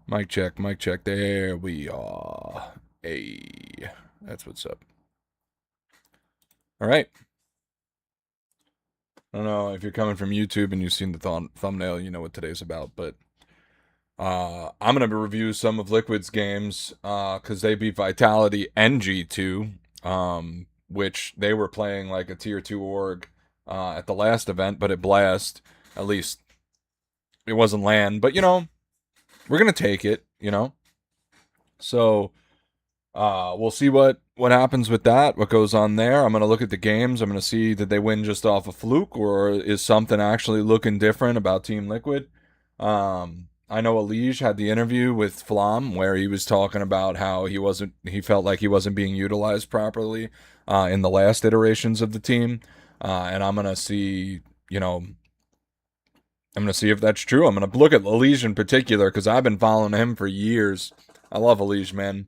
Mic check, mic check. There we are. Hey, that's what's up. All right. I don't know if you're coming from YouTube and you've seen the thumbnail, you know what today's about. But I'm gonna review some of Liquid's games because they beat Vitality and G2, which they were playing like a tier two org at the last event, but at Blast, at least it wasn't LAN. But we're gonna take it. So we'll see what happens with that, what goes on there. I'm gonna look at the games. I'm gonna see did they win just off a fluke or is something actually looking different about Team Liquid. I know Elige had the interview with Flom where he was talking about how he felt like he wasn't being utilized properly in the last iterations of the team, and I'm gonna see if that's true. I'm gonna look at Elige in particular because I've been following him for years. I love Elige, man.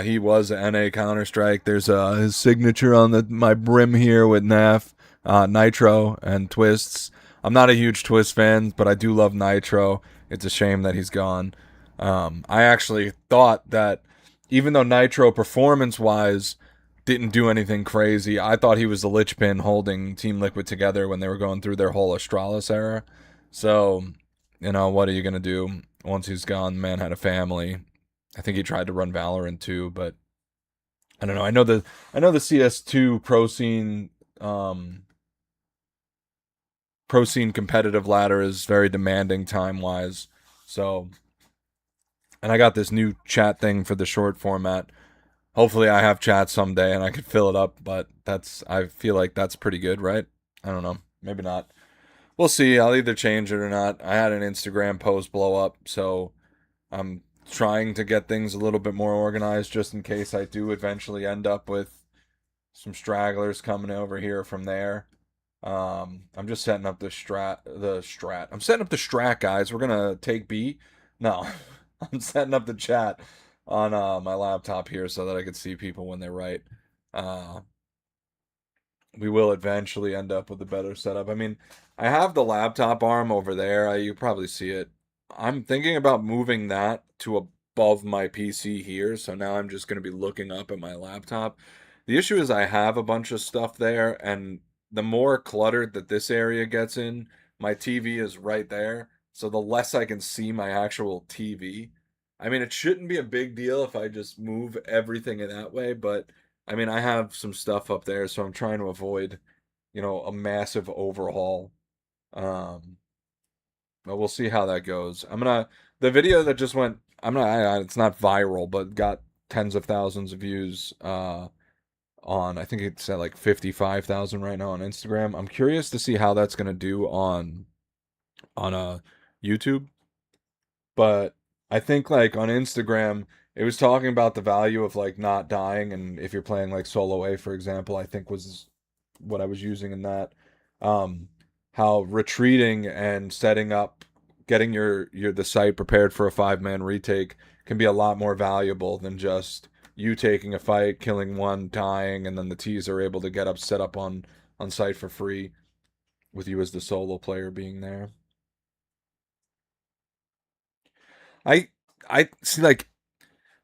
He was a NA Counter Strike. There's his signature on my brim here with NAF, Nitro, and Twists. I'm not a huge Twist fan, but I do love Nitro. It's a shame that he's gone. I actually thought that even though Nitro performance wise didn't do anything crazy, I thought he was the linchpin holding Team Liquid together when they were going through their whole Astralis era. So, what are you going to do? Once he's gone, the man had a family. I think he tried to run Valorant too, but I don't know. I know the CS2 pro scene competitive ladder is very demanding time wise. So, and I got this new chat thing for the short format. Hopefully I have chat someday and I could fill it up, but I feel like that's pretty good, right? I don't know. Maybe not. We'll see. I'll either change it or not. I had an Instagram post blow up, so I'm trying to get things a little bit more organized just in case I do eventually end up with some stragglers coming over here from there. I'm just setting up the strat. I'm setting up the strat, guys. We're gonna take B. No, I'm setting up the chat on my laptop here so that I can see people when they write. Uh, we will eventually end up with a better setup. I mean, I have the laptop arm over there. You probably see it. I'm thinking about moving that to above my PC here. So now I'm just going to be looking up at my laptop. The issue is I have a bunch of stuff there, and the more cluttered that this area gets in, my TV is right there. So the less I can see my actual TV. I mean, it shouldn't be a big deal if I just move everything in that way, but I mean, I have some stuff up there, so I'm trying to avoid, a massive overhaul. Um, but we'll see how that goes. The video that just went, it's not viral, but got tens of thousands of views, I think it's at like 55,000 right now on Instagram. I'm curious to see how that's gonna do on YouTube. But I think like on Instagram, it was talking about the value of like not dying, and if you're playing like solo A, for example, I think was what I was using in that. Um, how retreating and setting up, getting your the site prepared for a 5-man retake can be a lot more valuable than just you taking a fight, killing one, dying, and then the T's are able to get up set up on site for free with you as the solo player being there. I I see like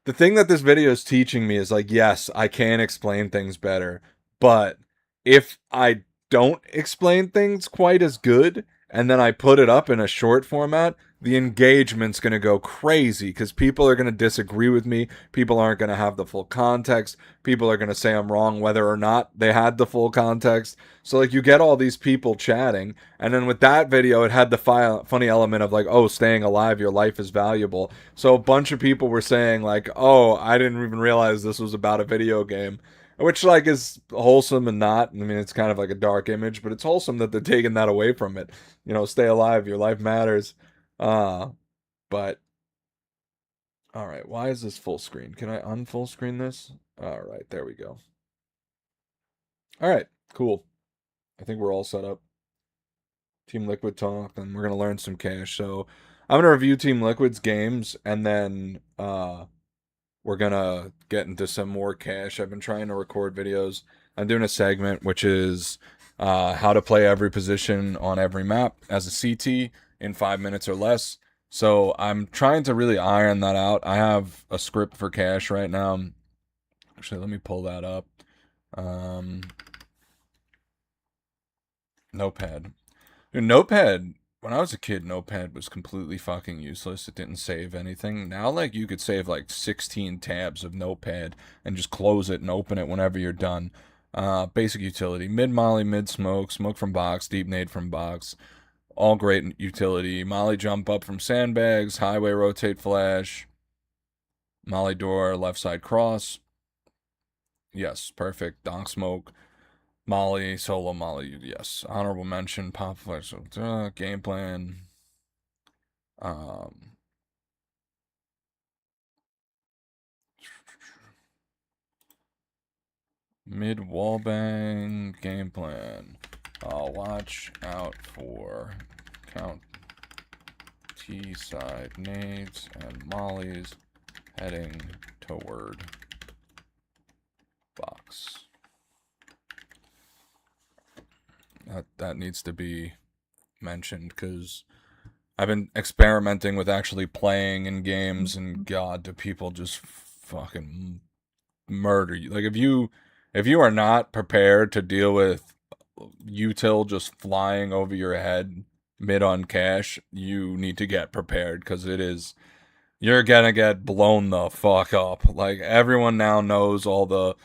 the thing that this video is teaching me is like, yes, I can explain things better, but if I don't explain things quite as good and then I put it up in a short format, the engagement's going to go crazy because people are going to disagree with me. People aren't going to have the full context. People are going to say I'm wrong whether or not they had the full context. So, like, you get all these people chatting, and then with that video, it had the funny element of like, oh, staying alive, your life is valuable. So a bunch of people were saying like, "Oh, I didn't even realize this was about a video game," which like is wholesome and not. I mean, it's kind of like a dark image, but it's wholesome that they're taking that away from it. Stay alive, your life matters. Uh, but all right, why is this full screen? Can I unfull screen this? All right, there we go. All right, cool. I think we're all set up. Team Liquid talk, then we're gonna learn some cash. So I'm gonna review Team Liquid's games, and then we're gonna get into some more cash. I've been trying to record videos. I'm doing a segment which is how to play every position on every map as a CT in 5 minutes or less. So I'm trying to really iron that out. I have a script for cash right now. Actually, let me pull that up. Um, Notepad. Dude, Notepad. When I was a kid, Notepad was completely fucking useless. It didn't save anything. Now, like, you could save like 16 tabs of Notepad and just close it and open it whenever you're done. Basic utility: mid molly, mid smoke, smoke from box, deep nade from box. All great utility. Molly jump up from sandbags, highway rotate flash, molly door, left side cross. Yes, perfect. Donk smoke. Molly, solo Molly, yes. Honorable mention, pop flash, game plan. Um, Mid wall bang, game plan. I'll watch out for count T side nades and mollies heading toward box. That needs to be mentioned because I've been experimenting with actually playing in games, and God, do people just fucking murder you? Like if you are not prepared to deal with util just flying over your head mid on cash, you need to get prepared because you're gonna get blown the fuck up. Like everyone now knows all the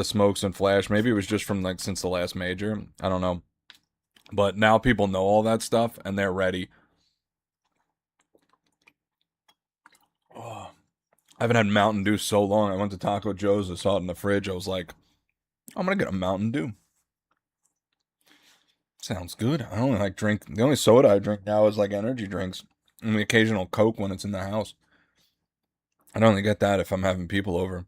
smokes and flash. Maybe it was just from like since the last major. I don't know. But now people know all that stuff and they're ready. Oh, I haven't had Mountain Dew so long. I went to Taco Joe's, I saw it in the fridge. I was like, I'm gonna get a Mountain Dew. Sounds good. I only like drink. The only soda I drink now is like energy drinks and the occasional Coke when it's in the house. I only get that if I'm having people over.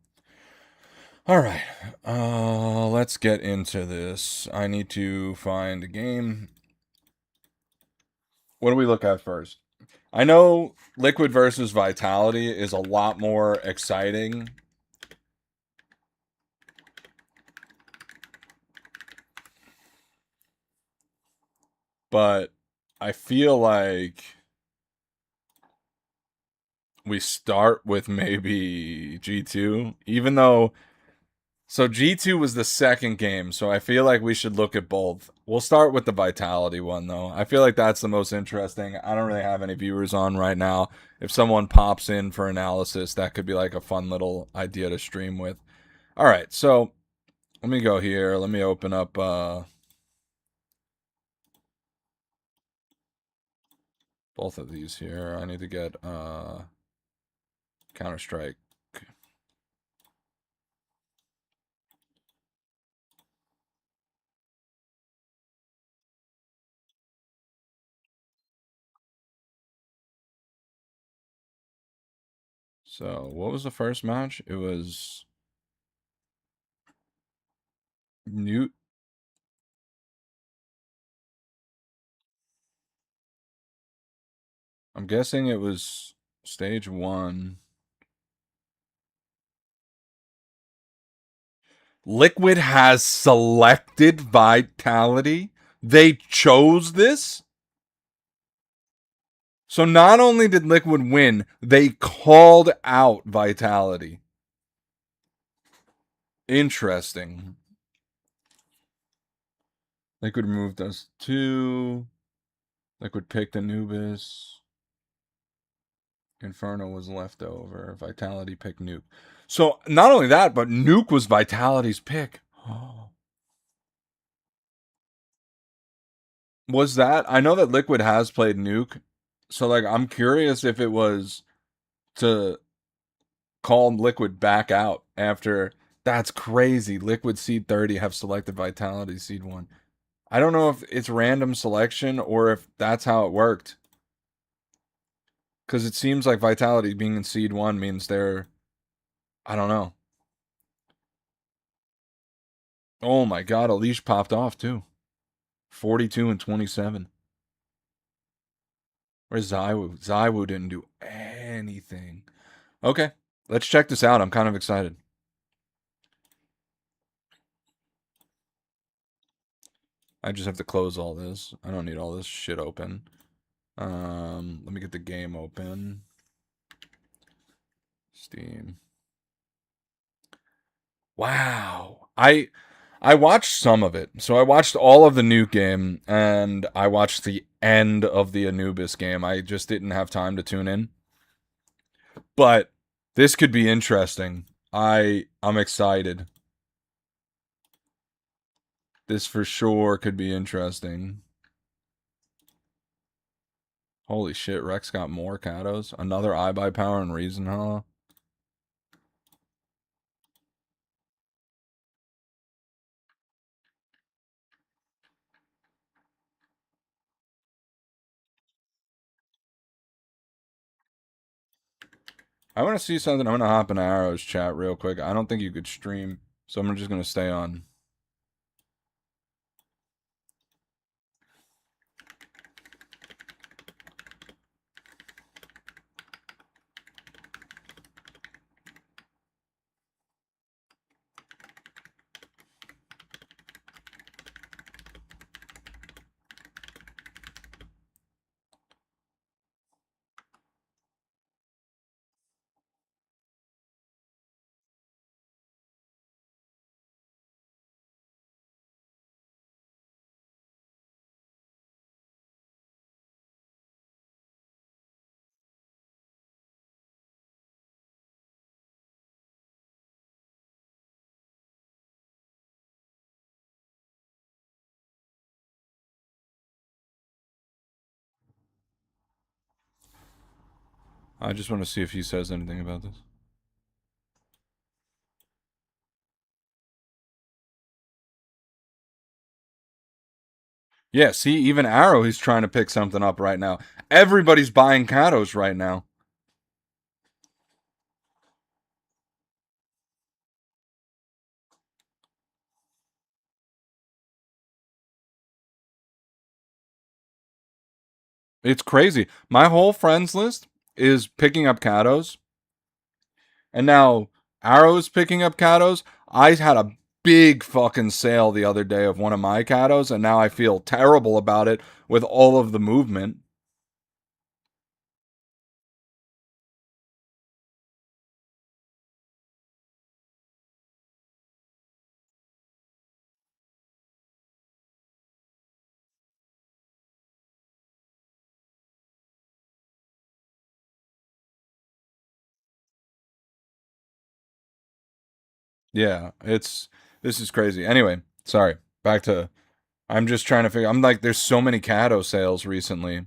All right. Let's get into this. I need to find a game. What do we look at first? I know Liquid versus Vitality is a lot more exciting. But I feel like we start with maybe G2, even though. So G2 was the second game, so I feel like we should look at both. We'll start with the Vitality one, though. I feel like that's the most interesting. I don't really have any viewers on right now. If someone pops in for analysis, that could be like a fun little idea to stream with. All right, so let me go here. Let me open up both of these here. I need to get Counter-Strike. So, what was the first match? It was Newt. I'm guessing it was stage 1. Liquid has selected Vitality. They chose this. So not only did Liquid win, they called out Vitality. Interesting. Liquid moved us 2. Liquid picked Anubis. Inferno was left over. Vitality picked Nuke. So not only that, but Nuke was Vitality's pick. Was that? I know that Liquid has played Nuke, so like I'm curious if it was to call Liquid back out after. That's crazy. Liquid Seed 30 have selected Vitality Seed 1. I don't know if it's random selection or if that's how it worked. Because it seems like Vitality being in Seed 1 means they're. I don't know. Oh my god, a leash popped off too. 42 and 27. Where's Zywoo? Zywoo didn't do anything. Okay, let's check this out. I'm kind of excited. I just have to close all this. I don't need all this shit open. Let me get the game open. Steam. Wow. I watched some of it. So I watched all of the Nuke game and I watched the end of the Anubis game. I just didn't have time to tune in. But this could be interesting. I'm excited. This for sure could be interesting. Holy shit, Rex got more Katos. Another iBuy power and reason, huh? I want to see something. I'm going to hop in Arrow's chat real quick. I don't think you could stream, so I'm just going to stay on. I just want to see if he says anything about this. Yeah, see, even Arrow, he's trying to pick something up right now. Everybody's buying Katos right now. It's crazy. My whole friends list is picking up Katos. And now Arrow's picking up Katos. I had a big fucking sale the other day of one of my Katos, and now I feel terrible about it with all of the movement. Yeah, this is crazy. Anyway, sorry. Back to I'm just trying to figure. I'm like, there's so many Kato sales recently.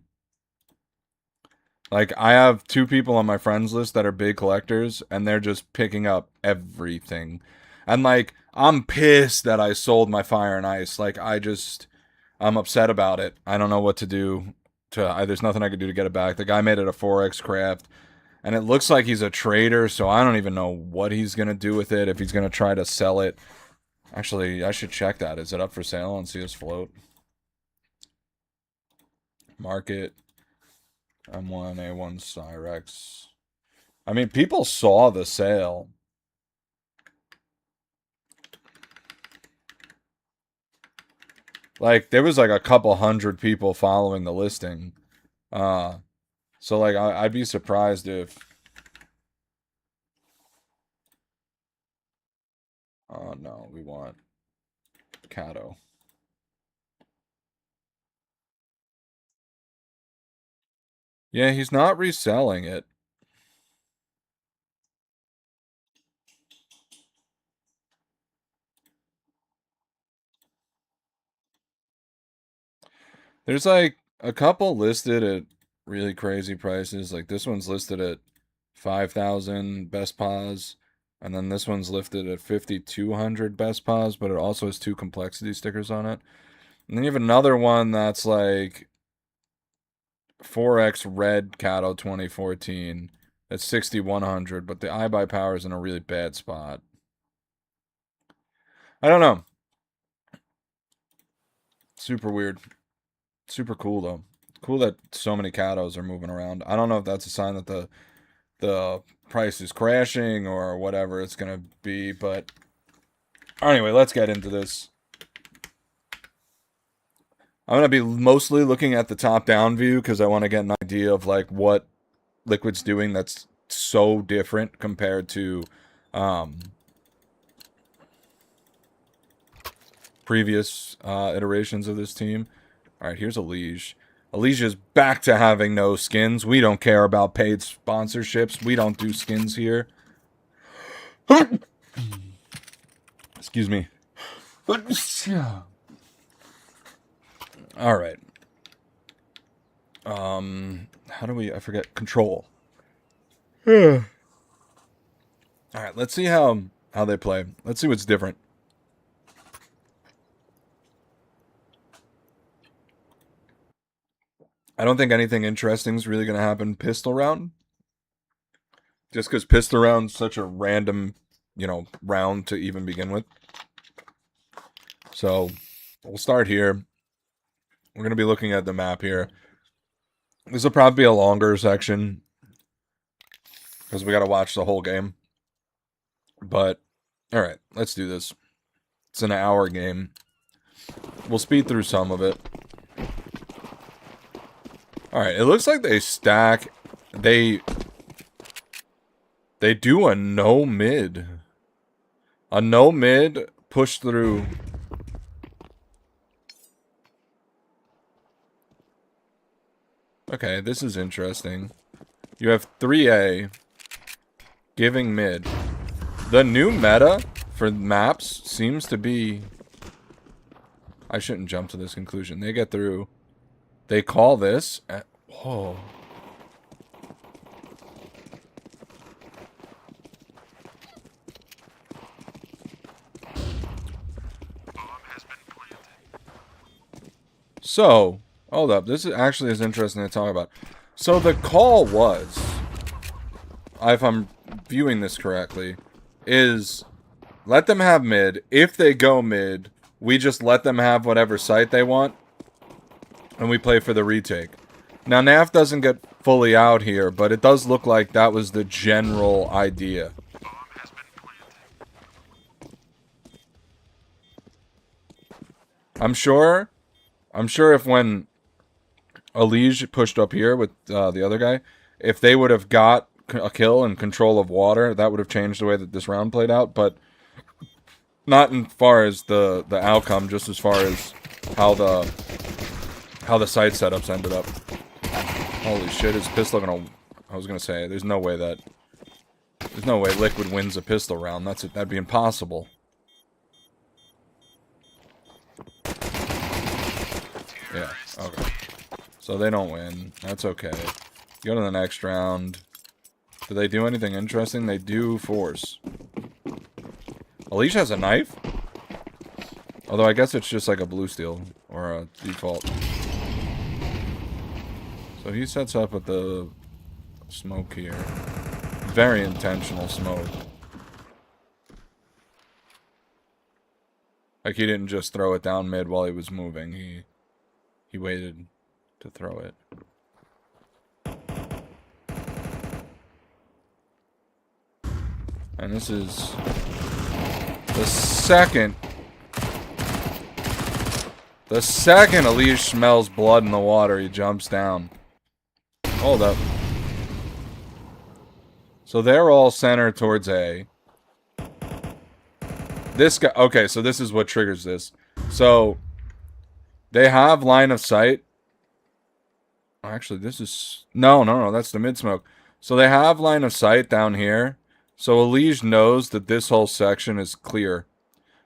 Like, I have two people on my friends list that are big collectors, and they're just picking up everything. And like, I'm pissed that I sold my Fire and Ice. Like, I'm upset about it. I don't know what to do. There's nothing I could do to get it back. The guy made it a 4x craft, and it looks like he's a trader, so I don't even know what he's gonna do with it. If he's gonna try to sell it. Actually, I should check that. Is it up for sale on CS Float? Market M1 A1 Cyrex. I mean, people saw the sale. Like, there was like a couple hundred people following the listing. Uh, so like, I'd be surprised if. Oh no, we want Kato. Yeah, he's not reselling it. There's like a couple listed at really crazy prices. Like this one's listed at 5,000 best pause, and then this one's listed at 5,200 best pause, but it also has two complexity stickers on it. And then you have another one that's like 4x red Cato 2014. That's 6,100, but the iBuy power is in a really bad spot. I don't know. Super weird. Super cool though. Cool that so many Catos are moving around. I don't know if that's a sign that the price is crashing or whatever it's gonna be, but anyway, let's get into this. I'm going to be mostly looking at the top-down view because I want to get an idea of like what Liquid's doing that's so different compared to previous iterations of this team. All right, here's Elige. Elige's back to having no skins. We don't care about paid sponsorships. We don't do skins here. Excuse me. All right. How do we? I forget. Control. All right. Let's see how they play. Let's see what's different. I don't think anything interesting is really going to happen pistol round. Just because pistol round's such a random, round to even begin with. So, we'll start here. We're going to be looking at the map here. This will probably be a longer section. Because we got to watch the whole game. But, alright, let's do this. It's an hour game. We'll speed through some of it. Alright, it looks like they stack. They do a no mid. A no mid push through. Okay, this is interesting. You have 3A giving mid. The new meta for maps seems to be... I shouldn't jump to this conclusion. They get through. They call this... Whoa. So, hold up. This is actually is interesting to talk about. So the call was, if I'm viewing this correctly, is let them have mid. If they go mid, we just let them have whatever site they want, and we play for the retake. Now, NAF doesn't get fully out here, but it does look like that was the general idea. I'm sure if when Elige pushed up here with the other guy, if they would have got a kill and control of water, that would have changed the way that this round played out, but not as far as the outcome, just as far as how the site setups ended up. Holy shit, is pistol gonna... I was gonna say, there's no way Liquid wins a pistol round. That'd be impossible. Yeah, okay. So they don't win. That's okay. Go to the next round. Do they do anything interesting? They do force. Elige has a knife? Although I guess it's just like a blue steel. Or a default. So he sets up with the smoke here. Very intentional smoke. Like he didn't just throw it down mid while he was moving. He waited to throw it. And this is the second Elige smells blood in the water, he jumps down. Hold up. So they're all centered towards A. This guy... Okay, so this is what triggers this. So, they have line of sight. Actually, this is... No, that's the mid-smoke. So they have line of sight down here. So Elige knows that this whole section is clear.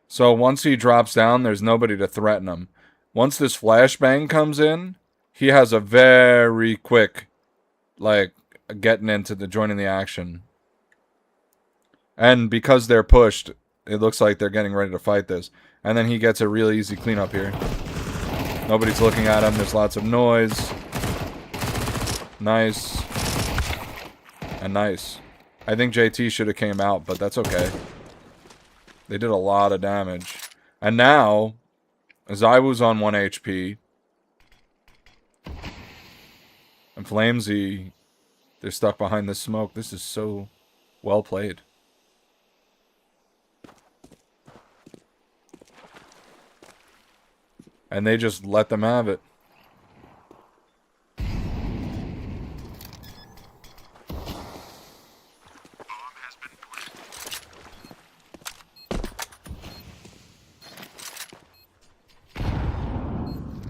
So once he drops down, there's nobody to threaten him. Once this flashbang comes in, he has a very quick... like, getting into joining the action. And because they're pushed, it looks like they're getting ready to fight this. And then he gets a real easy cleanup here. Nobody's looking at him. There's lots of noise. Nice. And nice. I think JT should have came out, but that's okay. They did a lot of damage. And now, ZywOo's on 1 HP. And Flamesy, they're stuck behind the smoke. This is so well played. And they just let them have it.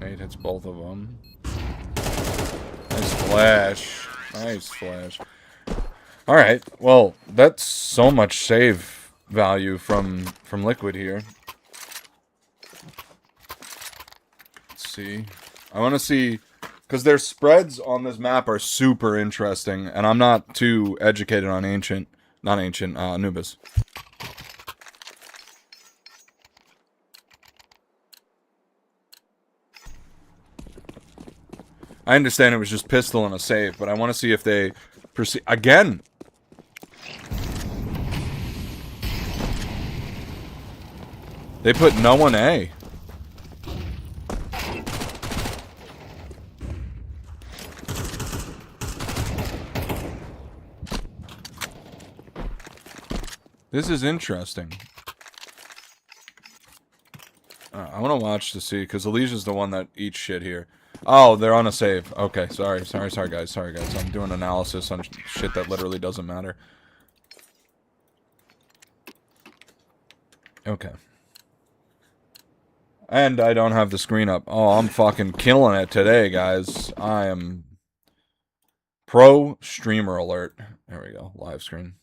Nate hits both of them. Nice flash. Nice flash. Alright, well, that's so much save value from Liquid here. Let's see. I want to see, because their spreads on this map are super interesting, and I'm not too educated on Anubis. I understand it was just pistol and a save, but I want to see if they proceed again. They put no one A. This is interesting. I want to watch to see, because Alicia's the one that eats shit here. Oh, they're on a save. Okay, sorry guys. I'm doing analysis on shit that literally doesn't matter. Okay. And I don't have the screen up. Oh, I'm fucking killing it today, guys. I am pro streamer alert. There we go. Live screen.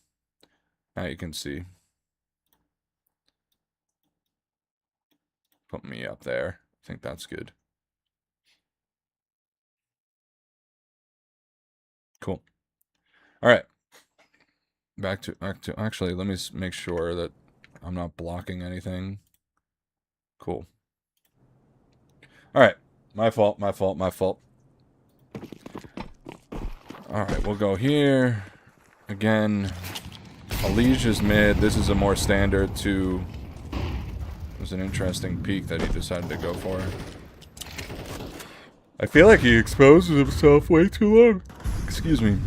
Now you can see. Put me up there. I think that's good. Cool. All right. Back to actually, let me make sure that I'm not blocking anything. Cool. All right. My fault. All right, we'll go here. Again, Alicia's mid. This is a more standard to... It was an interesting peek that he decided to go for. I feel like he exposes himself way too long. Excuse me.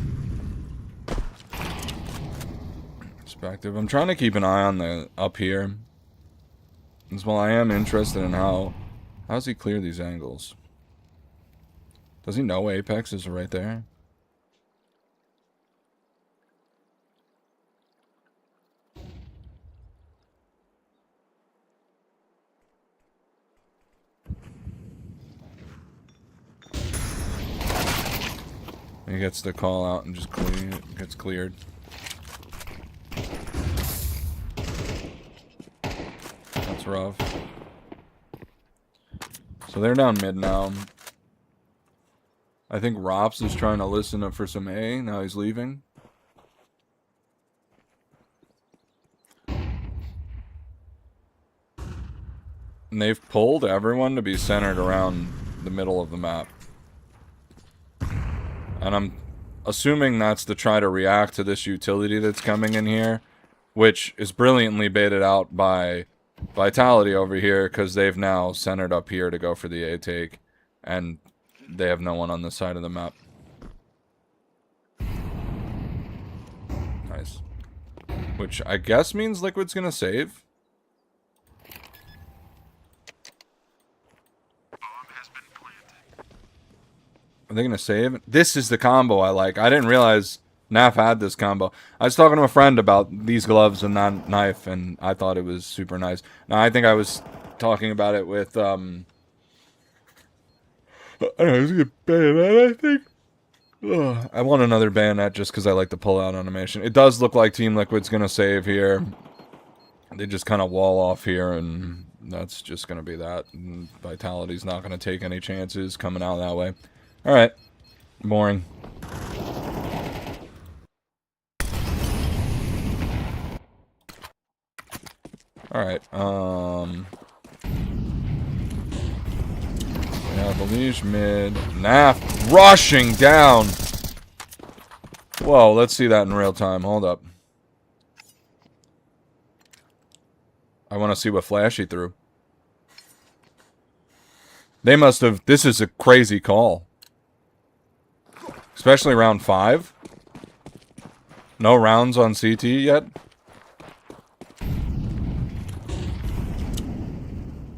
Perspective. I'm trying to keep an eye on the up here. As well, I am interested in how does he clear these angles? Does he know Apex is right there? He gets the call out and just gets cleared. That's rough. So they're down mid now. I think Rops is trying to listen up for some A. Now he's leaving. And they've pulled everyone to be centered around the middle of the map. And I'm assuming that's to try to react to this utility that's coming in here, which is brilliantly baited out by Vitality over here, because they've now centered up here to go for the A take, and they have no one on this side of the map. Nice. Which I guess means Liquid's gonna save. Are they gonna save? This is the combo I like. I didn't realize Naf had this combo. I was talking to a friend about these gloves and that knife, and I thought it was super nice. Now, I think I was talking about it with, I don't know, it was a bayonet, I think. Ugh, I want another bayonet just because I like the pull-out animation. It does look like Team Liquid's gonna save here. They just kind of wall off here, and that's just gonna be that. And Vitality's not gonna take any chances coming out that way. Alright. Boring. Alright, we have Alicia mid. Naf rushing down! Whoa, let's see that in real time. Hold up. I want to see what flash he threw. They must have... This is a crazy call. Especially round 5. No rounds on CT yet.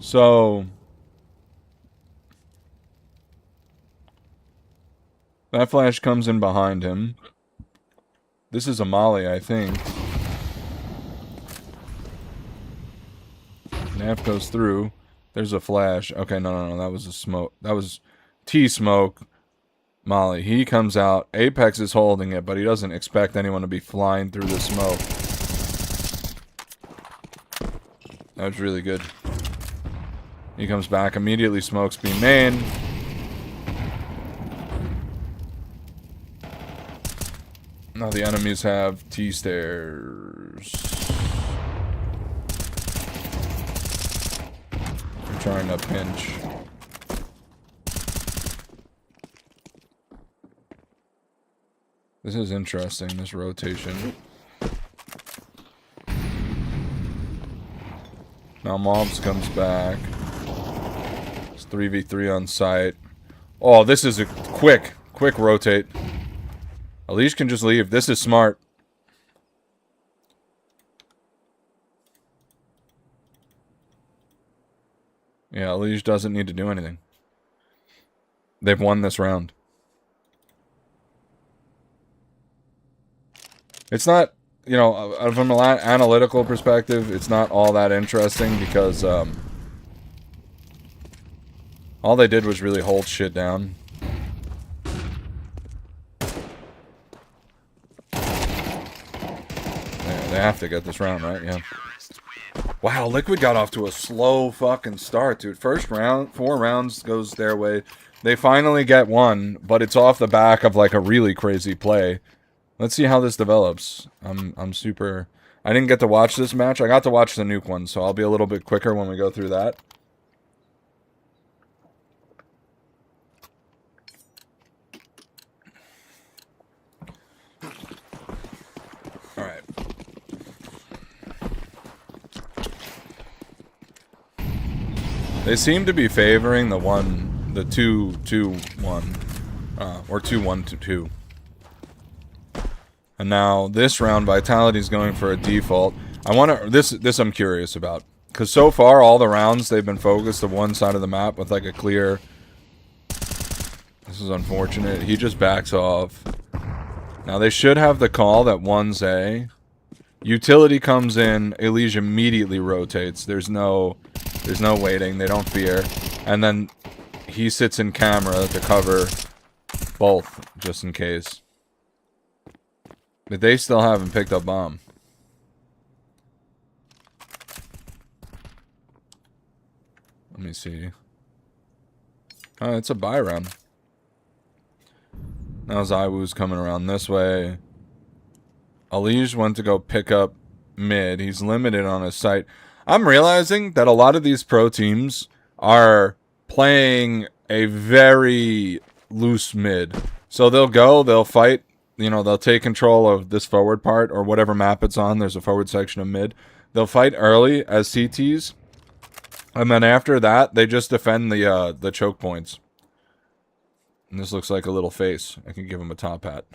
So, That flash comes in behind him. This is a molly, I think. Naf goes through. There's a flash. Okay, no. That was a smoke. That was T-smoke. Molly. He comes out. Apex is holding it, but he doesn't expect anyone to be flying through the smoke. That was really good. He comes back. Immediately smokes B main. Now the enemies have T-stairs. They're trying to pinch. This is interesting, this rotation. Now Mobs comes back. It's 3v3 on site. Oh, this is a quick rotate. Alish can just leave. This is smart. Yeah, Alish doesn't need to do anything. They've won this round. It's not, you know, from an analytical perspective, it's not all that interesting because all they did was really hold shit down. They have to get this round, right? Yeah. Wow, Liquid got off to a slow fucking start, dude. First round, 4 rounds goes their way. They finally get one, but it's off the back of like a really crazy play. Let's see how this develops. I'm super... I didn't get to watch this match. I got to watch the nuke one, so I'll be a little bit quicker when we go through that. Alright. They seem to be favoring the 2-2-1. Or 2-1-2. And now this round, Vitality's going for a default. I want to... This I'm curious about. Because so far, all the rounds, they've been focused to one side of the map with like a clear... This is unfortunate. He just backs off. Now they should have the call that 1's A. Utility comes in. Alish immediately rotates. There's no waiting. They don't fear. And then he sits in camera to cover both, just in case. But they still haven't picked up bomb. Let me see. Oh, it's a buy round. Now ZywOo's coming around this way. Alish went to go pick up mid. He's limited on his sight. I'm realizing that a lot of these pro teams are playing a very loose mid. So they'll fight. You know, they'll take control of this forward part or whatever map it's on. There's a forward section of mid. They'll fight early as CTs. And then after that, they just defend the choke points. And this looks like a little face. I can give him a top hat.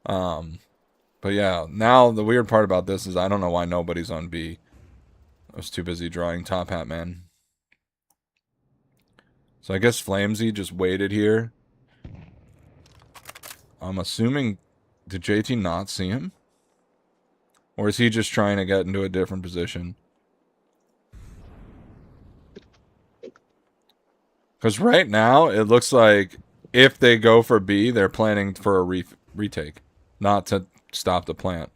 But yeah, now the weird part about this is I don't know why nobody's on B. I was too busy drawing top hat, man. So I guess Flamesy just waited here. I'm assuming... Did JT not see him? Or is he just trying to get into a different position? Because right now, it looks like if they go for B, they're planning for a retake. Not to stop the plant.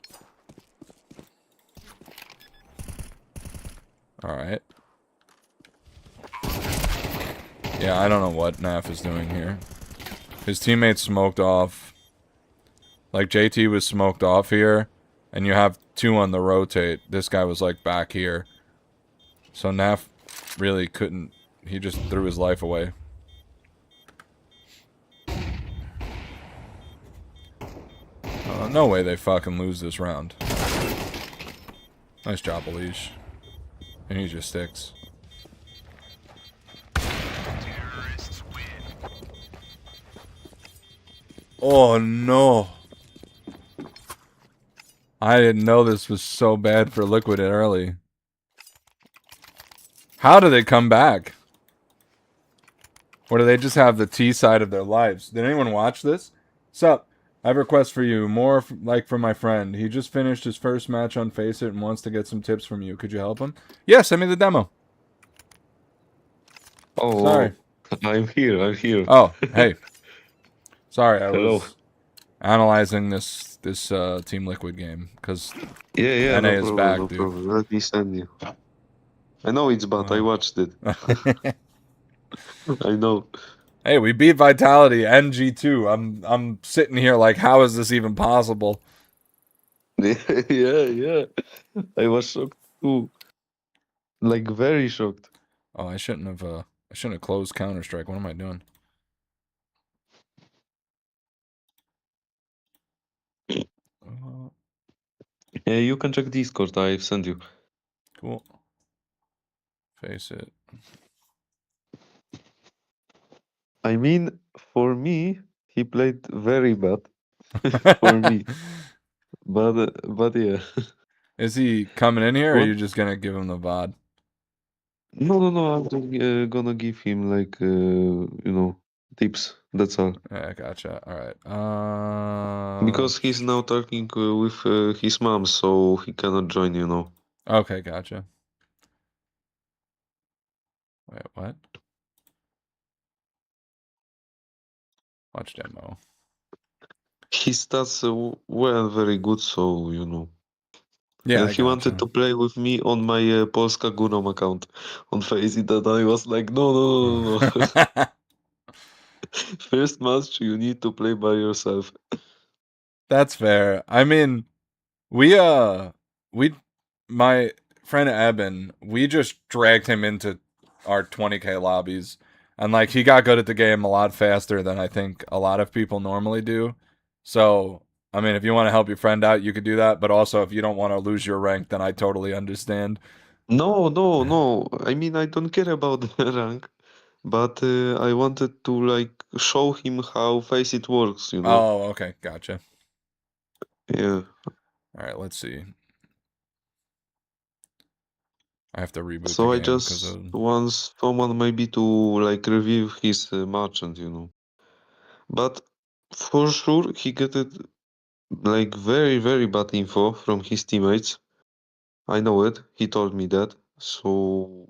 Alright. Yeah, I don't know what Naf is doing here. His teammates smoked off. Like, JT was smoked off here. And you have 2 on the rotate. This guy was, like, back here. So Naf really couldn't... He just threw his life away. No way they fucking lose this round. Nice job, Alish. And he just sticks. Oh no. I didn't know this was so bad for Liquid early. How did it come back? Or do they just have the T side of their lives? Did anyone watch this? Sup? I have a request for you. More like from my friend. He just finished his first match on Face It and wants to get some tips from you. Could you help him? Yeah, send me the demo. Sorry. Oh, I'm here. I'm here. Oh, hey. Sorry, I Hello. was analyzing this Team Liquid game because Yeah, NA no is problem, back, no dude. problem. Let me send you. I know it's bad. I watched it. I know. Hey, we beat Vitality and G2. I'm sitting here like, how is this even possible? Yeah. I was shocked too. Like very shocked. Oh, I shouldn't have closed Counter-Strike. What am I doing? Yeah, you can check Discord. I've sent you. Cool. Face It. I mean, for me, he played very bad. For me, but yeah. Is he coming in here, or are What? you just gonna give him the VOD? No. I'm just, gonna give him like tips. That's all. Yeah, gotcha. All right. Because he's now talking with his mom, so he cannot join. Okay, gotcha. Wait, what? Watch demo. His stats were very good, so Yeah, And I he wanted gotcha. to play with me on my Polska Gunom account on Faceit, and I was like, no. First match, you need to play by yourself. That's fair. I mean, we my friend Eben, we just dragged him into our 20k lobbies, and like he got good at the game a lot faster than I think a lot of people normally do. So, I mean, if you want to help your friend out, you could do that, but also if you don't want to lose your rank, then I totally understand. No. I mean, I don't care about the rank, but I wanted to like show him how Faceit works. Oh, okay, gotcha. Yeah. All right, let's see. I have to reboot the So I game because just of want someone maybe to like review his merchant. But for sure, he get it like very, very bad info from his teammates. I know it. He told me that. So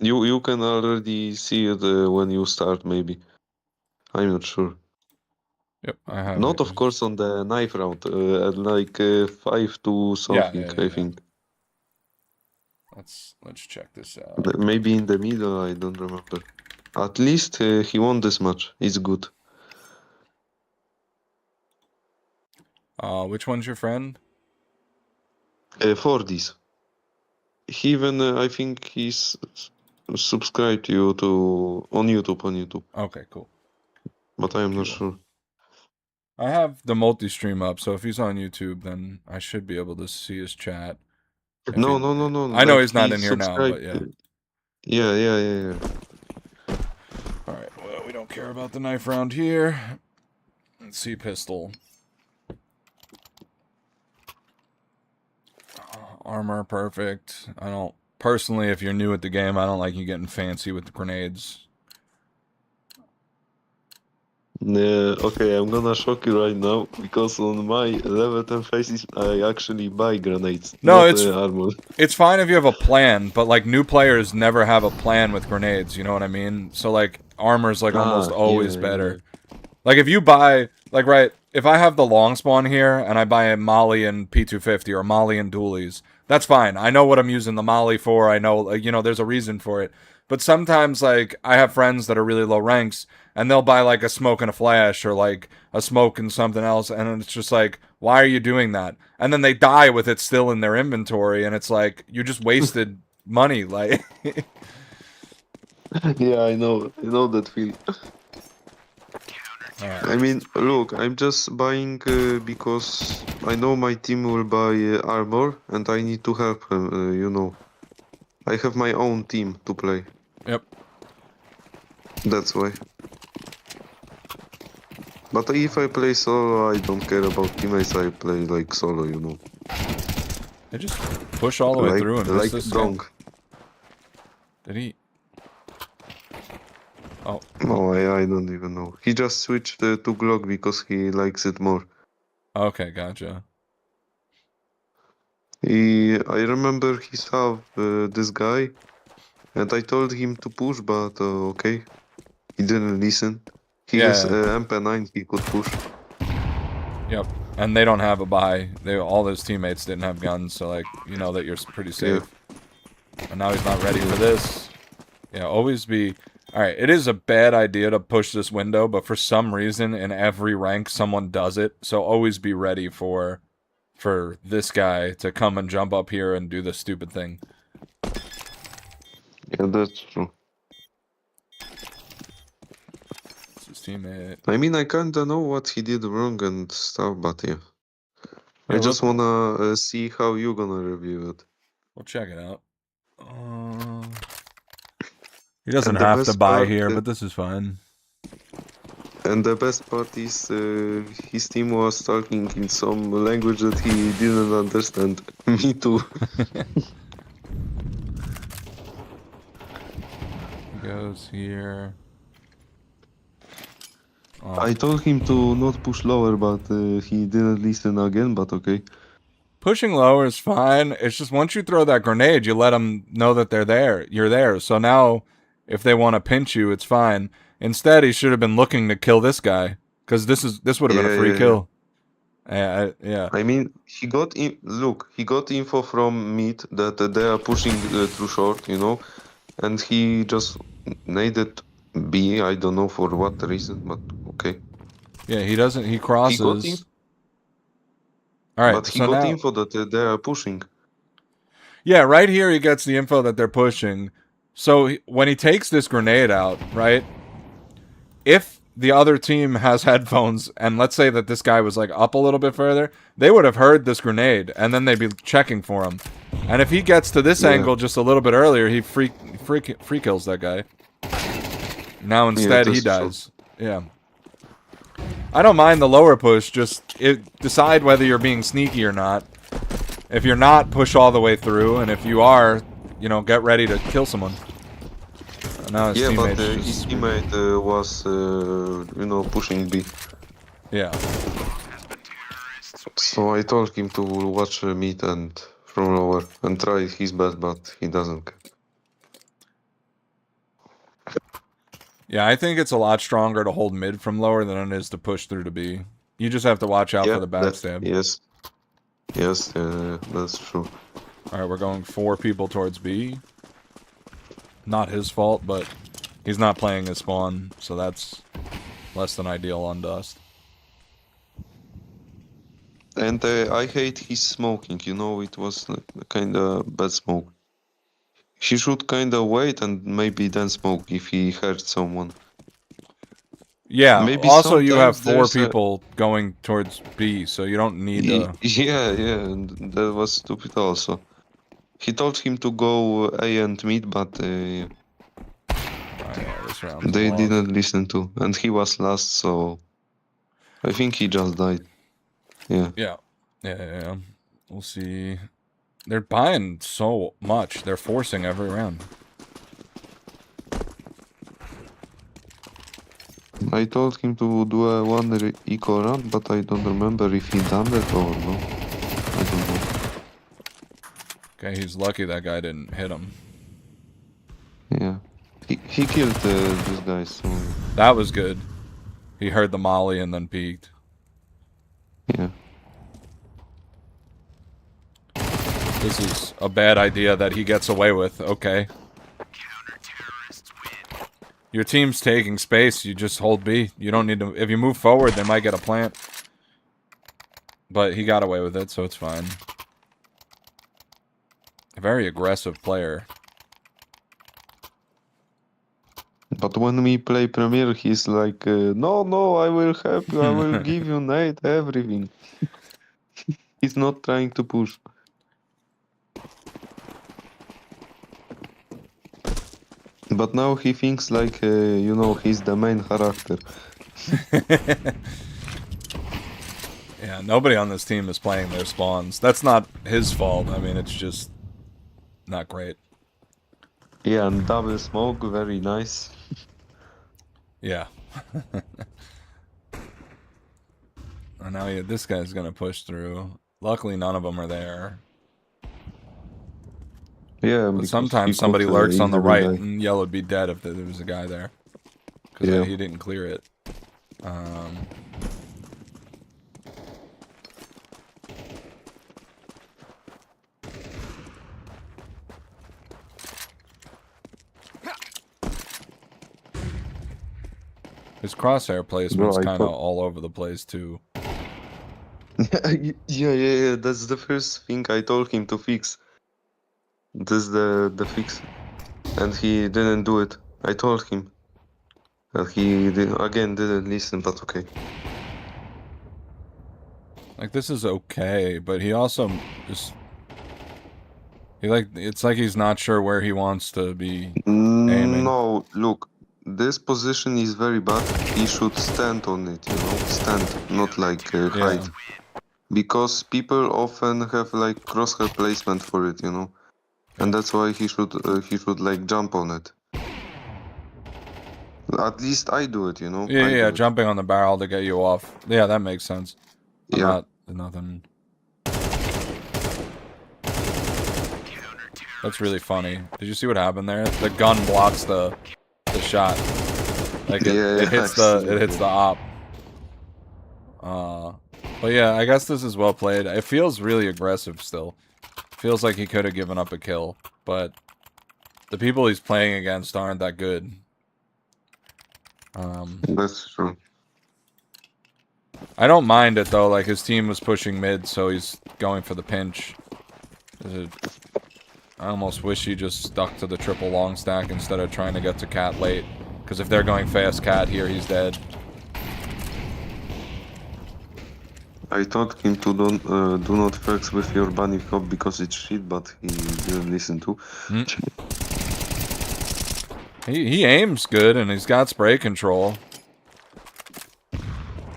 you can already see it when you start, maybe. I'm not sure. Yep, I have Not, it. of course, on the knife round, at like 5 to Yeah, something, yeah, yeah, I yeah. think. Let's check this out. Maybe in the middle, I don't remember. At least he won this match. It's good. Which one's your friend? For this, he even I think he's subscribed you to on YouTube, Okay, cool. but I am Thank not you. sure. I have the multi-stream up, so if he's on YouTube, then I should be able to see his chat. If he, No. I know Like he's not he in here now, but subscribed. yeah. Yeah. All right. Well, we don't care about the knife round here. Let's see pistol. Armor perfect. I don't personally. If you're new at the game, I don't like you getting fancy with the grenades. Yeah, okay, I'm gonna shock you right now because on my level 10 faces, I actually buy grenades, No, not it's armor. it's fine if you have a plan, but like new players never have a plan with grenades. You know what I mean? So like armor's like almost always Yeah. better. Like if you buy like right, if I have the long spawn here and I buy a Molly and P250 or Molly and dualies, that's fine. I know what I'm using the Molly for. I know like, there's a reason for it. But sometimes like I have friends that are really low ranks and they'll buy like a smoke and a flash or like a smoke and something else and it's just like why are you doing that? And then they die with it still in their inventory and it's like you just wasted money like Yeah, I know that feel. I mean, look, I'm just buying because I know my team will buy armor and I need to help them. I have my own team to play. Yep. That's why. But if I play solo, I don't care about teammates. I play like solo. They just push all the way Like through and miss like this Dong. game. Did he? Oh, No, I don't even know. He just switched to Glock because he likes it more. okay, gotcha. I remember he saw this guy, and I told him to push, but okay, he didn't listen. He has Yeah, MP9, he could push. yep. And they don't have a buy. All his teammates didn't have guns, so like you know that you're pretty Yeah, safe. And now he's not ready for yeah, this. Yeah, always be. All right, it is a bad idea to push this window, but for some reason in every rank someone does it. So always be ready for this guy to come and jump up here and do the stupid thing. yeah, that's true. It's his teammate. I mean, I kinda know what he did wrong and stuff, but yeah. I Yeah, just wanna see how you gonna review it. we'll check it out. He doesn't And the have to best buy part, here, but this is fine. and the best part is his team was talking in some language that he didn't understand. Me too. He goes here. Oh. I told him to not push lower, but he didn't listen again, but okay. Pushing lower is fine. It's just once you throw that grenade, you let them know that they're there. You're there. So now, if they want to pinch you, it's fine. Instead, he should have been looking to kill this guy because this would have been Yeah, a free yeah, yeah. kill. Yeah. I mean, he got info from mid that they are pushing through short, you know, and he just naded B. I don't know for what reason, but okay. Yeah, he doesn't. He He got crosses. All right. But he So got now, info that they are pushing. yeah, right here he gets the info that they're pushing. So when he takes this grenade out, right? If the other team has headphones and let's say that this guy was like up a little bit further, they would have heard this grenade and then they'd be checking for him. And if he gets to this Yeah. angle just a little bit earlier, he free kills that guy. Now instead he that's true. dies. Yeah. I don't mind the lower push, just decide whether you're being sneaky or not. If you're not, push all the way through, and if you are, you know, get ready to kill someone. And now his Yeah, but teammate's his just teammate was, you know, pushing B. yeah. So I told him to watch mid and from lower and try his best, but he doesn't. Yeah, I think it's a lot stronger to hold mid from lower than it is to push through to B. You just have to watch out for the backstab. Yes, yes, that's true. All right, we're going 4 people towards B. Not his fault, but he's not playing his spawn, so that's less than ideal on Dust. And I hate his smoking, you know, it was kind of bad smoke. He should kind of wait and maybe then smoke if he hurt someone. Yeah, Maybe also you have sometimes 4 people going towards B, so you don't need to... Yeah, and that was stupid also. He told him to go A and mid, but Oh, yeah, this round's they lost. didn't listen to, and he was last, so I think he just died. Yeah. Yeah. We'll see. They're buying so much. They're forcing every round. I told him to do a one eco run, but I don't remember if he done that or no. I don't know. Okay, he's lucky that guy didn't hit him. Yeah. He killed this guy, so That was good. He heard the molly and then peeked. yeah. This is a bad idea that he gets away with. Okay. Your team's taking space. You just hold B. You don't need to... If you move forward, they might get a plant. But he got away with it, so it's fine. A very aggressive player. But when we play Premier, he's like, no, I will help you, I will give you nade, everything. He's not trying to push. But now he thinks like, you know, he's the main character. Yeah, nobody on this team is playing their spawns. That's not his fault. I mean, it's just not great. Yeah, and double smoke, very nice. Yeah. And now this guy's gonna push through. Luckily, none of them are there. Yeah, But because he sometimes could somebody lurks on the easily right, die. and yellow would be dead if there was a guy there, because Yeah. he didn't clear it. His crosshair placement's Bro, I kind of thought. all over the place too. Yeah. That's the first thing I told him to fix. This is the fix, and he didn't do it. I told him, and he again didn't listen. But okay. Like, this is okay, but he also just it's like he's not sure where he wants to be aiming. No, look, this position is very bad. He should stand on it, stand, not like Yeah. hide. Because people often have like crosshair placement for it, and Yeah. that's why he should like jump on it. At least I do it, I Yeah, do it. jumping on the barrel to get you off. Yeah, that makes sense. I'm Yeah. nothing. That's really funny. Did you see what happened there? The gun blocks the shot. Like it hits the op. But yeah, I guess this is well played. It feels really aggressive still. Feels like he could have given up a kill, but the people he's playing against aren't that good. That's true. I don't mind it though. Like, his team was pushing mid, so he's going for the pinch. I almost wish he just stuck to the triple long stack instead of trying to get to cat late. Because if they're going fast cat here, he's dead. I told him to do not flex with your bunny hop because it's shit, but he didn't listen to. He aims good and he's got spray control.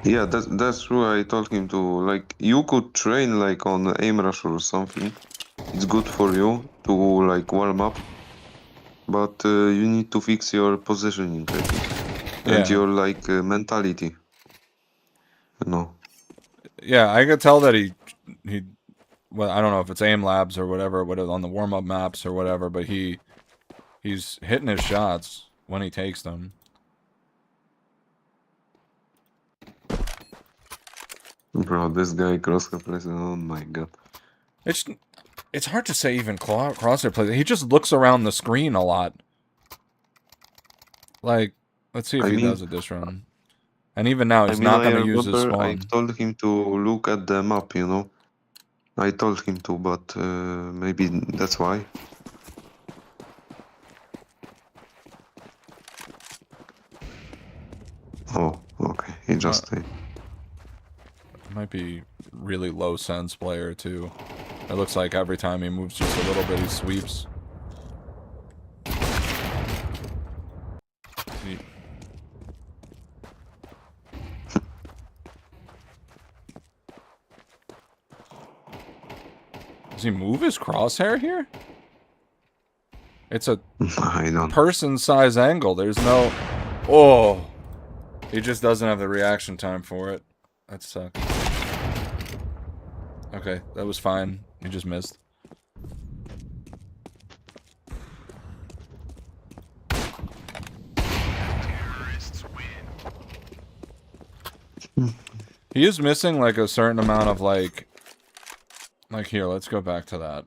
Yeah, that's true. I told him to, like, you could train like on aim rush or something. It's good for you to like warm up, but you need to fix your positioning, I think, and your like mentality. Yeah, I could tell that he well, I don't know if it's aim labs or whatever on the warm up maps or whatever, but he's hitting his shots when he takes them. Bro, this guy crosshair plays. Oh my god. It's hard to say even crosshair plays. He just looks around the screen a lot. Like, let's see if he does it this run. And even now, he's not going to use his spawn. I told him to look at the map, I told him to, but maybe that's why. Oh, okay. He just stayed. Might be really low sense player too. It looks like every time he moves just a little bit, he sweeps. Does he move his crosshair here? It's a person-size angle. There's no... Oh! He just doesn't have the reaction time for it. That sucks. Okay, that was fine. He just missed. He is missing, like, a certain amount of, like... Like, here, let's go back to that.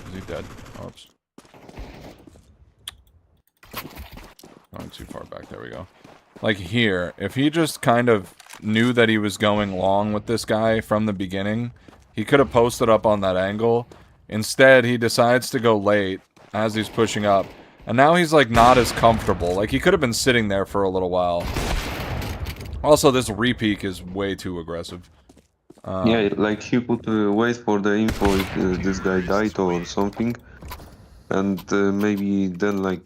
Is he dead? Oops. Going too far back. There we go. Like, here, if he just kind of knew that he was going long with this guy from the beginning, he could have posted up on that angle. Instead, he decides to go late as he's pushing up. And now he's, like, not as comfortable. Like, he could have been sitting there for a little while. Also, this repeak is way too aggressive. Yeah, like, he could wait for the info if this guy died or something. And maybe then, like,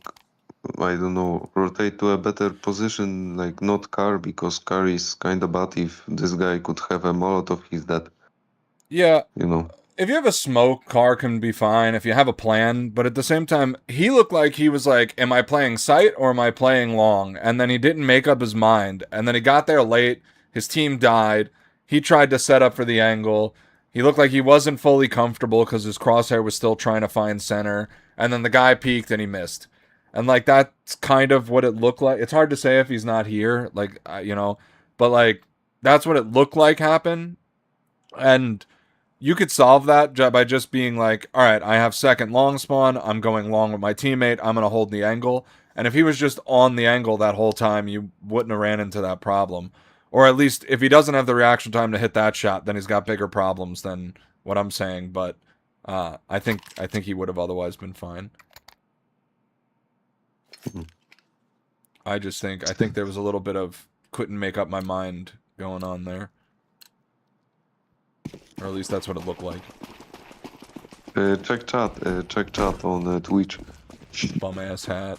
I don't know, rotate to a better position, like not car, because car is kind of bad. If this guy could have a Molotov, he's dead. Yeah. if you have a smoke, car can be fine if you have a plan. But at the same time, he looked like he was like, am I playing sight or am I playing long? And then he didn't make up his mind. And then he got there late. His team died. He tried to set up for the angle. He looked like he wasn't fully comfortable because his crosshair was still trying to find center. And then the guy peeked and he missed. And like that's kind of what it looked like. It's hard to say if he's not here, like you know, but like that's what it looked like happened. And you could solve that by just being like, all right, I have second long spawn. I'm going long with my teammate. I'm going to hold the angle. And if he was just on the angle that whole time, you wouldn't have ran into that problem. Or at least if he doesn't have the reaction time to hit that shot, then he's got bigger problems than what I'm saying. But I think he would have otherwise been fine. I think there was a little bit of couldn't make up my mind going on there. Or at least that's what it looked like. Check chat on Twitch. Bum ass hat.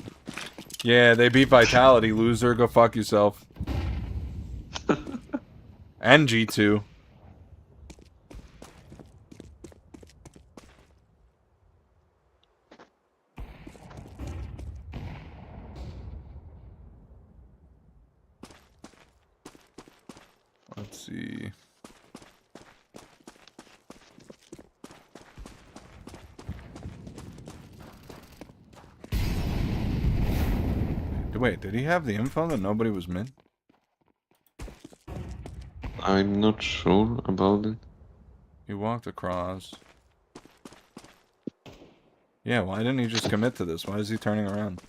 Yeah, they beat Vitality, loser. Go fuck yourself. And G2. Let's see. Wait, did he have the info that nobody was mid? I'm not sure about it. He walked across. Yeah, why didn't he just commit to this? Why is he turning around?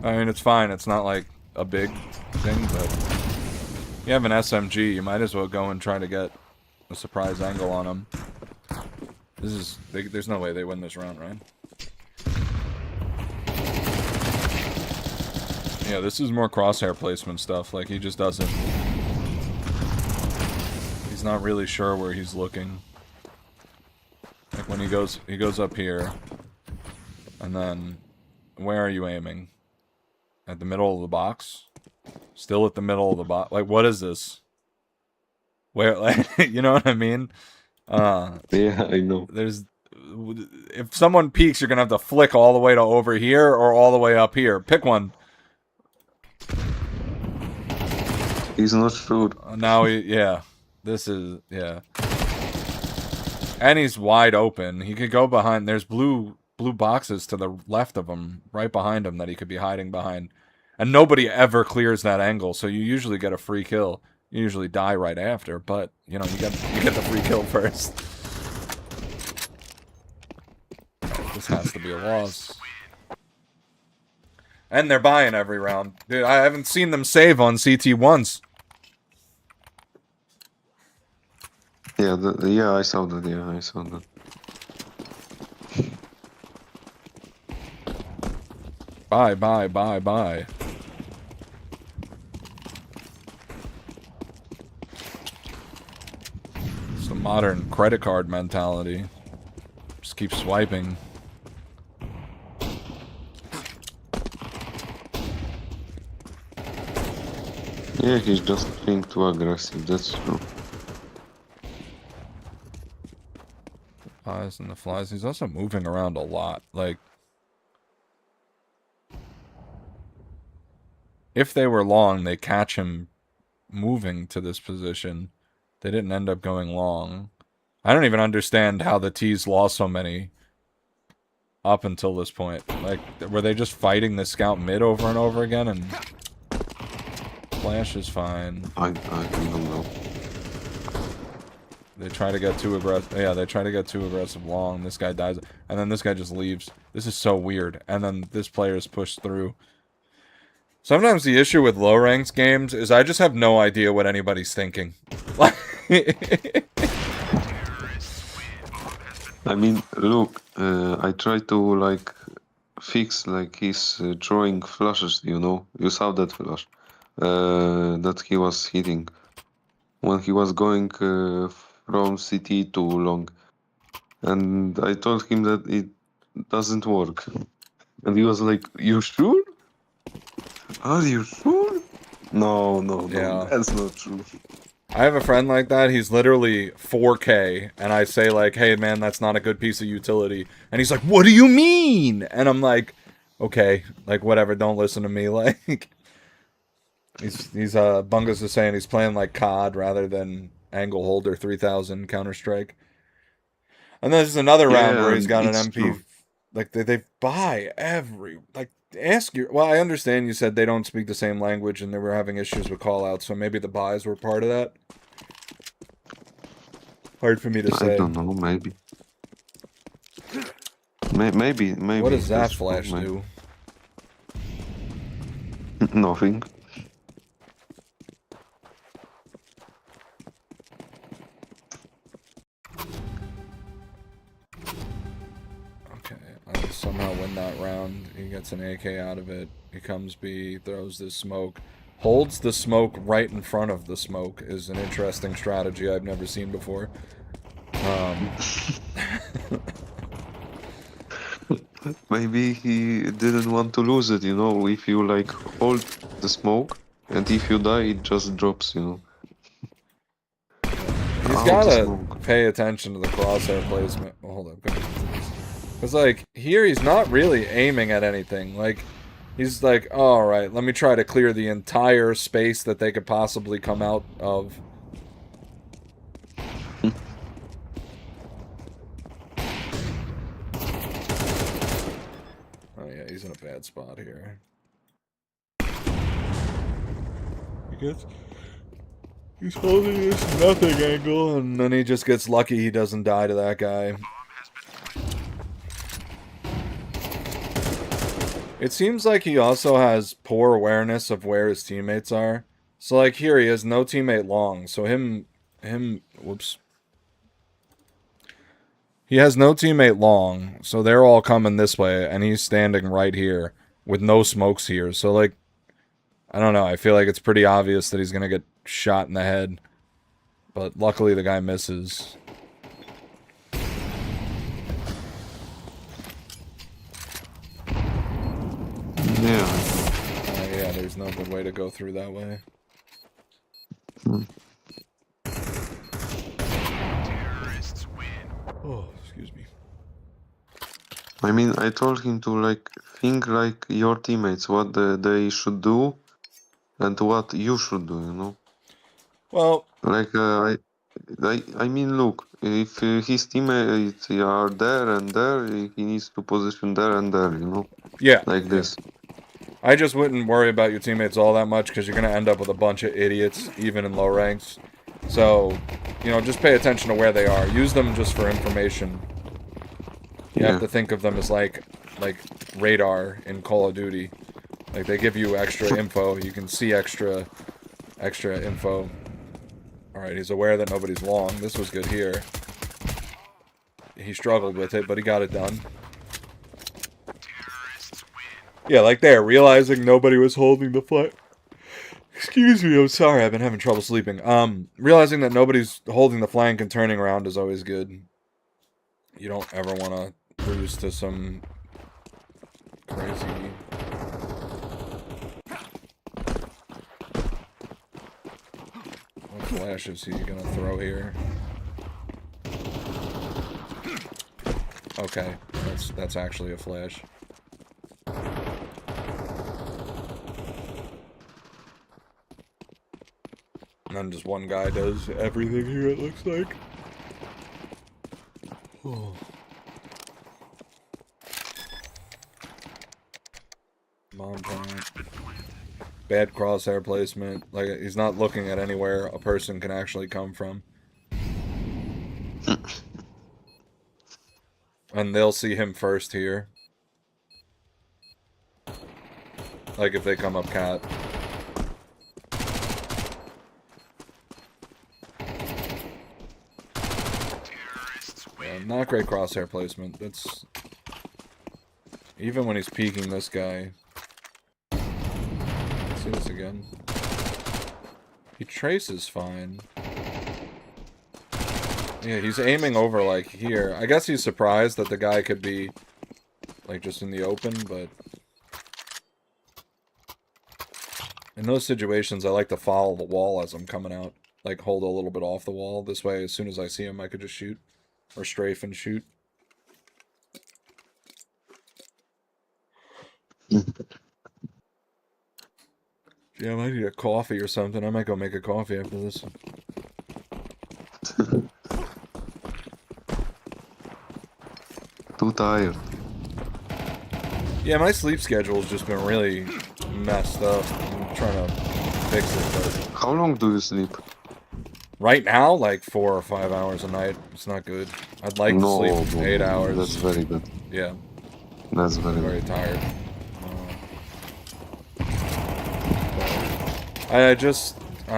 I mean, it's fine. It's not like a big thing, but you have an SMG. You might as well go and try to get a surprise angle on him. This is... there's no way they win this round, right? Yeah, this is more crosshair placement stuff. Like, he just doesn't... He's not really sure where he's looking. Like, when he goes up here. And then... Where are you aiming? At the middle of the box? Still at the middle of the box? Like, what is this? Where, like, you know what I mean? Yeah, I know. There's... If someone peeks, you're gonna have to flick all the way to over here or all the way up here. Pick one. He's not sure. Now yeah. This is, yeah. And he's wide open. He could go behind. There's blue boxes to the left of him, right behind him, that he could be hiding behind. And nobody ever clears that angle, so you usually get a free kill. You usually die right after, but you know, you get the free kill first. This has to be a loss. And they're buying every round. Dude, I haven't seen them save on CT once. Yeah, yeah, I saw that. Yeah, I saw that. Bye. It's the modern credit card mentality. Just keep swiping. Yeah, he's just being too aggressive, that's true. Flies and the flies. He's also moving around a lot. Like, if they were long, they catch him moving to this position. They didn't end up going long. I don't even understand how the T's lost so many up until this point. Like, were they just fighting the scout mid over and over again? And flash is fine. I don't know. They try to get too aggressive. Yeah, they try to get too aggressive long. This guy dies. And then this guy just leaves. This is so weird. And then this player is pushed through. Sometimes the issue with low ranks games is I just have no idea what anybody's thinking. I mean, look, I try to like fix like his throwing flashes, you know. You saw that flash that he was hitting when he was going from CT to long. And I told him that it doesn't work. And he was like, "You sure? Are you sure?" No, no, no, Yeah. that's not true. I have a friend like that. He's literally 4K, and I say like, "Hey, man, that's not a good piece of utility," and he's like, "What do you mean?" And I'm like, "Okay, like whatever. Don't listen to me." Like, he's Bungus is saying he's playing like COD rather than Angle Holder 3000 Counter Strike. And then there's another round where Yeah, he's got an it's MP. true. Like they buy every like ask your. Well, I understand you said they don't speak the same language and they were having issues with callouts, so maybe the buys were part of that. Hard for me to I say. don't know, maybe. Maybe, What maybe does that that's true, flash maybe. do? Nothing. Okay, I somehow win that round. He gets an AK out of it. He comes B, throws this smoke. Holds the smoke right in front of the smoke is an interesting strategy I've never seen before. Maybe he didn't want to lose it, you know, if you like hold the smoke and if you die it just drops, you know. He's Out the gotta smoke. pay attention to the crosshair placement. Oh, hold up. Because, like, here he's not really aiming at anything. Like, he's like, alright, let me try to clear the entire space that they could possibly come out of. Oh, yeah, he's in a bad spot here. He's holding this nothing angle, and then he just gets lucky he doesn't die to that guy. It seems like he also has poor awareness of where his teammates are. So, like, here he is, no teammate long. So whoops. He has no teammate long, so they're all coming this way, and he's standing right here with no smokes here. So, like, I don't know. I feel like it's pretty obvious that he's going to get shot in the head. But luckily the guy misses. Yeah. Yeah, there's no good way to go through that way. Hmm. Oh, excuse me. I mean, I told him to like think like your teammates, what they should do and what you should do, you know? Well, Like, I mean, look, if his teammates are there and there, he needs to position there and there, you know? yeah, Like yeah. this. I just wouldn't worry about your teammates all that much because you're going to end up with a bunch of idiots, even in low ranks. So, you know, just pay attention to where they are. Use them just for information. You have Yeah. to think of them as like radar in Call of Duty. Like they give you extra info. You can see extra info. Alright, he's aware that nobody's long. This was good here. He struggled with it, but he got it done. Yeah, like there, realizing nobody was holding the flank. Excuse me, I'm sorry, I've been having trouble sleeping. Realizing that nobody's holding the flank and turning around is always good. You don't ever want to lose to some crazy... What flash is he gonna throw here? Okay, that's actually a flash. And then just one guy does everything here, it looks like. Oh. Bomb plant. Bad crosshair placement. Like, he's not looking at anywhere a person can actually come from. And they'll see him first here. Like, if they come up cat. Yeah, not great crosshair placement. That's... Even when he's peeking this guy... Let's see this again. He traces fine. Yeah, he's aiming over, like, here. I guess he's surprised that the guy could be, like, just in the open, but... In those situations, I like to follow the wall as I'm coming out. Like, hold a little bit off the wall. This way, as soon as I see him, I could just shoot. Or strafe and shoot. Yeah, I might need a coffee or something. I might go make a coffee after this. Too tired. Yeah, my sleep schedule's just been really messed up. I'm trying to fix it, but How long do you sleep? right now, like 4 or 5 hours a night. It's not good. I'd like to No, sleep no, 8 no, hours. that's very good. Yeah, That's very I'm good. very tired. I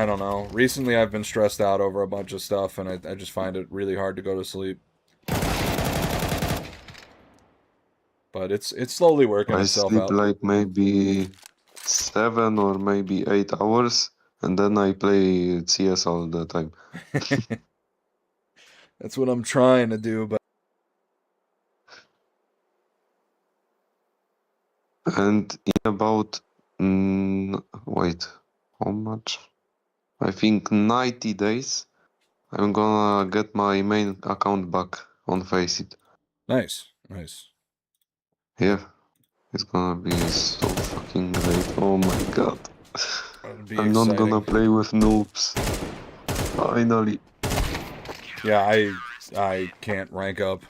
don't know. Recently, I've been stressed out over a bunch of stuff, and I just find it really hard to go to sleep. But it's slowly working I itself sleep out. like maybe 7 or maybe 8 hours, and then I play CS all the time. That's what I'm trying to do, but And in about, wait, how much? I think 90 days, I'm gonna get my main account back on Faceit. nice, nice. Yeah, it's gonna be so fucking great. Oh my god. That'd be I'm not gonna exciting. play with noobs. Finally. Yeah, I can't rank up.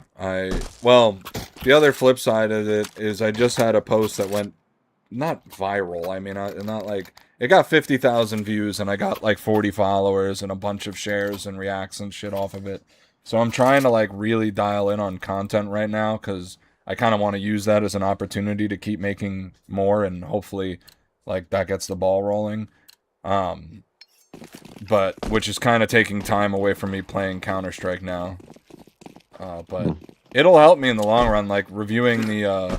Well, the other flip side of it is I just had a post that went not viral. I mean, not like it got 50,000 views and I got like 40 followers and a bunch of shares and reacts and shit off of it. So I'm trying to like really dial in on content right now cuz I kind of want to use that as an opportunity to keep making more and hopefully like that gets the ball rolling. Um but which is kind of taking time away from me playing Counter-Strike now. But it'll help me in the long run, like reviewing the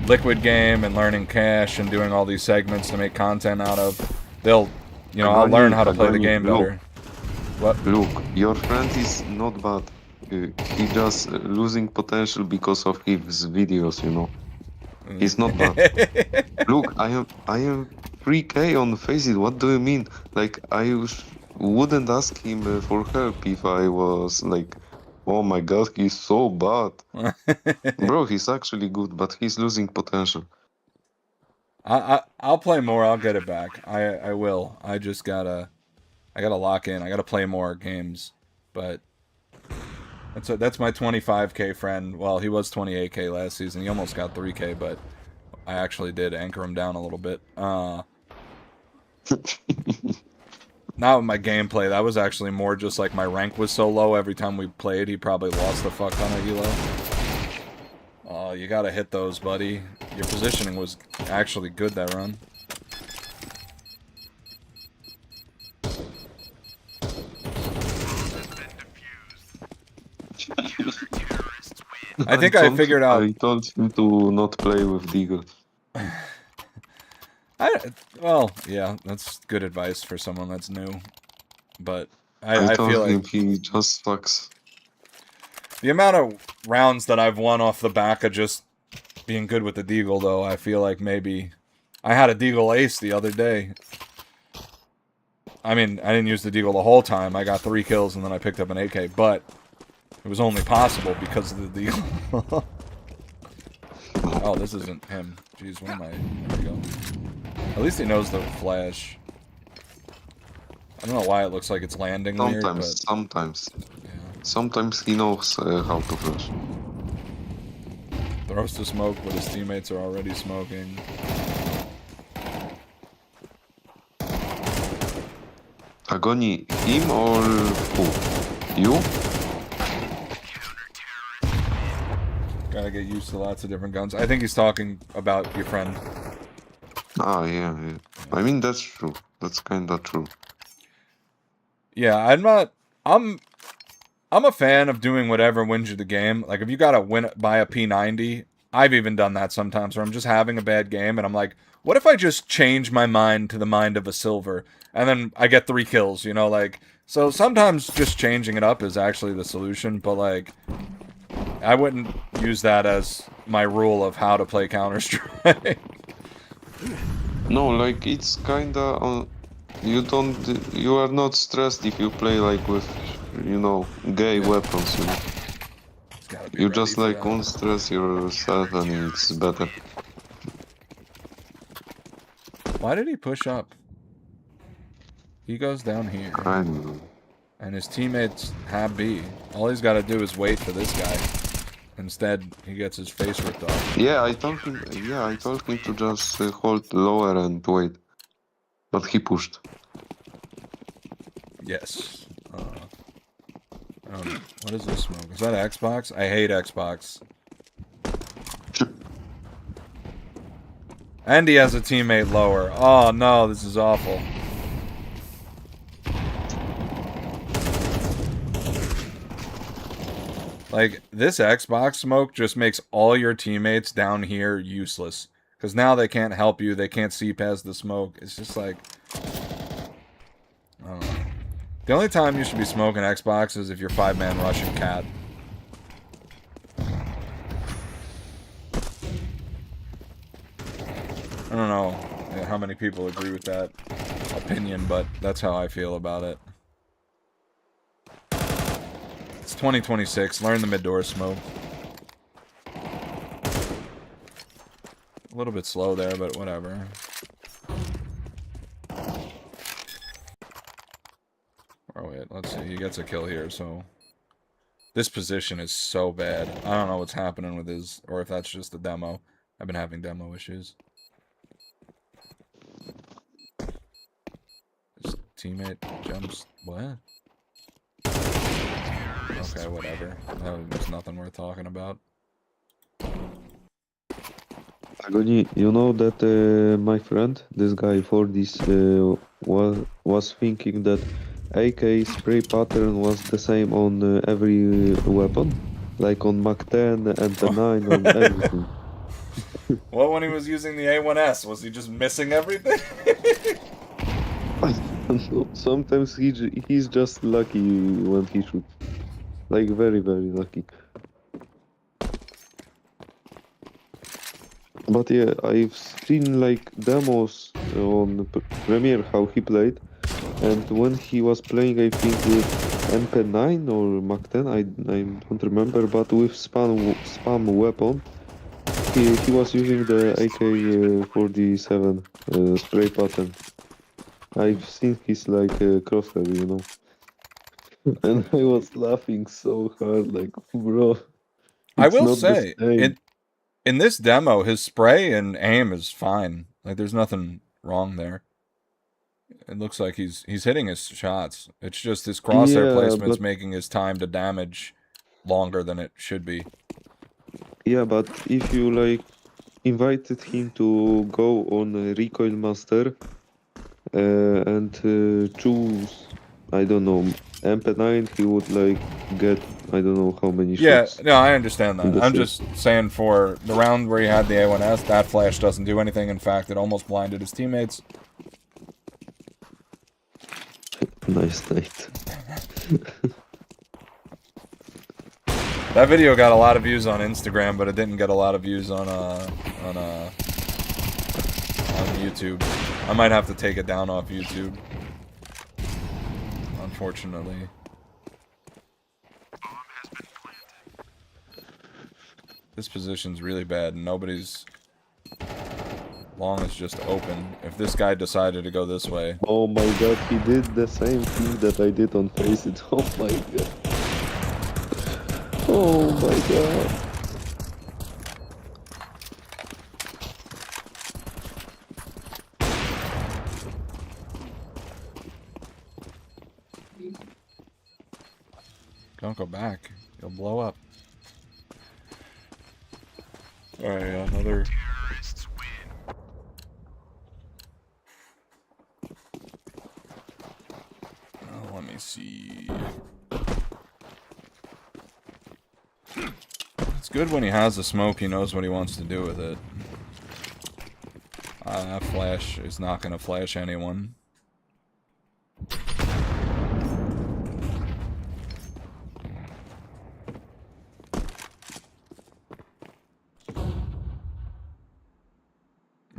Liquid game and learning Cache and doing all these segments to make content out of. I'll learn how to play the game better. What? Look, your friend is not bad. He just losing potential because of his videos, you know. He's not bad. Look, I am 3K on Faceit. What do you mean? Like wouldn't ask him for help if I was like, oh my god, he's so bad. Bro, he's actually good, but he's losing potential. I'll play more. I'll get it back. I will. I gotta lock in. I gotta play more games. But that's my 25K friend. Well, he was 28K last season. He almost got 3K, but I actually did anchor him down a little bit. Not with my gameplay. That was actually more just like my rank was so low every time we played. He probably lost the fuck ton of elo. Oh, you gotta hit those, buddy. Your positioning was actually good that run. I think I figured out. I told him to not play with Deagle. Well, yeah, that's good advice for someone that's new. But I I told feel him like he just sucks. the amount of rounds that I've won off the back of just being good with the Deagle, though, I feel like maybe I had a Deagle ace the other day. I mean, I didn't use the Deagle the whole time. I got 3 kills and then I picked up an AK, but it was only possible because of the Deagle. Oh, this isn't him. Jeez, what am I? There we go. At least he knows the flash. I don't know why it looks like it's landing weird, but... Sometimes. Yeah. Sometimes he knows how to flash. Throws to smoke, but his teammates are already smoking. Agony, him or who? You? Gotta get used to lots of different guns. I think he's talking about your friend. Ah, yeah. I mean, that's true. That's kinda true. Yeah, I'm a fan of doing whatever wins you the game. Like, if you gotta win by a P90, I've even done that sometimes where I'm just having a bad game and I'm like, what if I just change my mind to the mind of a silver? And then I get 3 kills, you know, like... So sometimes just changing it up is actually the solution, but, like... I wouldn't use that as my rule of how to play Counter-Strike. No, like it's kinda on. You are not stressed if you play like with, gay weapons. He's got to be You ready just for like that. unstress yourself and it's better. Why did he push up? He goes down here, I don't know. and his teammates have B. All he's got to do is wait for this guy. Instead, he gets his face ripped off. Yeah, I told him. Yeah, I told him to just hold lower and wait, but he pushed. Yes. What is this smoke? Is that Xbox? I hate Xbox. And he has a teammate lower. Oh no, this is awful. Like, this Xbox smoke just makes all your teammates down here useless. Because now they can't help you, they can't see past the smoke. It's just like... I don't know. The only time you should be smoking Xbox is if you're 5-man rushing cat. I don't know how many people agree with that opinion, but that's how I feel about it. It's 2026. Learn the mid-door smoke. A little bit slow there, but whatever. Oh, wait. Let's see. He gets a kill here, so... This position is so bad. I don't know what's happening with his... Or if that's just a demo. I've been having demo issues. His teammate jumps... What? Okay, whatever. There's nothing worth talking about. Agony, you know that my friend, this guy for this, was thinking that AK spray pattern was the same on every weapon, like on Mach 10 and the 9 on everything. Well, when he was using the A1S, was he just missing everything? Sometimes he's just lucky when he shoots, like very very lucky. But yeah, I've seen like demos on Premiere how he played, and when he was playing, I think with MP9 or Mach 10, I don't remember, but with spam weapon, he was using the AK-47 spray pattern. I've seen his like crosshair, and I was laughing so hard, like bro, I it's will not the say, same. in this demo, his spray and aim is fine. Like, there's nothing wrong there. It looks like he's hitting his shots. It's just his crosshair Yeah, placement's but making his time to damage longer than it should be. yeah, but if you like invited him to go on a Recoil Master and choose, I don't know, MP9, he would like get I don't know how many Yeah, shots no, I understand in that. the I'm shot. just saying for the round where he had the A1S, that flash doesn't do anything. In fact, it almost blinded his teammates. Nice night. That video got a lot of views on Instagram, but it didn't get a lot of views on YouTube. I might have to take it down off YouTube. Unfortunately. This position's really bad, and nobody's... Long is just open. If this guy decided to go this way... Oh my god, he did the same thing that I did on Faceit. Oh my god. Oh my god. Don't go back. You'll blow up. Alright, another... Oh, let me see... It's good when he has the smoke, he knows what he wants to do with it. That flash is not going to flash anyone.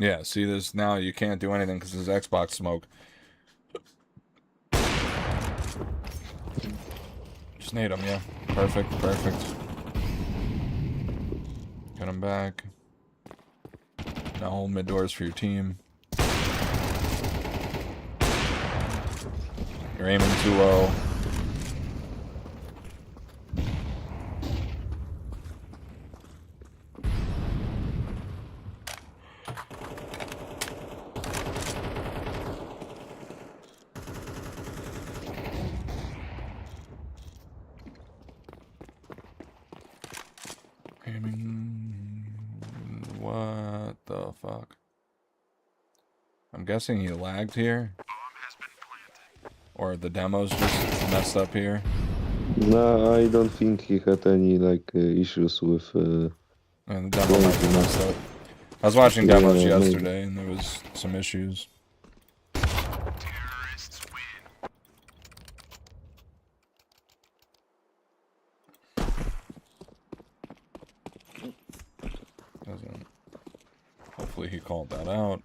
Yeah, see this now you can't do anything because there's Xbox smoke. Just nade him, yeah. Perfect, perfect. Get him back. Now hold mid doors for your team. You're aiming too low. Aiming... What the fuck? I'm guessing he lagged here. Or the demo's just messed up here. No, I don't think he had any like issues with. And the demo might be messed up. I was watching Yeah, demos maybe. yesterday and there was some issues. Doesn't. Hopefully he called that out.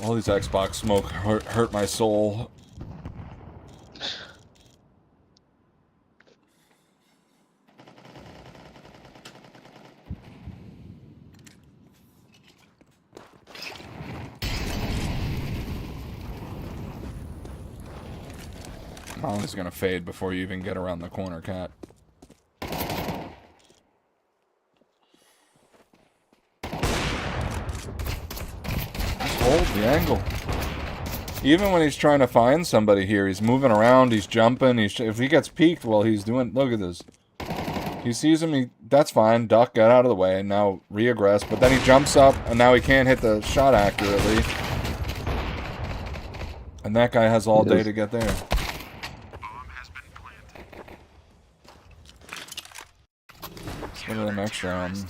All these Xbox smoke hurt my soul. Molly's gonna fade before you even get around the corner, Cat. Just hold the angle. Even when he's trying to find somebody here, he's moving around, he's jumping, if he gets peeked while he's doing... Look at this. He sees him, that's fine, duck, get out of the way, now reaggress, but then he jumps up, and now he can't hit the shot accurately. And that guy has all day to get there. Let's go to the next round.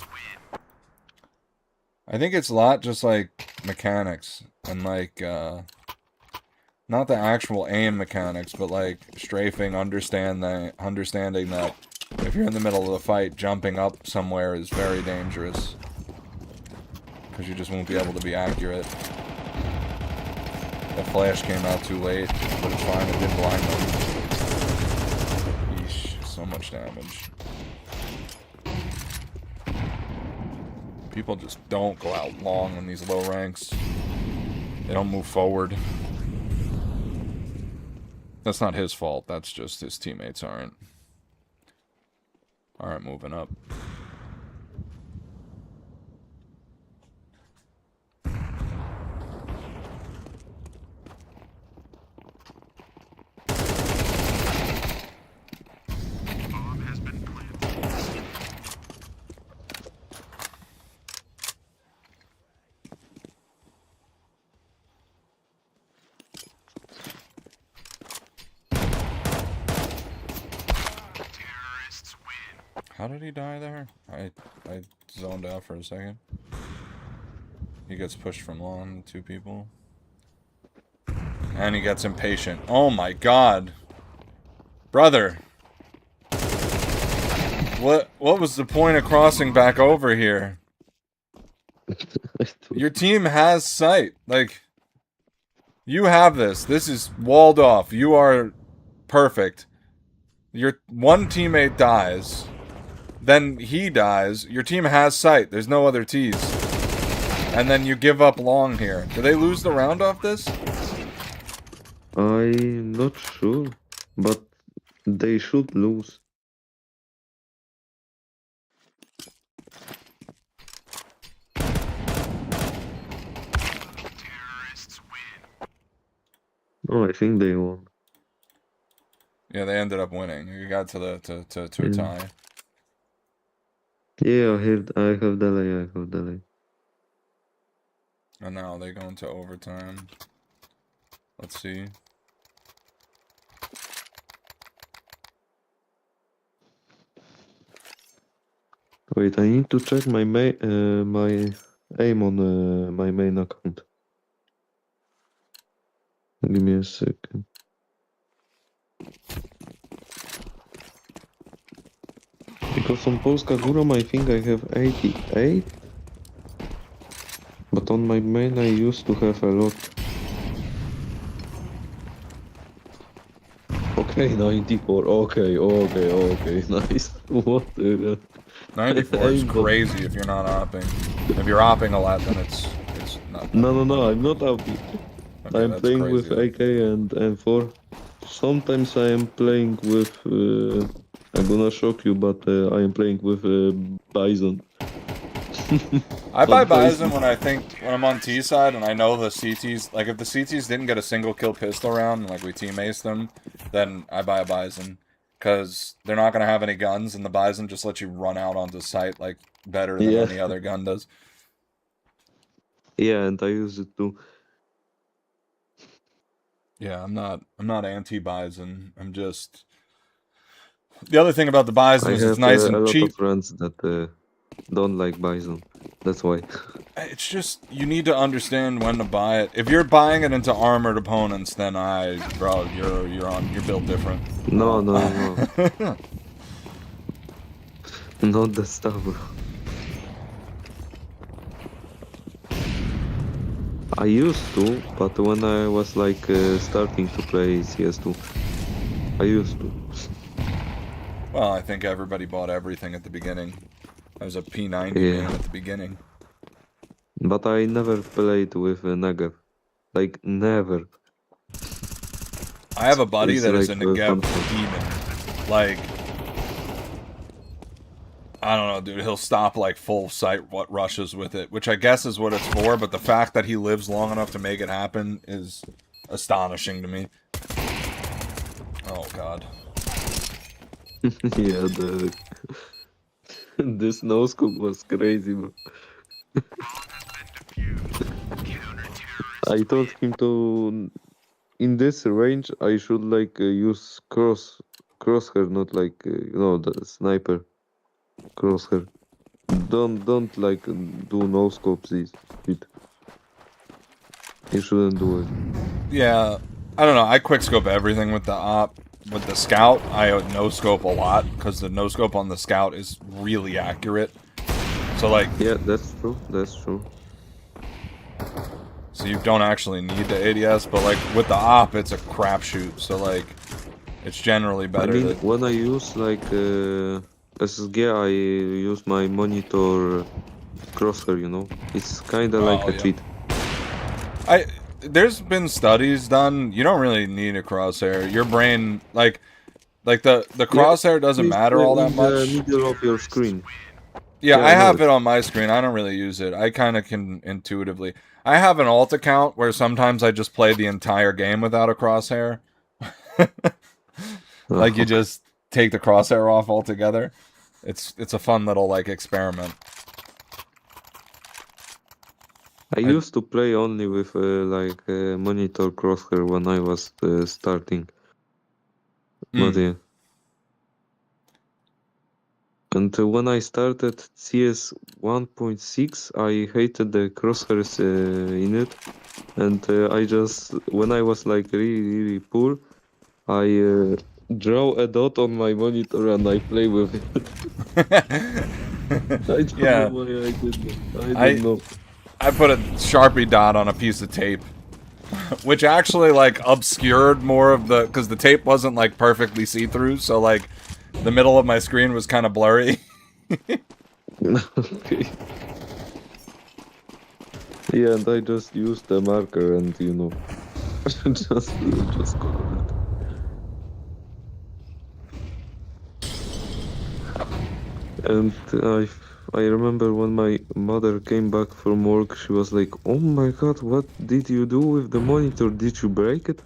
I think it's a lot just like mechanics and like not the actual aim mechanics, but like strafing, understanding that if you're in the middle of the fight, jumping up somewhere is very dangerous because you just won't be able to be accurate. The flash came out too late, but it's fine. It did blind them. Yeesh, so much damage. People just don't go out long in these low ranks. They don't move forward. That's not his fault. That's just his teammates aren't moving up. How did he die there? I zoned out for a second. He gets pushed from long, 2 people. And he gets impatient. Oh my god. Brother. What was the point of crossing back over here? Your team has sight. Like, you have this. This is walled off. You are perfect. Your one teammate dies. Then he dies. Your team has sight. There's no other T's. And then you give up long here. Do they lose the round off this? I'm not sure, but they should lose. Oh, I think they won. Yeah, they ended up winning. You got to a tie. Yeah, I have delay. And now they go into overtime. Let's see. Wait, I need to check my my aim on my main account. Give me a second. Because on Polska Góra I think I have 88. But on my main I used to have a lot. Okay, 94. Okay, nice. What the 94 is aimbot. crazy if you're not opping. If you're opping a lot, then it's not. No, I'm not happy. Okay, I'm that's playing crazy. with AK and M4. Sometimes I am playing with. I'm gonna shock you, but I am playing with Bison. I buy But Bison Bison. when I'm on T side and I know the CTs, like if the CTs didn't get a single kill pistol round and like we team ace them, then I buy a Bison. Because they're not going to have any guns and the Bison just lets you run out onto site like better than Yeah, any other gun does. yeah, and I use it too. Yeah, I'm not anti-Bison. I'm just... The other thing about the Bison I is it's have nice a and lot of cheap. friends that don't like Bison. That's why. It's just, you need to understand when to buy it. If you're buying it into armored opponents, then bro, you're built different. No. Not the stuff, bro. I used to, but when I was like starting to play CS2, I used to. Well, I think everybody bought everything at the beginning. I was a P90 Yeah, man at the beginning. but I never played with Negev. Like, never. I have a buddy It's that is like a Negev fun. demon. Like, I don't know, dude. He'll stop like full sight what rushes with it, which I guess is what it's for. But the fact that he lives long enough to make it happen is astonishing to me. Oh God. Yeah, this no scope was crazy, bro. I told him to in this range I should like use crosshair, not like the sniper crosshair. Don't like do no scopes this shit. You shouldn't do it. Yeah, I don't know. I quickscope everything with the op. With the scout, I no scope a lot because the no scope on the scout is really accurate. So like, Yeah, that's true. That's true. so you don't actually need the ADS, but like with the op, it's a crapshoot. So like, it's generally I better mean, to... when I use like SSG, I use my monitor crosshair. It's kind of like Oh a yeah. cheat. There's been studies done. You don't really need a crosshair. Your brain, like the Yeah, crosshair doesn't it's matter all that in the much. middle of your screen. Yeah, Yeah, I I know have it. it on my screen. I don't really use it. I kind of can intuitively. I have an alt account where sometimes I just play the entire game without a crosshair. Like you just take the crosshair off altogether. It's a fun little like experiment. I used to play only with like monitor crosshair when I was starting. But yeah. And when I started CS 1.6, I hated the crosshairs in it. And I just, when I was like really poor, I draw a dot on my monitor and I play with it. I don't know Yeah, why I did that. I I don't know. I put a Sharpie dot on a piece of tape, which actually like obscured more of the, because the tape wasn't like perfectly see-through, so like the middle of my screen was kind of blurry. Okay. Yeah, and I just used the marker and just colored it. And I remember when my mother came back from work, she was like, "Oh my God, what did you do with the monitor? Did you break it?"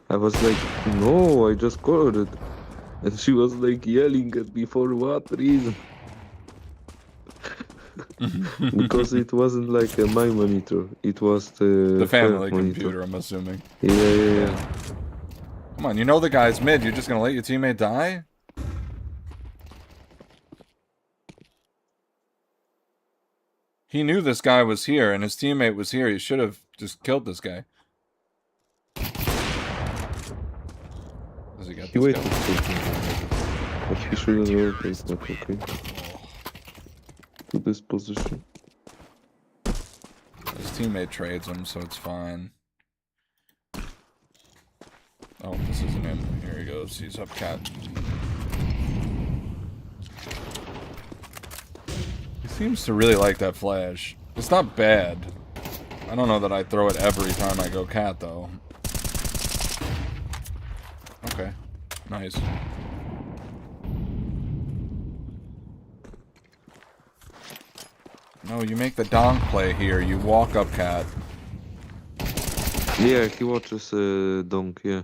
I was like, "No, I just colored it." And she was like yelling at me for what reason? Because it wasn't like my monitor, it was The the her family monitor. computer, I'm assuming. Yeah. Come on, you know the guy's mid. You're just gonna let your teammate die? He knew this guy was here and his teammate was here. He should have just killed this guy. Does he get He this waited guy? for me. But he shouldn't rotate, but okay. To this position. His teammate trades him, so it's fine. Oh, this isn't him. Here he goes. He's up cat. He seems to really like that flash. It's not bad. I don't know that I throw it every time I go cat, though. Okay. Nice. No, you make the donk play here. You walk up cat. Yeah, he watches Donk, yeah.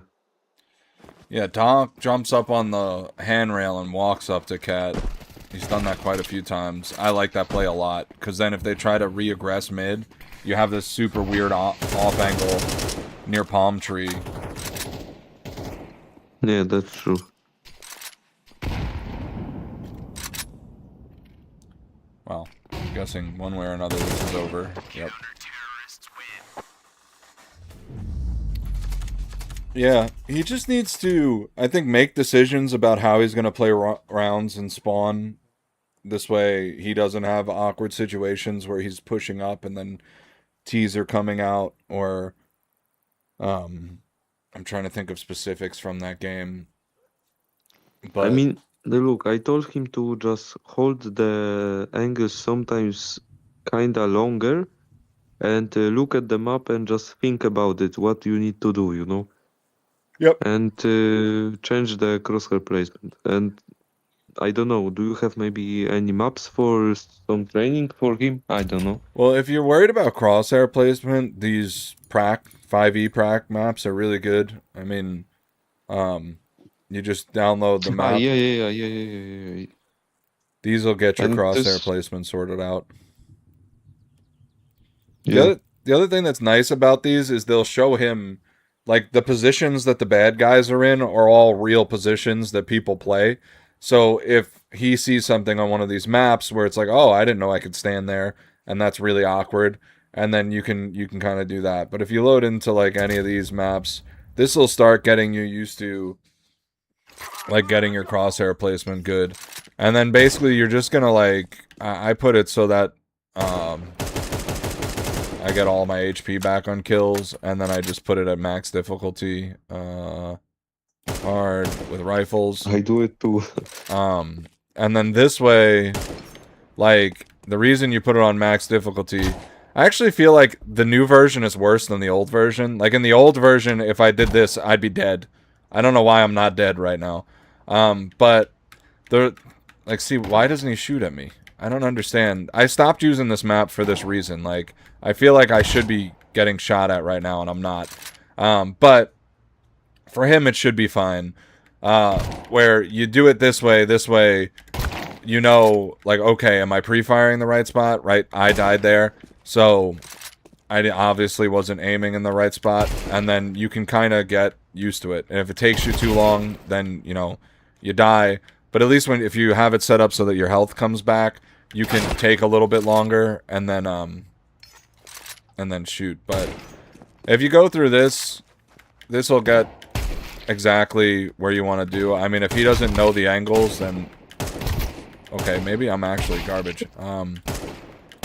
Yeah, donk jumps up on the handrail and walks up to cat. He's done that quite a few times. I like that play a lot, because then if they try to re-aggress mid, you have this super weird off angle near palm tree. Yeah, that's true. Well, I'm guessing one way or another this is over. Yep. Yeah, he just needs to, I think, make decisions about how he's going to play rounds and spawn. This way he doesn't have awkward situations where he's pushing up and then teaser coming out, or I'm trying to think of specifics from that game. But I mean, look, I told him to just hold the angles sometimes kinda longer and look at the map and just think about it, what you need to do, you know? Yep. And change the crosshair placement. And I don't know, do you have maybe any maps for some training for him? I don't know. Well, if you're worried about crosshair placement, these 5e prac maps are really good. I mean, you just download the map. Yeah. These will get your And crosshair placement sorted out. Yeah. The other thing that's nice about these is they'll show him, like, the positions that the bad guys are in are all real positions that people play. So if he sees something on one of these maps where it's like, oh, I didn't know I could stand there, and that's really awkward, and then you can kind of do that. But if you load into like any of these maps, this will start getting you used to like getting your crosshair placement good. And then basically you're just gonna like I put it so that I get all my HP back on kills, and then I just put it at max difficulty. Hard with rifles. I do it too. And then this way, like, the reason you put it on max difficulty, I actually feel like the new version is worse than the old version. Like, in the old version, if I did this, I'd be dead. I don't know why I'm not dead right now. But, like, see, why doesn't he shoot at me? I don't understand. I stopped using this map for this reason. Like, I feel like I should be getting shot at right now, and I'm not. But for him, it should be fine. Where you do it this way, you know, like, okay, am I pre-firing the right spot? Right, I died there. So, I obviously wasn't aiming in the right spot. And then you can kind of get used to it. And if it takes you too long, then, you know, you die. But at least if you have it set up so that your health comes back, you can take a little bit longer and then shoot. But if you go through this will get exactly where you want to do. I mean, if he doesn't know the angles, then okay, maybe I'm actually garbage.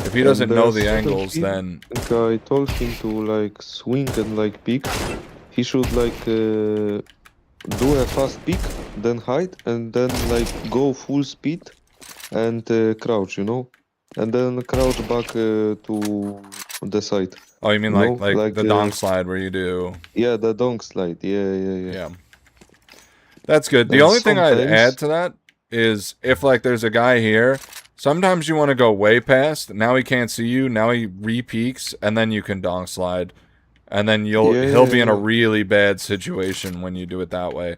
If he doesn't know the angles, then I told him to like swing and like peek. He should like do a fast peek, then hide, and then like go full speed and crouch, you know, and then crouch back to the side. oh, you mean like the donk slide where you do? Yeah, the donk slide. Yeah. That's good. The And only thing I'd sometimes- add to that is if like there's a guy here, sometimes you want to go way past. Now he can't see you. Now he re-peeks, and then you can donk slide, and then he'll be in a really bad situation when you do it that way,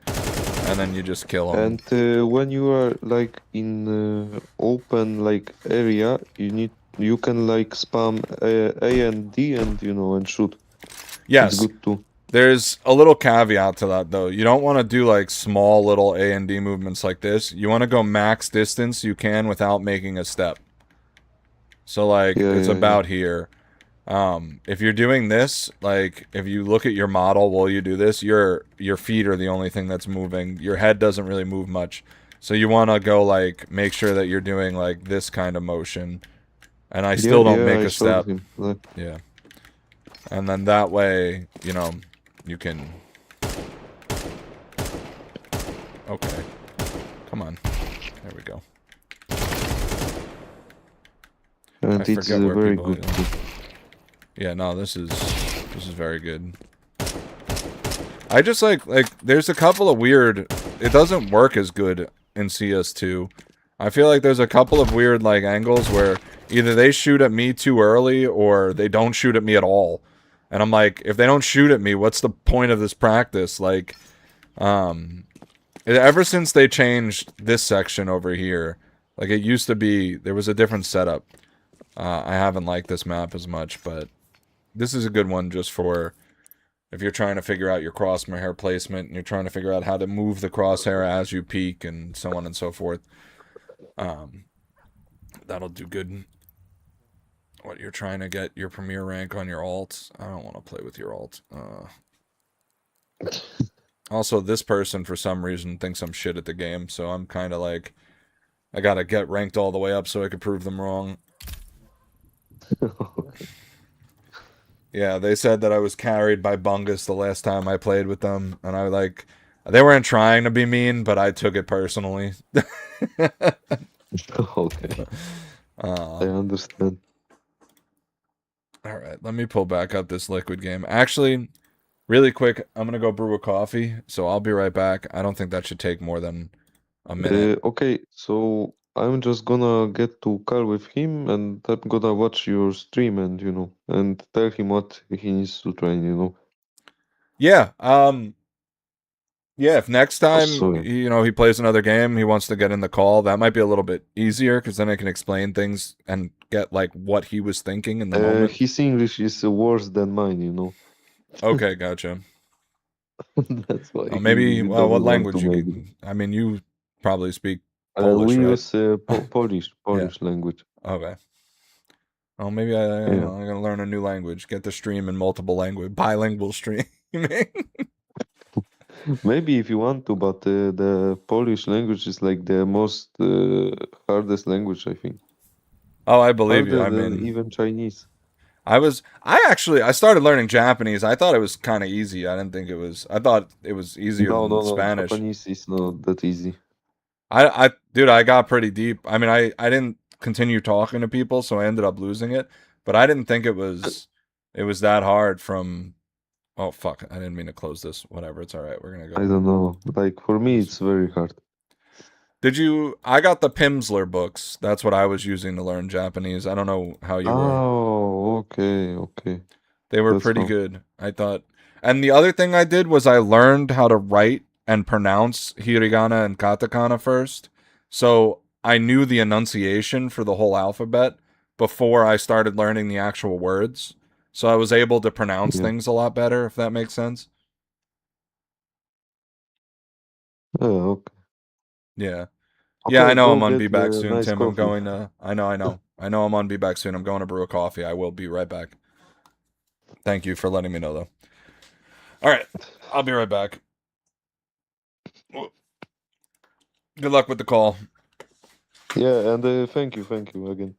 and then you just kill him. And when you are like in open like area, you can like spam A and D and you know and shoot. Yes. It's good too. There's a little caveat to that, though. You don't want to do, like, small little A and D movements like this. You want to go max distance you can without making a step. So, like, it's about here. If you're doing this, like, if you look at your model while you do this, your feet are the only thing that's moving. Your head doesn't really move much. So you want to go like make sure that you're doing like this kind of motion, and I Yeah, still don't yeah, make I a showed step. him. Like, Yeah, and then that way, you can. Okay, come on. There we go. I and it's forget where very people. good too. Yeah, no, this is very good. I just like there's a couple of weird. It doesn't work as good in CS2. I feel like there's a couple of weird like angles where either they shoot at me too early or they don't shoot at me at all. And I'm like, if they don't shoot at me, what's the point of this practice? Like, ever since they changed this section over here, like it used to be, there was a different setup. I haven't liked this map as much, but this is a good one just for if you're trying to figure out your crosshair placement and you're trying to figure out how to move the crosshair as you peek and so on and so forth. Um, that'll do good. What you're trying to get your premier rank on your alt. I don't want to play with your alt. Also, this person for some reason thinks I'm shit at the game, so I'm kind of like I gotta get ranked all the way up so I could prove them wrong. Yeah, they said that I was carried by Bungus the last time I played with them, and I like they weren't trying to be mean, but I took it personally. Okay, I uh, understand. all right, let me pull back up this liquid game. Actually, really quick, I'm gonna go brew a coffee, so I'll be right back. I don't think that should take more than a minute. Okay, so I'm just gonna get to call with him and I'm gonna watch your stream and and tell him what he needs to train. Yeah, yeah. If next time So he plays another game, he wants to get in the call, that might be a little bit easier because then I can explain things and get like what he was thinking in the moment. his English is worse than mine. Okay, gotcha. That's why Oh, maybe. he Well, what doesn't want to language you maybe. could? I mean, you probably speak Polish, We right? use Polish Yeah. Polish language. Okay. Oh, maybe Yeah. I'm gonna learn a new language. Get the stream in multiple language, bilingual streaming. Maybe if you want to, but the Polish language is like the most hardest language, I think. Oh, I believe you. Harder I than mean, even Chinese. I started learning Japanese. I thought it was kind of easy. I thought it was easier No, than no, no. Spanish. Japanese is not that easy. Dude, I got pretty deep. I mean, I didn't continue talking to people, so I ended up losing it. But I didn't think it was that hard from. Oh fuck! I didn't mean to close this. Whatever, it's all right. We're gonna I go. don't know. Like for me, This. it's very hard. Did you? I got the Pimsleur books. That's what I was using to learn Japanese. I don't know how you were. Oh, okay, okay. They were That's pretty how. good, I thought. And the other thing I did was I learned how to write and pronounce hiragana and katakana first. So I knew the enunciation for the whole alphabet before I started learning the actual words. So I was able to pronounce Yeah. things a lot better, if that makes sense. Okay. Yeah. Yeah, I Okay, know go I'm on get Be Back the soon, nice Tim. I'm coffee. going to. I know I'm on Be Back soon. I'm going to brew a coffee. I will be right back. Thank you for letting me know, though. All right. I'll be right back. Good luck with the call. Yeah, and thank you again.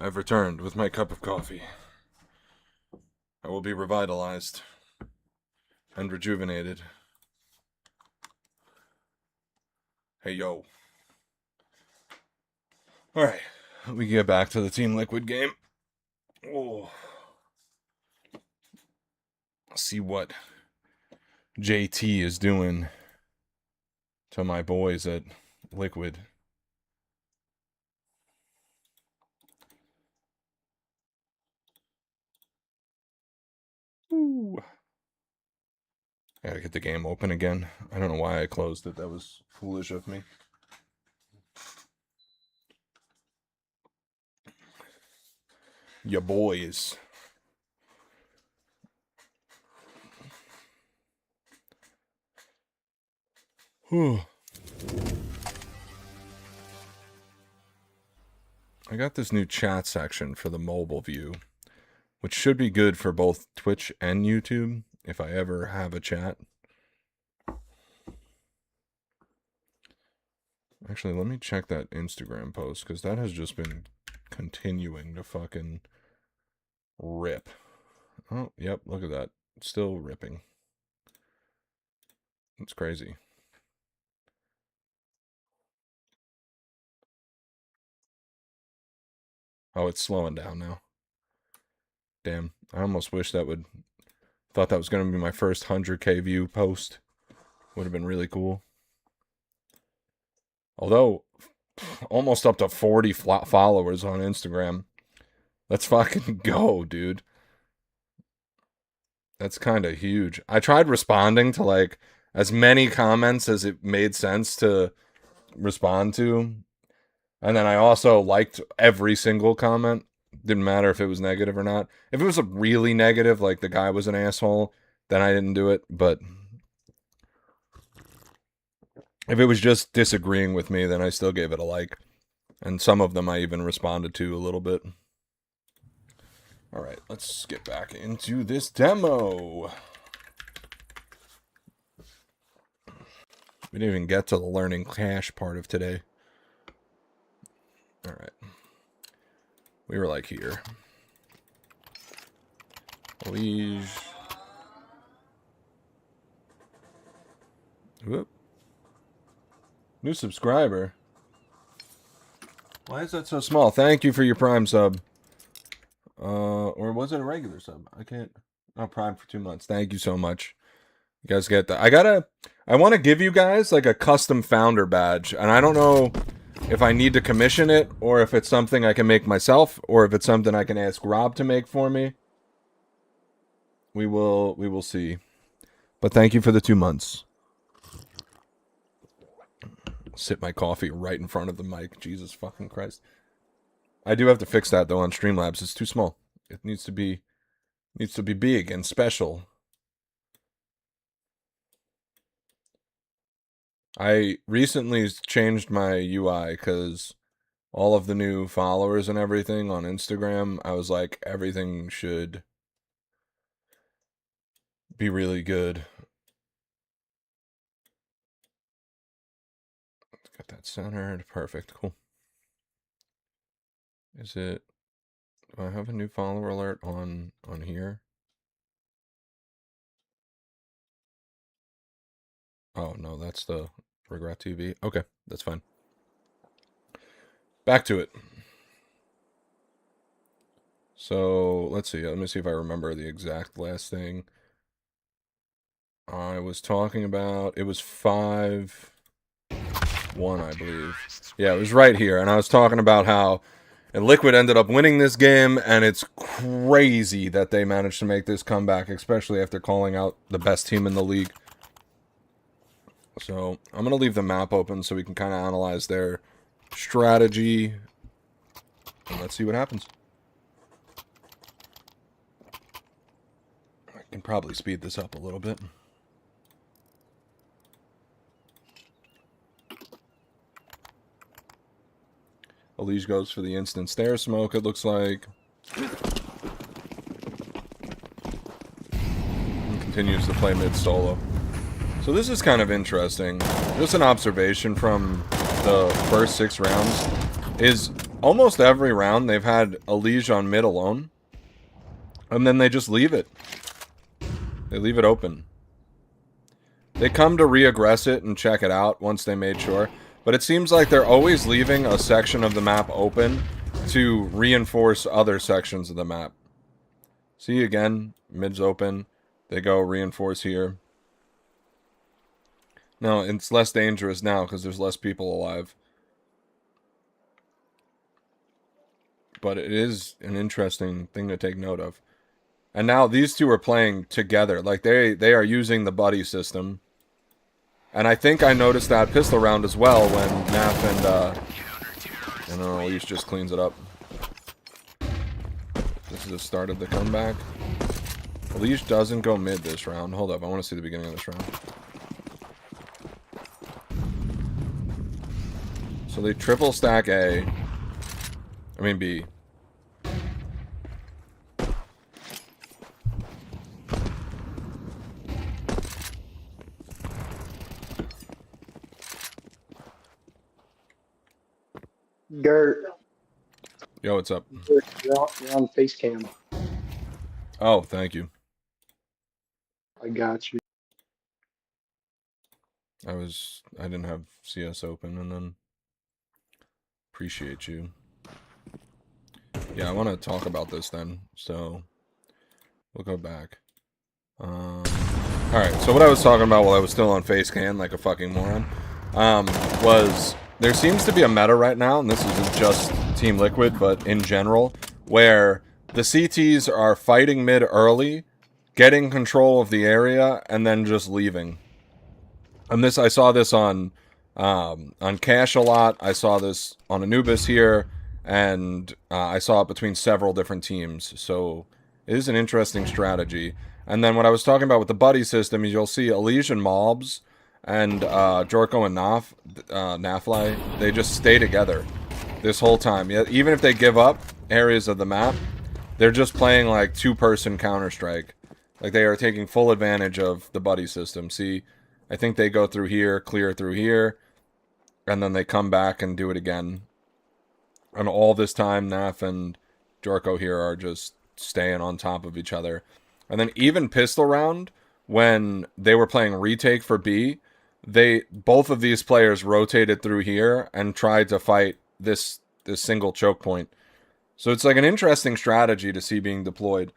I've returned with my cup of coffee. I will be revitalized and rejuvenated. Hey, yo. Alright, we get back to the Team Liquid game. Oh. See what JT is doing to my boys at Liquid. Ooh. I gotta get the game open again. I don't know why I closed it. That was foolish of me. Ya boys. Whew. I got this new chat section for the mobile view, which should be good for both Twitch and YouTube if I ever have a chat. Actually, let me check that Instagram post, because that has just been continuing to fucking rip. Oh, yep, look at that. Still ripping. It's crazy. Oh, it's slowing down now. Damn, I almost wish that would... Thought that was going to be my first 100k view post. Would have been really cool. Although, almost up to 40 followers on Instagram. Let's fucking go, dude. That's kind of huge. I tried responding to, like, as many comments as it made sense to respond to. And then I also liked every single comment. Didn't matter if it was negative or not. If it was a really negative, like the guy was an asshole, then I didn't do it. But if it was just disagreeing with me, then I still gave it a like. And some of them I even responded to a little bit. Alright, let's get back into this demo. We didn't even get to the learning cash part of today. Alright. We were like here. Liege. Whoop. New subscriber. Why is that so small? Thank you for your Prime sub. Or was it a regular sub? I can't. Oh, Prime for 2 months. Thank you so much. You guys get that. I want to give you guys like a custom founder badge. And I don't know if I need to commission it or if it's something I can make myself or if it's something I can ask Rob to make for me. We will see. But thank you for the 2 months. Sip my coffee right in front of the mic. Jesus fucking Christ. I do have to fix that though on Streamlabs. It's too small. It needs to be big and special. I recently changed my UI because all of the new followers and everything on Instagram, I was like, everything should be really good. Got that centered. Perfect. Cool. Is it... Do I have a new follower alert on here? Oh, no, that's the Regret TV. Okay, that's fine. Back to it. So, let's see. Let me see if I remember the exact last thing. I was talking about... It was 5-1, I believe. Yeah, it was right here. And I was talking about how... And Liquid ended up winning this game, and it's crazy that they managed to make this comeback, especially after calling out the best team in the league. So, I'm going to leave the map open so we can kind of analyze their strategy. And let's see what happens. I can probably speed this up a little bit. Elige goes for the instant stare smoke, it looks like. And continues to play mid solo. So this is kind of interesting. Just an observation from the first 6 rounds is almost every round they've had a Liege on mid alone. And then they just leave it. They leave it open. They come to re-aggress it and check it out once they made sure. But it seems like they're always leaving a section of the map open to reinforce other sections of the map. See again, mid's open. They go reinforce here. No, it's less dangerous now because there's less people alive. But it is an interesting thing to take note of. And now these two are playing together. Like, they are using the buddy system. And I think I noticed that pistol round as well when Naf and Elise just cleans it up. This is the start of the comeback. Elise doesn't go mid this round. Hold up, I want to see the beginning of this round. So they triple stack A. I mean B. Gert, Yo, what's up? you're on face cam. Oh, thank you. I got you. I didn't have CS open, and then appreciate you. Yeah, I want to talk about this then, so we'll go back. Alright, so what I was talking about while I was still on Facecam, like a fucking moron, was there seems to be a meta right now, and this isn't just Team Liquid, but in general, where the CTs are fighting mid early, getting control of the area, and then just leaving. And I saw this on Cash a lot. I saw this on Anubis here, and I saw it between several different teams. So it is an interesting strategy. And then what I was talking about with the buddy system is you'll see Elysian mobs and Jorko and Nafly, they just stay together this whole time. Yeah, even if they give up areas of the map, they're just playing like two-person Counter-Strike. Like they are taking full advantage of the buddy system. See, I think they go through here, clear through here, and then they come back and do it again. And all this time, Naf and Jorko here are just staying on top of each other. And then even pistol round, when they were playing retake for B, both of these players rotated through here and tried to fight this single choke point. So it's like an interesting strategy to see being deployed.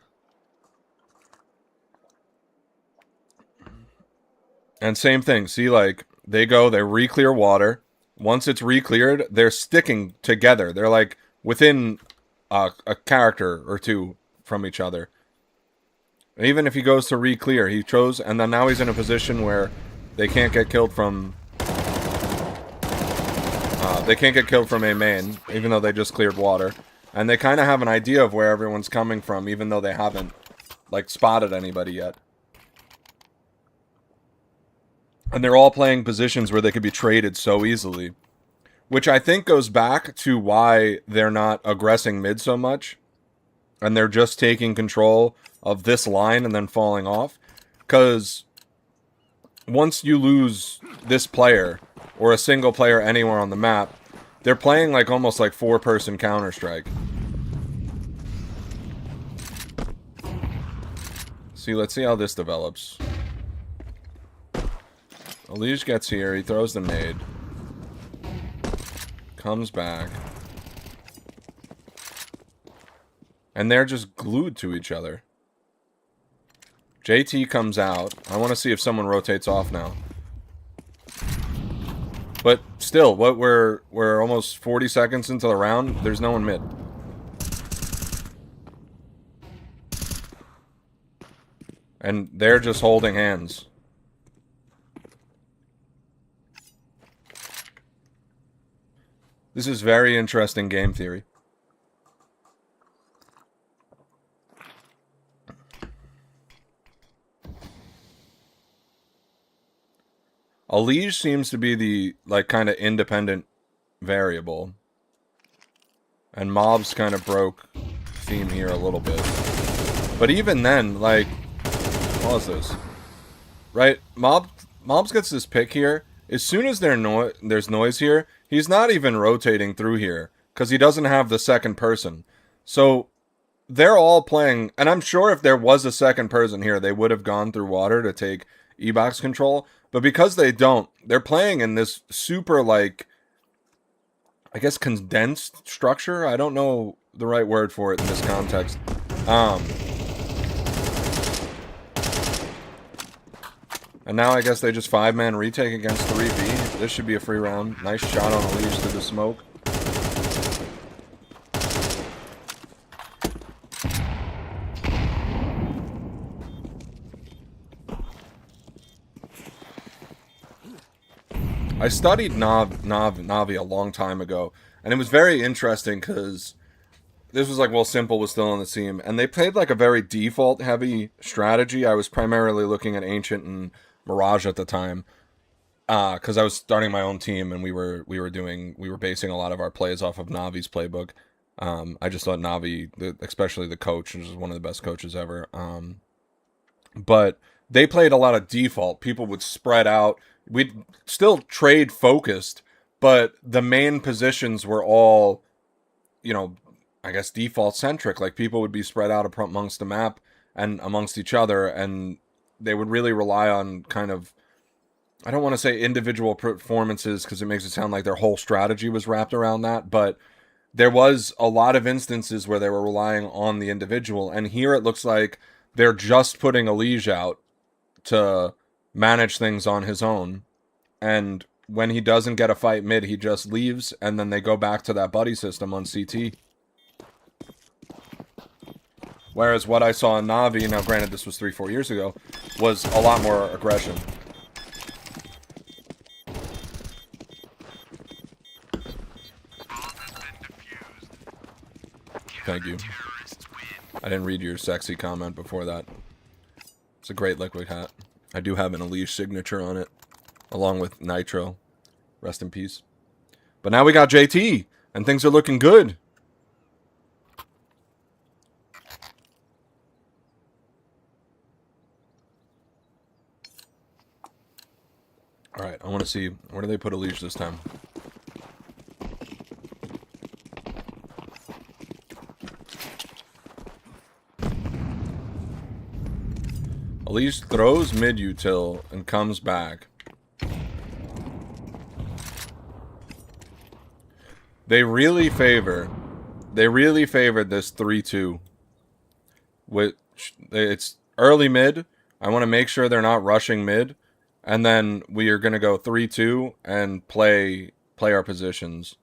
And same thing, see, like, they re-clear water. Once it's re-cleared, they're sticking together. They're, like, within a character or two from each other. And even if he goes to re-clear, and then now he's in a position where they can't get killed from... they can't get killed from a main, even though they just cleared water. And they kind of have an idea of where everyone's coming from, even though they haven't, like, spotted anybody yet. And they're all playing positions where they could be traded so easily. Which I think goes back to why they're not aggressing mid so much. And they're just taking control of this line and then falling off. Because once you lose this player, or a single player anywhere on the map, they're playing like almost like four-person Counter-Strike. See, let's see how this develops. Elige gets here, he throws the nade. Comes back. And they're just glued to each other. JT comes out. I want to see if someone rotates off now. But still, we're almost 40 seconds into the round. There's no one mid. And they're just holding hands. This is very interesting game theory. Elige seems to be the, like, kind of independent variable. And Mobs kind of broke theme here a little bit. But even then, like, what is this? Right? Mobs gets this pick here. As soon as there's noise here, he's not even rotating through here because he doesn't have the second person. So they're all playing, and I'm sure if there was a second person here, they would have gone through water to take E-Box control. But because they don't, they're playing in this super, like, I guess condensed structure. I don't know the right word for it in this context. And now I guess they just 5-man retake against 3B. This should be a free round. Nice shot on Elige through the smoke. I studied Navi a long time ago, and it was very interesting because this was like, well, Simple was still on the team, and they played like a very default-heavy strategy. I was primarily looking at Ancient and Mirage at the time, because I was starting my own team, and we were basing a lot of our plays off of Navi's playbook. I just thought Navi, especially the coach, was one of the best coaches ever. But they played a lot of default. People would spread out. We'd still trade focused, but the main positions were all, I guess default centric. Like people would be spread out amongst the map and amongst each other, and they would really rely on kind of, I don't want to say individual performances because it makes it sound like their whole strategy was wrapped around that, but there was a lot of instances where they were relying on the individual, and here it looks like they're just putting Elige out to manage things on his own, and when he doesn't get a fight mid, he just leaves, and then they go back to that buddy system on CT. Whereas what I saw in Navi, now granted this was 3-4 years ago, was a lot more aggression. Thank you. I didn't read your sexy comment before that. It's a great Liquid hat. I do have an Elige signature on it, along with Nitro. Rest in peace. But now we got JT, and things are looking good. Alright, I want to see, where do they put Elige this time? Elige throws mid-util and comes back. They really favored this 3-2. Which, it's early mid. I want to make sure they're not rushing mid. And then we are going to go 3-2 and play our positions.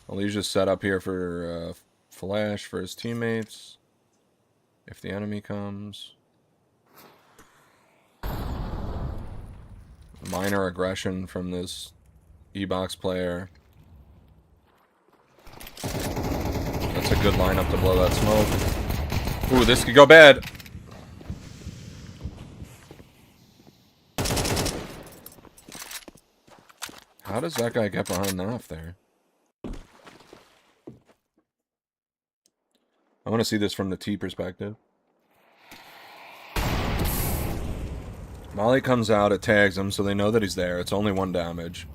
Elige is set up here for flash for his teammates. If the enemy comes. Minor aggression from this E-Box player. That's a good lineup to blow that smoke. Ooh, this could go bad. How does that guy get behind Naf there? I want to see this from the T perspective. Molly comes out, it tags him, so they know that he's there. It's only 1 damage.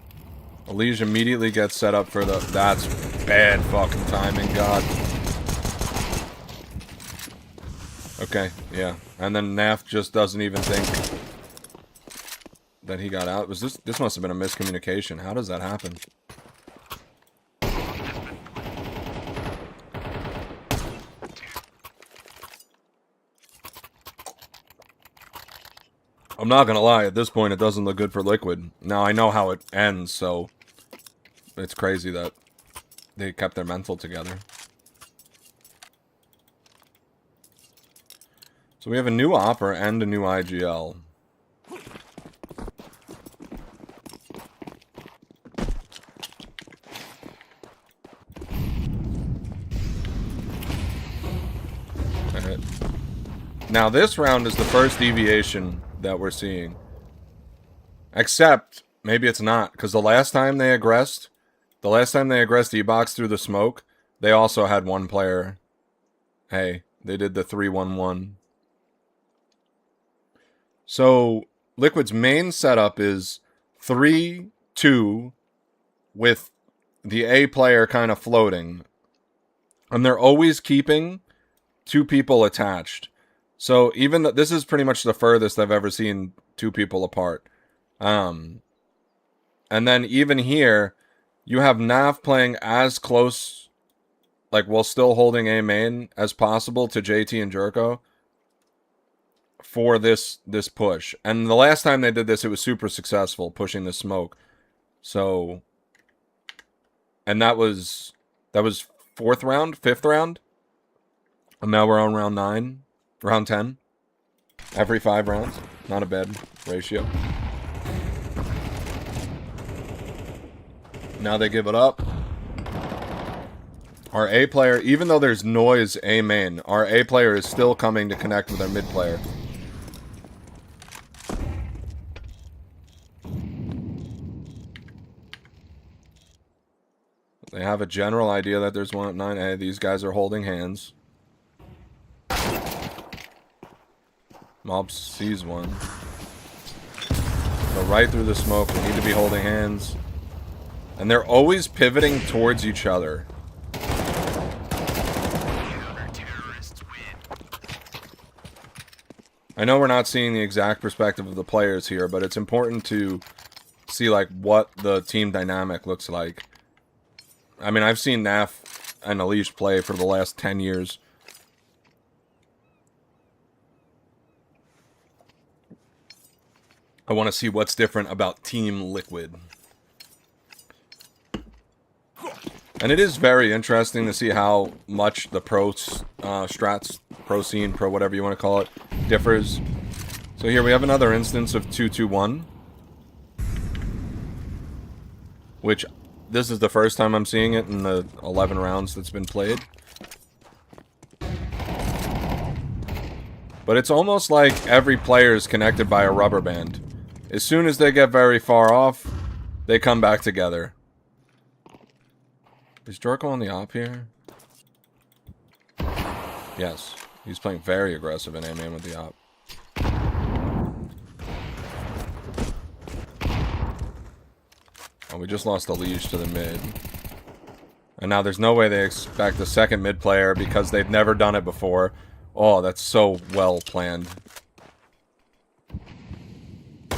Elige immediately gets set up for the... That's bad fucking timing, God. Okay, yeah. And then Naf just doesn't even think that he got out. Was this must have been a miscommunication. How does that happen? I'm not gonna lie, at this point it doesn't look good for Liquid. Now I know how it ends, so it's crazy that they kept their mental together. So we have a new Opera and a new IGL. Alright. Now this round is the first deviation that we're seeing. Except, maybe it's not, because the last time they aggressed E-Box through the smoke, they also had one player. Hey, they did the 3-1-1. So, Liquid's main setup is 3-2 with the A player kind of floating. And they're always keeping 2 people attached. So even this is pretty much the furthest I've ever seen 2 people apart. And then even here, you have Naf playing as close, like while still holding A main as possible to JT and Jerko for this push. And the last time they did this, it was super successful, pushing the smoke. So, and that was 4th round, 5th round. And now we're on round 9, round 10. Every 5 rounds. Not a bad ratio. Now they give it up. Our A player, even though there's noise A main, our A player is still coming to connect with our mid player. They have a general idea that there's one at 9A. These guys are holding hands. Mob sees one. Go right through the smoke. We need to be holding hands. And they're always pivoting towards each other. I know we're not seeing the exact perspective of the players here, but it's important to see like what the team dynamic looks like. I mean, I've seen Naf and Alish play for the last 10 years. I want to see what's different about Team Liquid. And it is very interesting to see how much the pro strats, pro scene, pro whatever you want to call it, differs. So here we have another instance of 2-2-1. Which, this is the first time I'm seeing it in the 11 rounds that's been played. But it's almost like every player is connected by a rubber band. As soon as they get very far off, they come back together. Is Jorko on the op here? Yes. He's playing very aggressive in A-man with the op. Oh, we just lost the leash to the mid. And now there's no way they expect a second mid player because they've never done it before. Oh, that's so well planned.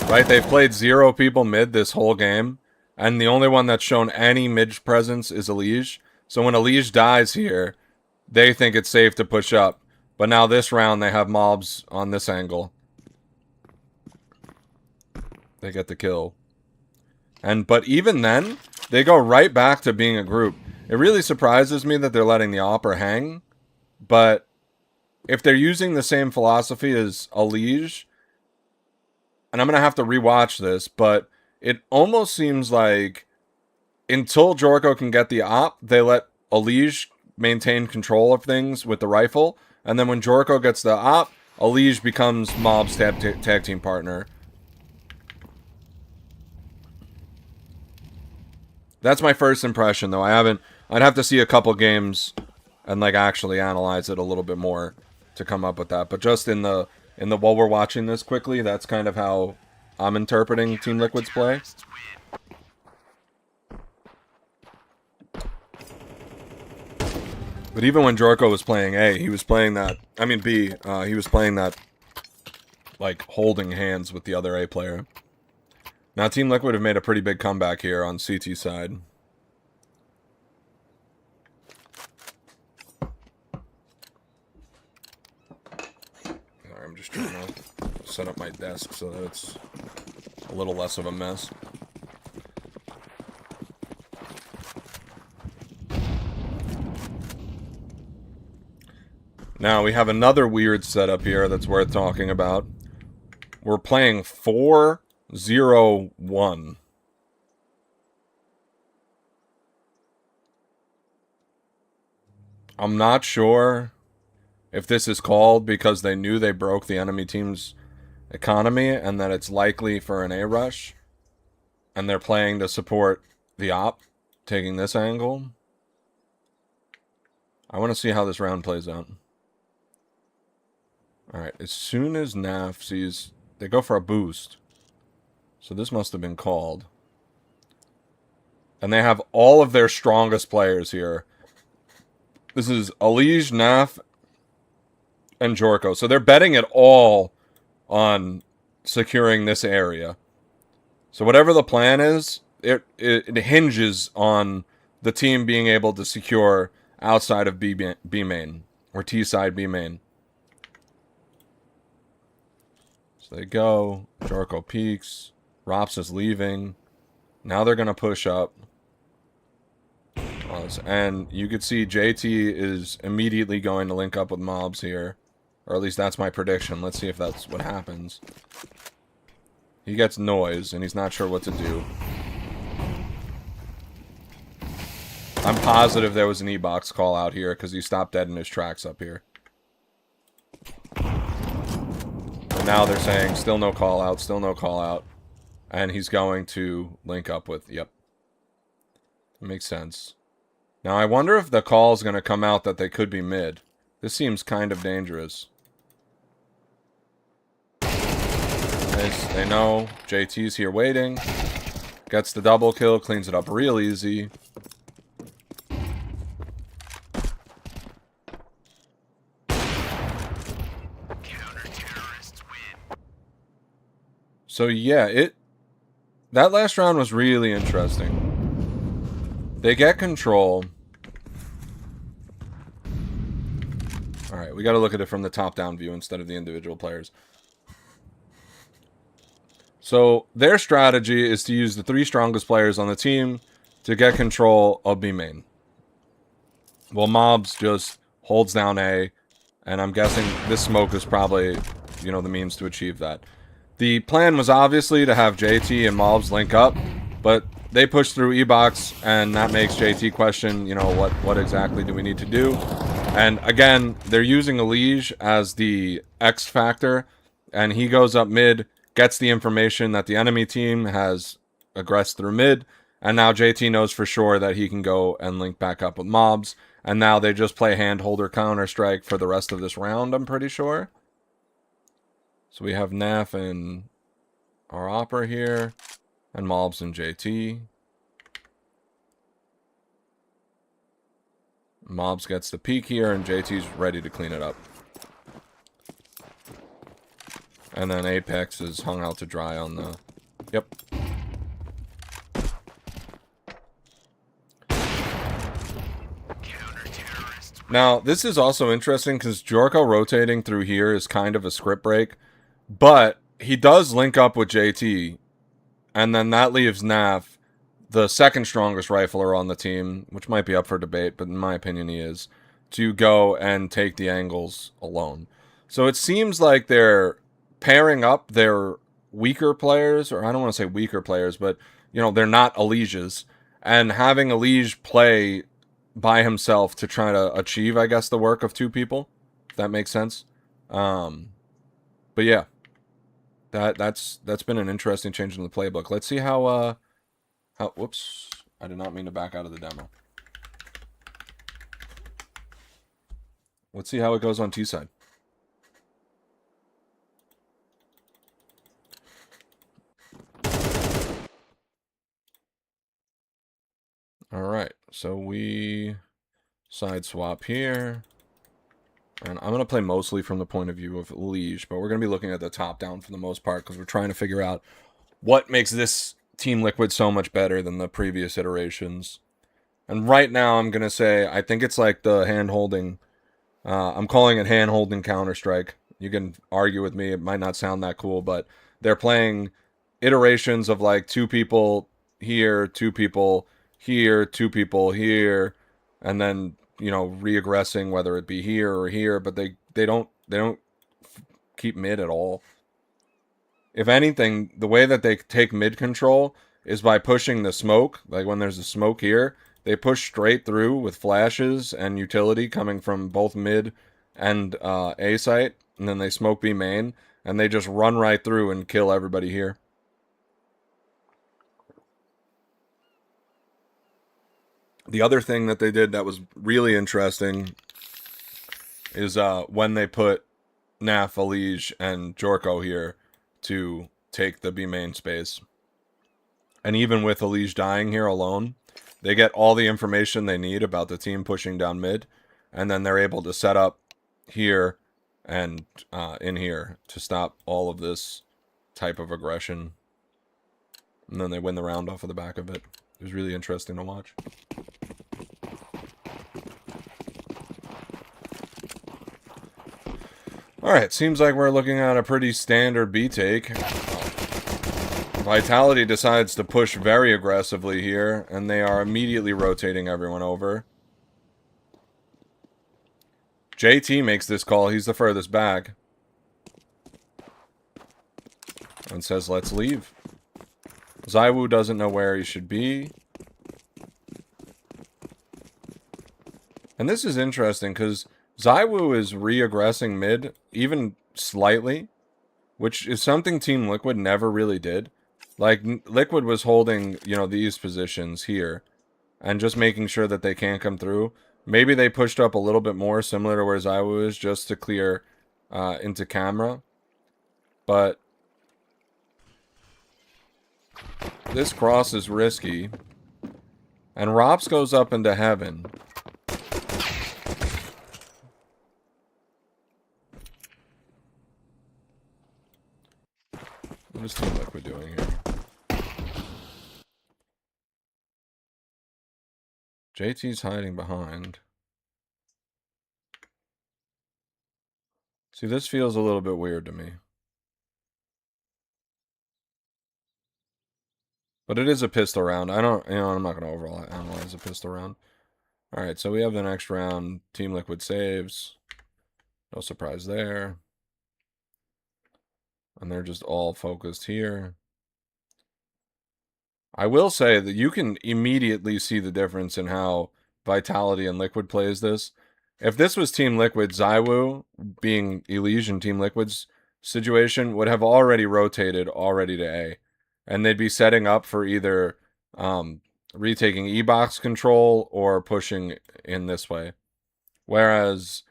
Right, they've played 0 people mid this whole game. And the only one that's shown any mid presence is Alish. So when Alish dies here, they think it's safe to push up. But now this round, they have mobs on this angle. They get the kill. But even then, they go right back to being a group. It really surprises me that they're letting the Opper hang. But if they're using the same philosophy as Alish, and I'm going to have to rewatch this, but it almost seems like until Jorko can get the op, they let Alish maintain control of things with the rifle. And then when Jorko gets the op, Alish becomes Mob's tag team partner. That's my first impression, though. I'd have to see a couple games and like actually analyze it a little bit more to come up with that. But just in the while we're watching this quickly, that's kind of how I'm interpreting Team Liquid's play. But even when Jorko was playing A, he was playing that, I mean B, he was playing that, like, holding hands with the other A player. Now Team Liquid have made a pretty big comeback here on CT side. Sorry, I'm just trying to set up my desk so that it's a little less of a mess. Now, we have another weird setup here that's worth talking about. We're playing 4-0-1. I'm not sure if this is called because they knew they broke the enemy team's economy and that it's likely for an A-rush. And they're playing to support the op, taking this angle. I want to see how this round plays out. Alright, as soon as Naf sees... They go for a boost. So this must have been called. And they have all of their strongest players here. This is Alige, Naf, and Jorko. So they're betting it all on securing this area. So whatever the plan is, it hinges on the team being able to secure outside of B main, or T side B main. So they go. Jorko peeks. Rops is leaving. Now they're going to push up. And you could see JT is immediately going to link up with mobs here. Or at least that's my prediction. Let's see if that's what happens. He gets noise, and he's not sure what to do. I'm positive there was an E-Box call out here, because he stopped dead in his tracks up here. And now they're saying, still no call out, still no call out. And he's going to link up with, yep. That makes sense. Now, I wonder if the call is going to come out that they could be mid. This seems kind of dangerous. They know JT's here waiting. Gets the double kill, cleans it up real easy. So yeah, that last round was really interesting. They get control. Alright, we gotta look at it from the top-down view instead of the individual players. So, their strategy is to use the 3 strongest players on the team to get control of B main. Well, Mobs just holds down A, and I'm guessing this smoke is probably, you know, the means to achieve that. The plan was obviously to have JT and Mobs link up, but they push through E-Box, and that makes JT question, you know, what exactly do we need to do? And again, they're using Alige as the X factor, and he goes up mid, gets the information that the enemy team has aggressed through mid, and now JT knows for sure that he can go and link back up with Mobs, and now they just play handholder Counter-Strike for the rest of this round, I'm pretty sure. So we have Naf and our Opera here, and Mobs and JT. Mobs gets the peek here, and JT's ready to clean it up. And then Apex is hung out to dry on the... Yep. Now, this is also interesting, because Jorko rotating through here is kind of a script break. But he does link up with JT, and then that leaves Naf, the second strongest rifler on the team, which might be up for debate, but in my opinion he is, to go and take the angles alone. So it seems like they're pairing up their weaker players, or I don't want to say weaker players, but, you know, they're not Alige's, and having Alige play by himself to try to achieve, I guess, the work of 2 people, if that makes sense. But yeah. That's been an interesting change in the playbook. Let's see how whoops, I did not mean to back out of the demo. Let's see how it goes on T side. Alright, so we side swap here. And I'm going to play mostly from the point of view of Liege, but we're going to be looking at the top down for the most part, because we're trying to figure out what makes this Team Liquid so much better than the previous iterations. And right now I'm going to say, I think it's like the hand-holding, I'm calling it hand-holding Counter-Strike. You can argue with me, it might not sound that cool, but they're playing iterations of like 2 people here, 2 people here, 2 people here, and then, you know, re-aggressing, whether it be here or here, but they don't keep mid at all. If anything, the way that they take mid control is by pushing the smoke. Like when there's a smoke here, they push straight through with flashes and utility coming from both mid and A site, and then they smoke B main, and they just run right through and kill everybody here. The other thing that they did that was really interesting is when they put Naf, Alige, and Jorko here to take the B main space. And even with Alige dying here alone, they get all the information they need about the team pushing down mid, and then they're able to set up here and in here to stop all of this type of aggression. And then they win the round off of the back of it. It was really interesting to watch. Alright, seems like we're looking at a pretty standard B take. Vitality decides to push very aggressively here, and they are immediately rotating everyone over. JT makes this call. He's the furthest back. And says, let's leave. ZywOo doesn't know where he should be. And this is interesting, because ZywOo is re-aggressing mid, even slightly, which is something Team Liquid never really did. Like, Liquid was holding, you know, these positions here, and just making sure that they can't come through. Maybe they pushed up a little bit more, similar to where ZywOo is, just to clear into camera. But this cross is risky. And Rops goes up into heaven. What is Team Liquid doing here? JT's hiding behind. See, this feels a little bit weird to me. But it is a pistol round. I'm not going to overall analyze a pistol round. Alright, so we have the next round. Team Liquid saves. No surprise there. And they're just all focused here. I will say that you can immediately see the difference in how Vitality and Liquid plays this. If this was Team Liquid, ZywOo, being Elysian Team Liquid's situation, would have already rotated already to A. And they'd be setting up for either retaking E-box control or pushing in this way. Whereas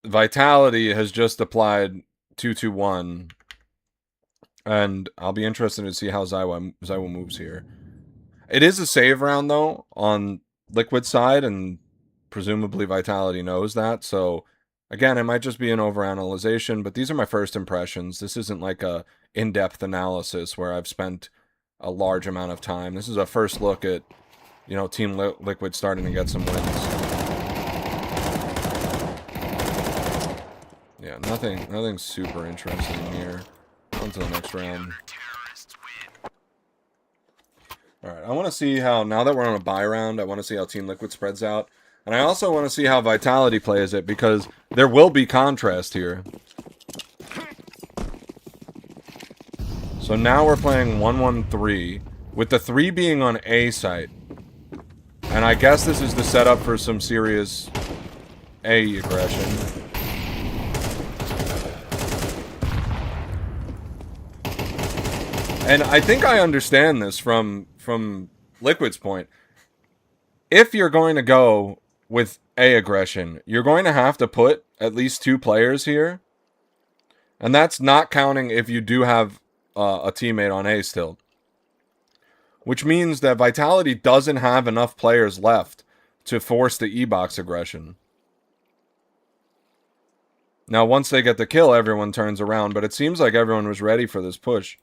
Vitality has just applied 2-2-1. And I'll be interested to see how ZywOo moves here. It is a save round, though, on Liquid side, and presumably Vitality knows that. So, again, it might just be an overanalyzation, but these are my first impressions. This isn't like a in-depth analysis where I've spent a large amount of time. This is a first look at, you know, Team Liquid starting to get some wins. Yeah, nothing super interesting here. On to the next round. Alright, I want to see how, now that we're on a bye round, I want to see how Team Liquid spreads out. And I also want to see how Vitality plays it, because there will be contrast here. So now we're playing 1-1-3, with the 3 being on A site. And I guess this is the setup for some serious A aggression. And I think I understand this from Liquid's point. If you're going to go with A aggression, you're going to have to put at least 2 players here. And that's not counting if you do have a teammate on A still. Which means that Vitality doesn't have enough players left to force the E-box aggression. Now, once they get the kill, everyone turns around. But it seems like everyone was ready for this push.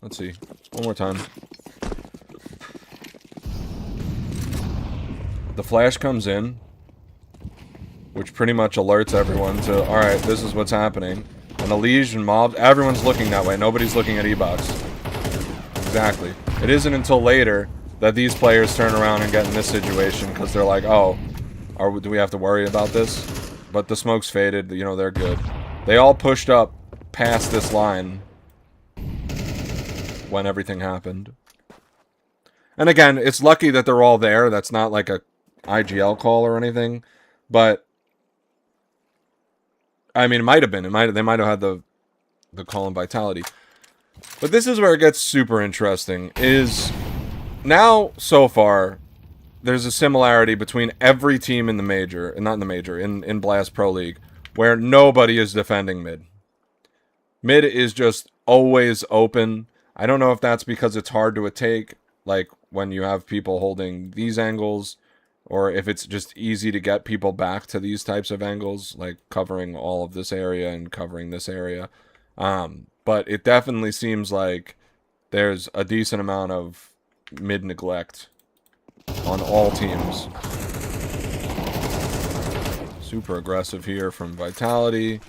Let's see. One more time. The flash comes in, which pretty much alerts everyone to, alright, this is what's happening. And the Legion mob, everyone's looking that way. Nobody's looking at E-box. Exactly. It isn't until later that these players turn around and get in this situation, because they're like, oh, do we have to worry about this? But the smoke's faded, you know, they're good. They all pushed up past this line when everything happened. And again, it's lucky that they're all there. That's not like a IGL call or anything. But I mean, it might have been. They might have had the call in Vitality. But this is where it gets super interesting. Is now, so far, there's a similarity between every team in the major, not in the major, in Blast Pro League, where nobody is defending mid. Mid is just always open. I don't know if that's because it's hard to take. Like, when you have people holding these angles, or if it's just easy to get people back to these types of angles, like covering all of this area and covering this area. But it definitely seems like there's a decent amount of mid neglect on all teams. Super aggressive here from Vitality.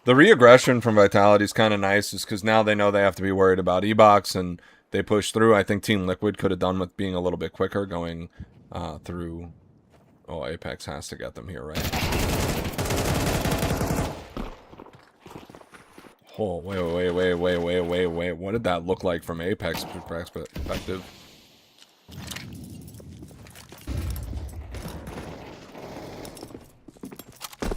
The re-aggression from Vitality is kind of nice, is because now they know they have to be worried about E-Box, and they push through. I think Team Liquid could have done with being a little bit quicker, going through... Oh, Apex has to get them here, right? Oh, wait. What did that look like from Apex perspective?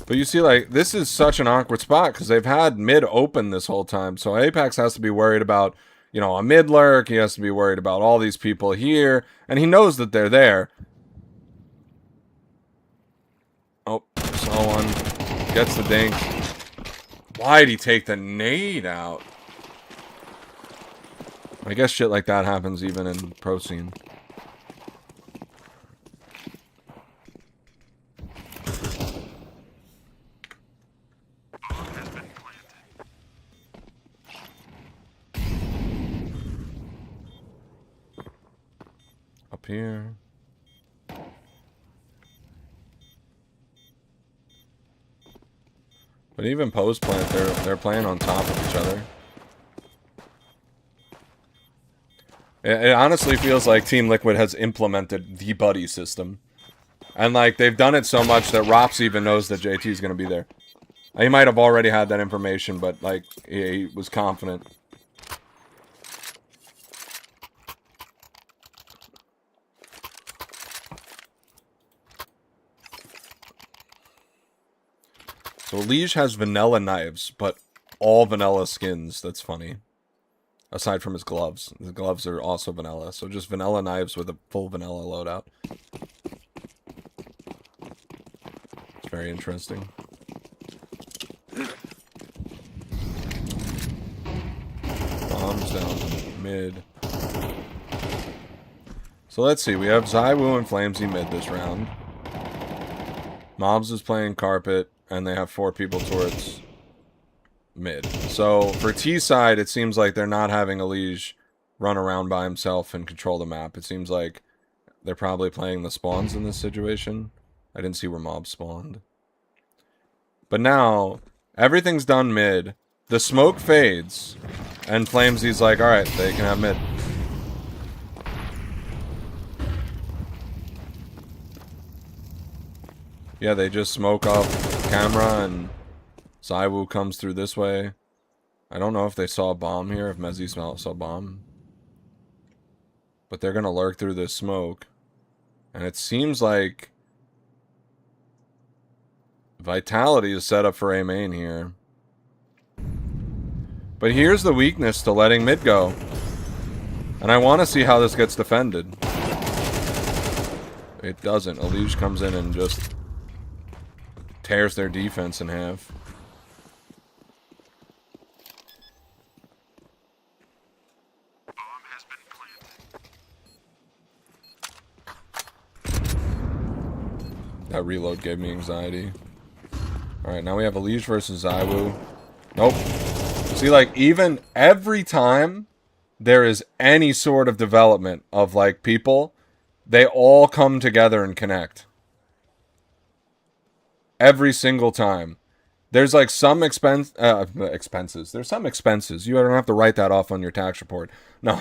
But you see, like, this is such an awkward spot because they've had mid open this whole time. So Apex has to be worried about, you know, a mid lurk. He has to be worried about all these people here. And he knows that they're there. Oh, saw one. Gets the dink. Why'd he take the nade out? I guess shit like that happens even in pro scene. Up here. But even post plant, they're playing on top of each other. It honestly feels like Team Liquid has implemented the buddy system. And like they've done it so much that Rops even knows that JT is going to be there. He might have already had that information, but like he was confident. So Liege has vanilla knives, but all vanilla skins. That's funny. Aside from his gloves. The gloves are also vanilla. So just vanilla knives with a full vanilla loadout. It's very interesting. Bombs down mid. So let's see. We have ZywOo and Flamesy mid this round. Mobs is playing carpet. And they have 4 people towards mid. So for T side, it seems like they're not having a Liege run around by himself and control the map. It seems like they're probably playing the spawns in this situation. I didn't see where mobs spawned. But now, everything's done mid. The smoke fades. And Flamesy's like, alright, they can have mid. Yeah, they just smoke off camera and ZywOo comes through this way. I don't know if they saw a bomb here, if Mezzy saw a bomb. But they're going to lurk through this smoke. And it seems like Vitality is set up for A main here. But here's the weakness to letting mid go. And I want to see how this gets defended. It doesn't. Elige comes in and just tears their defense in half. That reload gave me anxiety. Alright, now we have Elige versus ZywOo. Nope. See, like, even every time there is any sort of development of, like, people, they all come together and connect. Every single time. There's like some expenses. There's some expenses. You don't have to write that off on your tax report. No,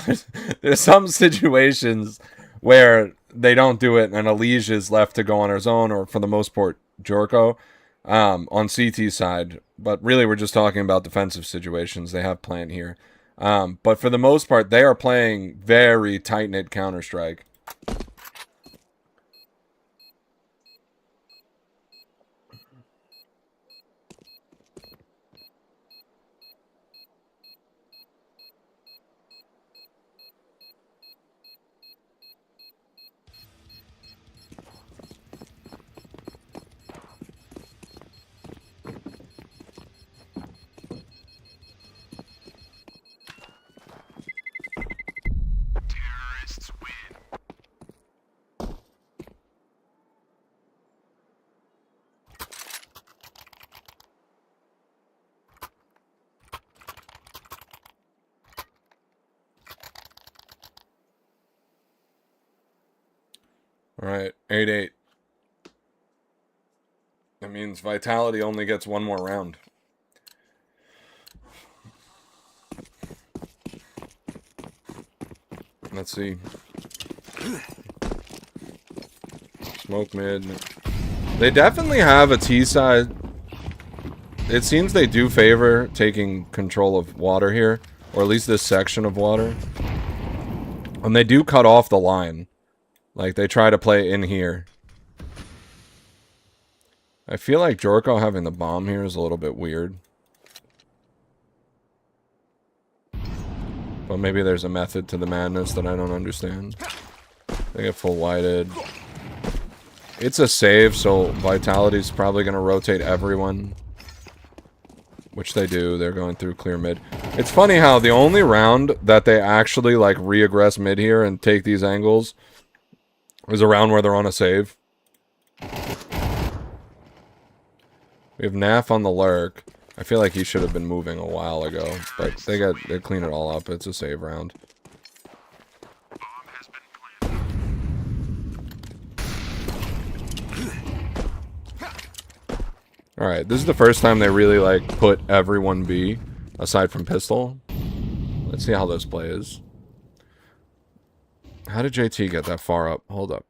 there's some situations where they don't do it and Elige is left to go on his own, or for the most part, Jorko on CT side. But really, we're just talking about defensive situations. They have plant here. But for the most part, they are playing very tight-knit Counter-Strike. Alright, 8-8. That means Vitality only gets one more round. Let's see. Smoke mid. They definitely have a T side. It seems they do favor taking control of water here. Or at least this section of water. And they do cut off the line. Like, they try to play in here. I feel like Jorko having the bomb here is a little bit weird. But maybe there's a method to the madness that I don't understand. They get full whited. It's a save, so Vitality's probably going to rotate everyone. Which they do. They're going through clear mid. It's funny how the only round that they actually, like, re-aggress mid here and take these angles is a round where they're on a save. We have Naf on the lurk. I feel like he should have been moving a while ago, but they clean it all up. It's a save round. Alright, this is the first time they really, like, put everyone B, aside from pistol. Let's see how this play is. How did JT get that far up? Hold up.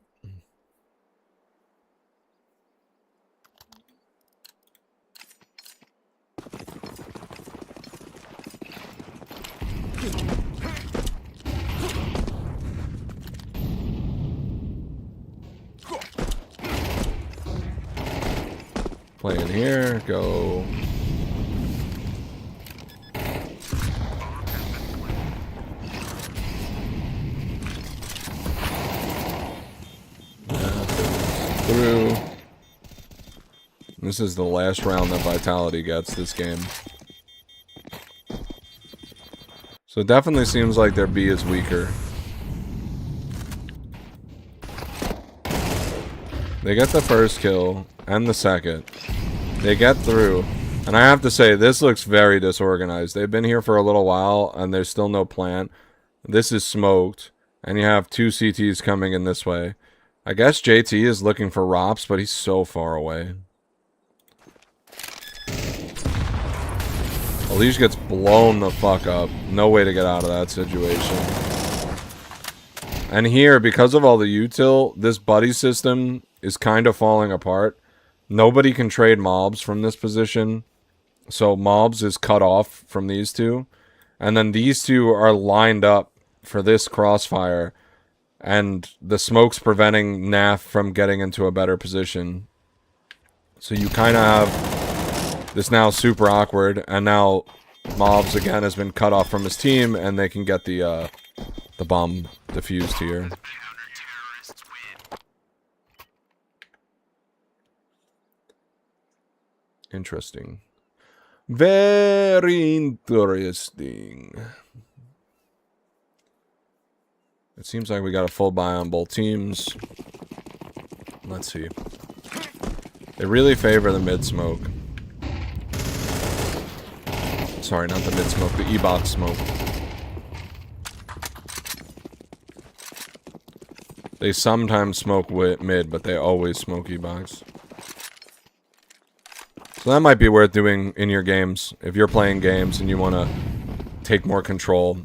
Play in here, go. Through. This is the last round that Vitality gets this game. So it definitely seems like their B is weaker. They get the first kill and the second. They get through. And I have to say, this looks very disorganized. They've been here for a little while and there's still no plant. This is smoked. And you have two CTs coming in this way. I guess JT is looking for Rops, but he's so far away. Elige gets blown the fuck up. No way to get out of that situation. And here, because of all the util, this buddy system is kind of falling apart. Nobody can trade mobs from this position. So mobs is cut off from these two. And then these two are lined up for this crossfire. And the smoke's preventing Naf from getting into a better position. So you kind of have this now super awkward. And now mobs again has been cut off from his team. And they can get the bomb defused here. Interesting. Very interesting. It seems like we got a full buy on both teams. Let's see. They really favor the mid smoke. Sorry, not the mid smoke, the E-box smoke. They sometimes smoke mid, but they always smoke E-box. So that might be worth doing in your games. If you're playing games and you want to take more control.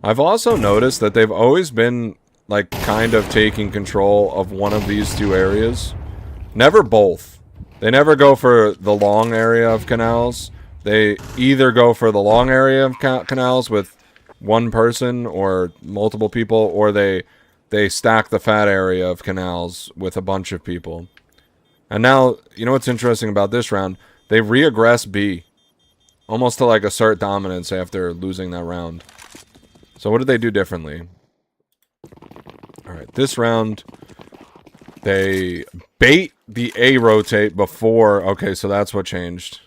I've also noticed that they've always been, like, kind of taking control of one of these two areas. Never both. They never go for the long area of canals. They either go for the long area of canals with one person or multiple people, or they stack the fat area of canals with a bunch of people. And now, you know what's interesting about this round? They re-aggress B. Almost to, like, assert dominance after losing that round. So what did they do differently? Alright, this round, they bait the A rotate before... Okay, so that's what changed.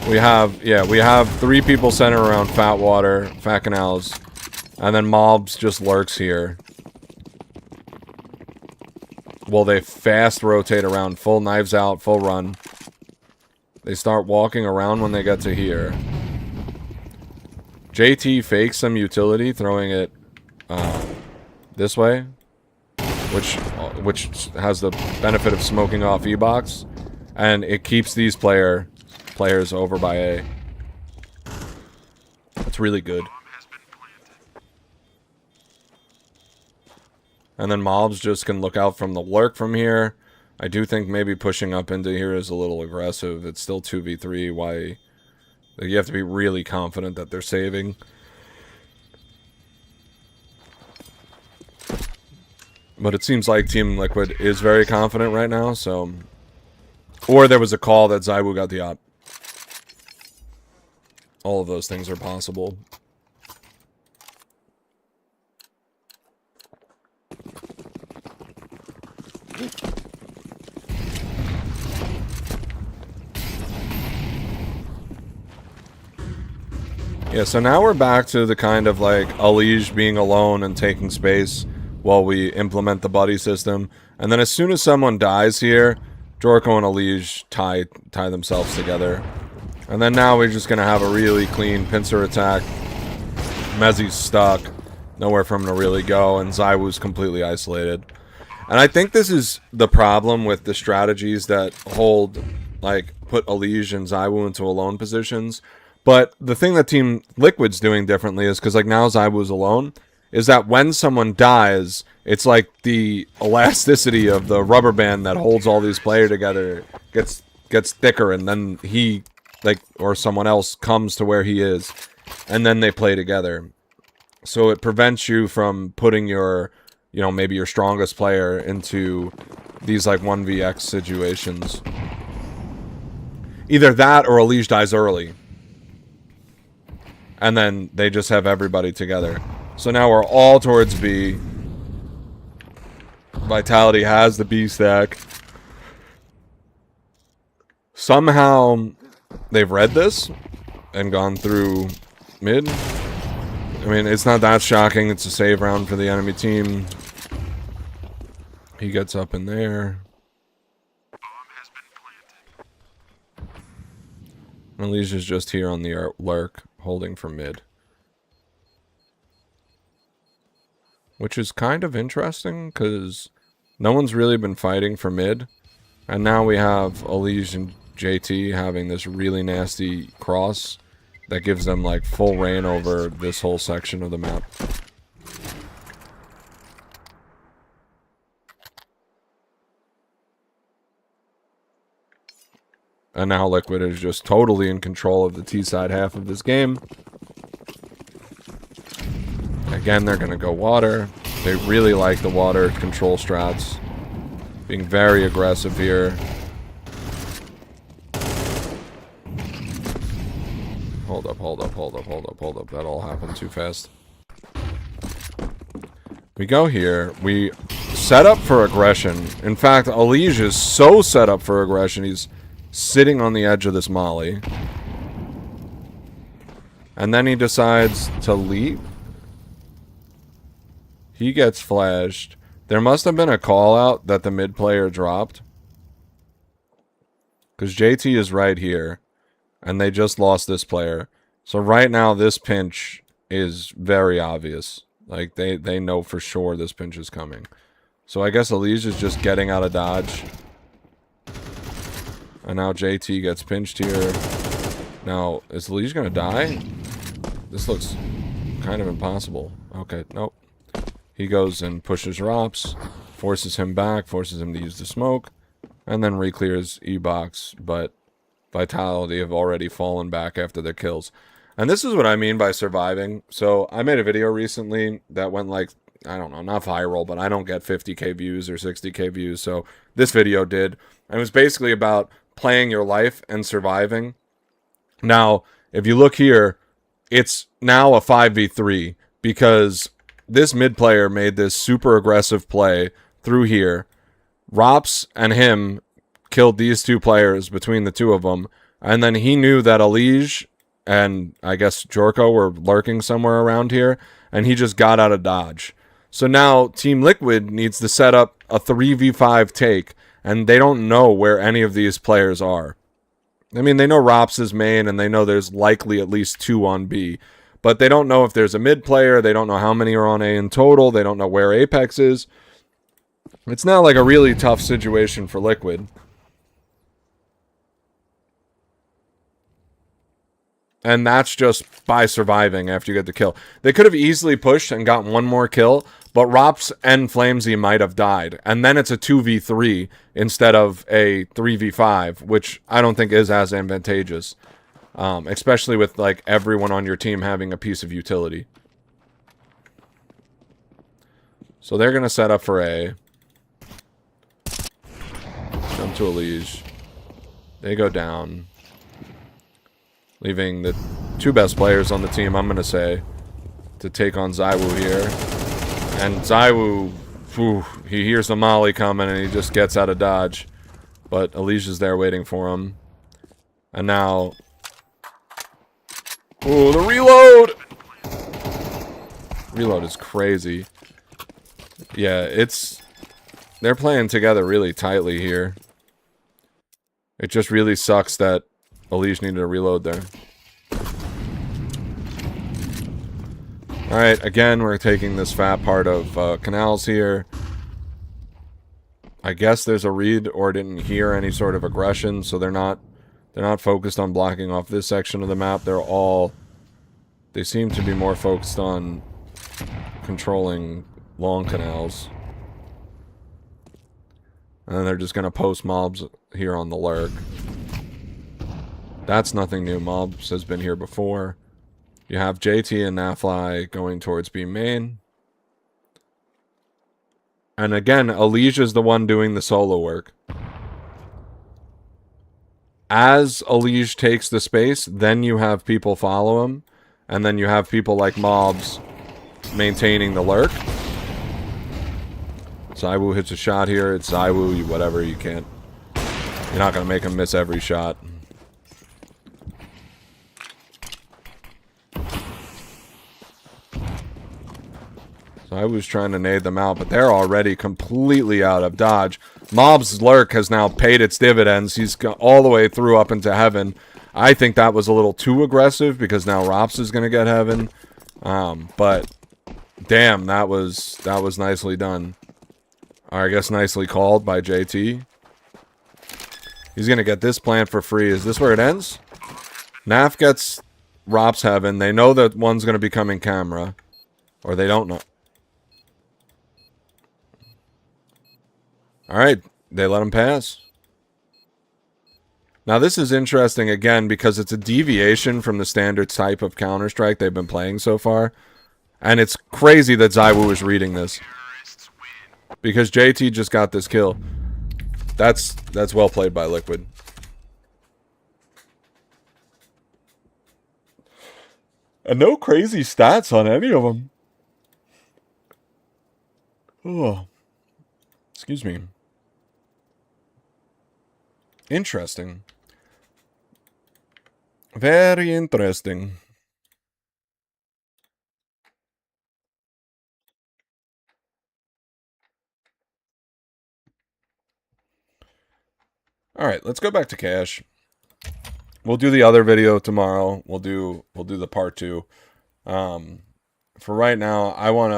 We have 3 people centered around Fat Water, Fat Canals, and then Mobs just lurks here. Well, they fast rotate around, full knives out, full run. They start walking around when they get to here. JT fakes some utility, throwing it this way, which has the benefit of smoking off E-Box, and it keeps these players over by A. That's really good. And then Mobs just can look out from the lurk from here. I do think maybe pushing up into here is a little aggressive. It's still 2v3. Why? You have to be really confident that they're saving. But it seems like Team Liquid is very confident right now, so... Or there was a call that ZywOo got the op. All of those things are possible. Yeah, so now we're back to the kind of like Alige being alone and taking space while we implement the buddy system. And then as soon as someone dies here, Jorko and Alige tie themselves together. And then now we're just going to have a really clean pincer attack. Mezzi's stuck. Nowhere for him to really go. And ZywOo's completely isolated. And I think this is the problem with the strategies that hold, like, put Alige and ZywOo into alone positions. But the thing that Team Liquid's doing differently is because, like, now ZywOo's alone, is that when someone dies, it's like the elasticity of the rubber band that holds all these players together gets thicker, and then he, like, or someone else comes to where he is, and then they play together. So it prevents you from putting your, you know, maybe your strongest player into these, like, 1vx situations. Either that or Alige dies early. And then they just have everybody together. So now we're all towards B. Vitality has the B stack. Somehow they've read this and gone through mid. I mean, it's not that shocking. It's a save round for the enemy team. He gets up in there. Alicia's just here on the lurk, holding for mid. Which is kind of interesting, because no one's really been fighting for mid. And now we have Alige and JT having this really nasty cross that gives them, like, full reign over this whole section of the map. And now Liquid is just totally in control of the T-side half of this game. Again, they're going to go water. They really like the water control strats. Being very aggressive here. Hold up. That all happened too fast. We go here. We set up for aggression. In fact, Alige is so set up for aggression, he's sitting on the edge of this molly. And then he decides to leave. He gets flashed. There must have been a call out that the mid player dropped. Because JT is right here. And they just lost this player. So right now this pinch is very obvious. Like they know for sure this pinch is coming. So I guess Alige is just getting out of dodge. And now JT gets pinched here. Now, is Alige gonna die? This looks kind of impossible. Okay, nope. He goes and pushes Rops, forces him back, forces him to use the smoke, and then re-clears E-Box, but Vitality have already fallen back after their kills. And this is what I mean by surviving. So I made a video recently that went like, I don't know, not viral, but I don't get 50k views or 60k views, so this video did. And it was basically about playing your life and surviving. Now, if you look here, it's now a 5v3 because this mid player made this super aggressive play through here. Rops and him killed these two players between the two of them. And then he knew that Alige and I guess Jorko were lurking somewhere around here. And he just got out of dodge. So now Team Liquid needs to set up a 3v5 take. And they don't know where any of these players are. I mean, they know Rops is main and they know there's likely at least two on B. but they don't know if there's a mid player. They don't know how many are on A in total. They don't know where Apex is. It's now like a really tough situation for Liquid. And that's just by surviving after you get the kill. They could have easily pushed and gotten one more kill, but Rops and Flamesy might have died. And then it's a 2v3 instead of a 3v5, which I don't think is as advantageous. Especially with like everyone on your team having a piece of utility. So they're going to set up for A. Jump to Elige. They go down. Leaving the two best players on the team, I'm going to say, to take on ZywOo here. And ZywOo, whew, he hears the molly coming and he just gets out of dodge. But Alicia's there waiting for him. And now... ooh, the reload! Reload is crazy. Yeah, it's... they're playing together really tightly here. It just really sucks that Elige needed a reload there. Alright, again, we're taking this fat part of Canals here. I guess there's a read or didn't hear any sort of aggression, so they're not focused on blocking off this section of the map. They seem to be more focused on controlling long canals. And then they're just going to post mobs here on the lurk. That's nothing new. Mobs has been here before. You have JT and Nafly going towards B main. And again, Elige is the one doing the solo work. As Elige takes the space, then you have people follow him. And then you have people like Mobs maintaining the lurk. ZywOo hits a shot here. It's ZywOo, whatever, you can't. You're not going to make him miss every shot. ZywOo's trying to nade them out, but they're already completely out of dodge. Mob's lurk has now paid its dividends. He's got all the way through up into heaven. I think that was a little too aggressive because now Rops is going to get heaven. But damn, that was nicely done. Or I guess nicely called by JT. He's going to get this plant for free. Is this where it ends? Naf gets Rops heaven. They know that one's going to be coming camera. Or they don't know. Alright, they let him pass. Now this is interesting again because it's a deviation from the standard type of Counter-Strike they've been playing so far. And it's crazy that ZywOo is reading this. Because JT just got this kill. That's well played by Liquid. And no crazy stats on any of them. Oh. Excuse me. Interesting. Very interesting. Alright, let's go back to Cash. We'll do the other video tomorrow. We'll do the part 2. For right now, I went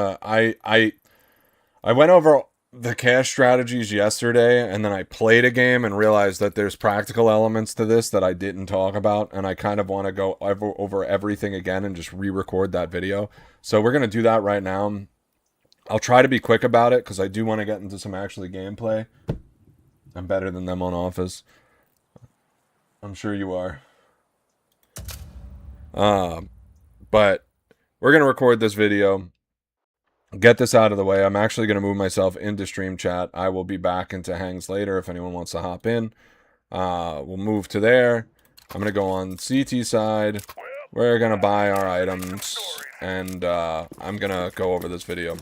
over the Cash strategies yesterday, and then I played a game and realized that there's practical elements to this that I didn't talk about, and I kind of want to go over everything again and just re-record that video. So we're going to do that right now. I'll try to be quick about it, because I do want to get into some actually gameplay. I'm better than them on Office. I'm sure you are. But we're going to record this video. Get this out of the way. I'm actually going to move myself into stream chat. I will be back into hangs later if anyone wants to hop in. We'll move to there. I'm going to go on CT side. We're going to buy our items. And I'm going to go over this video.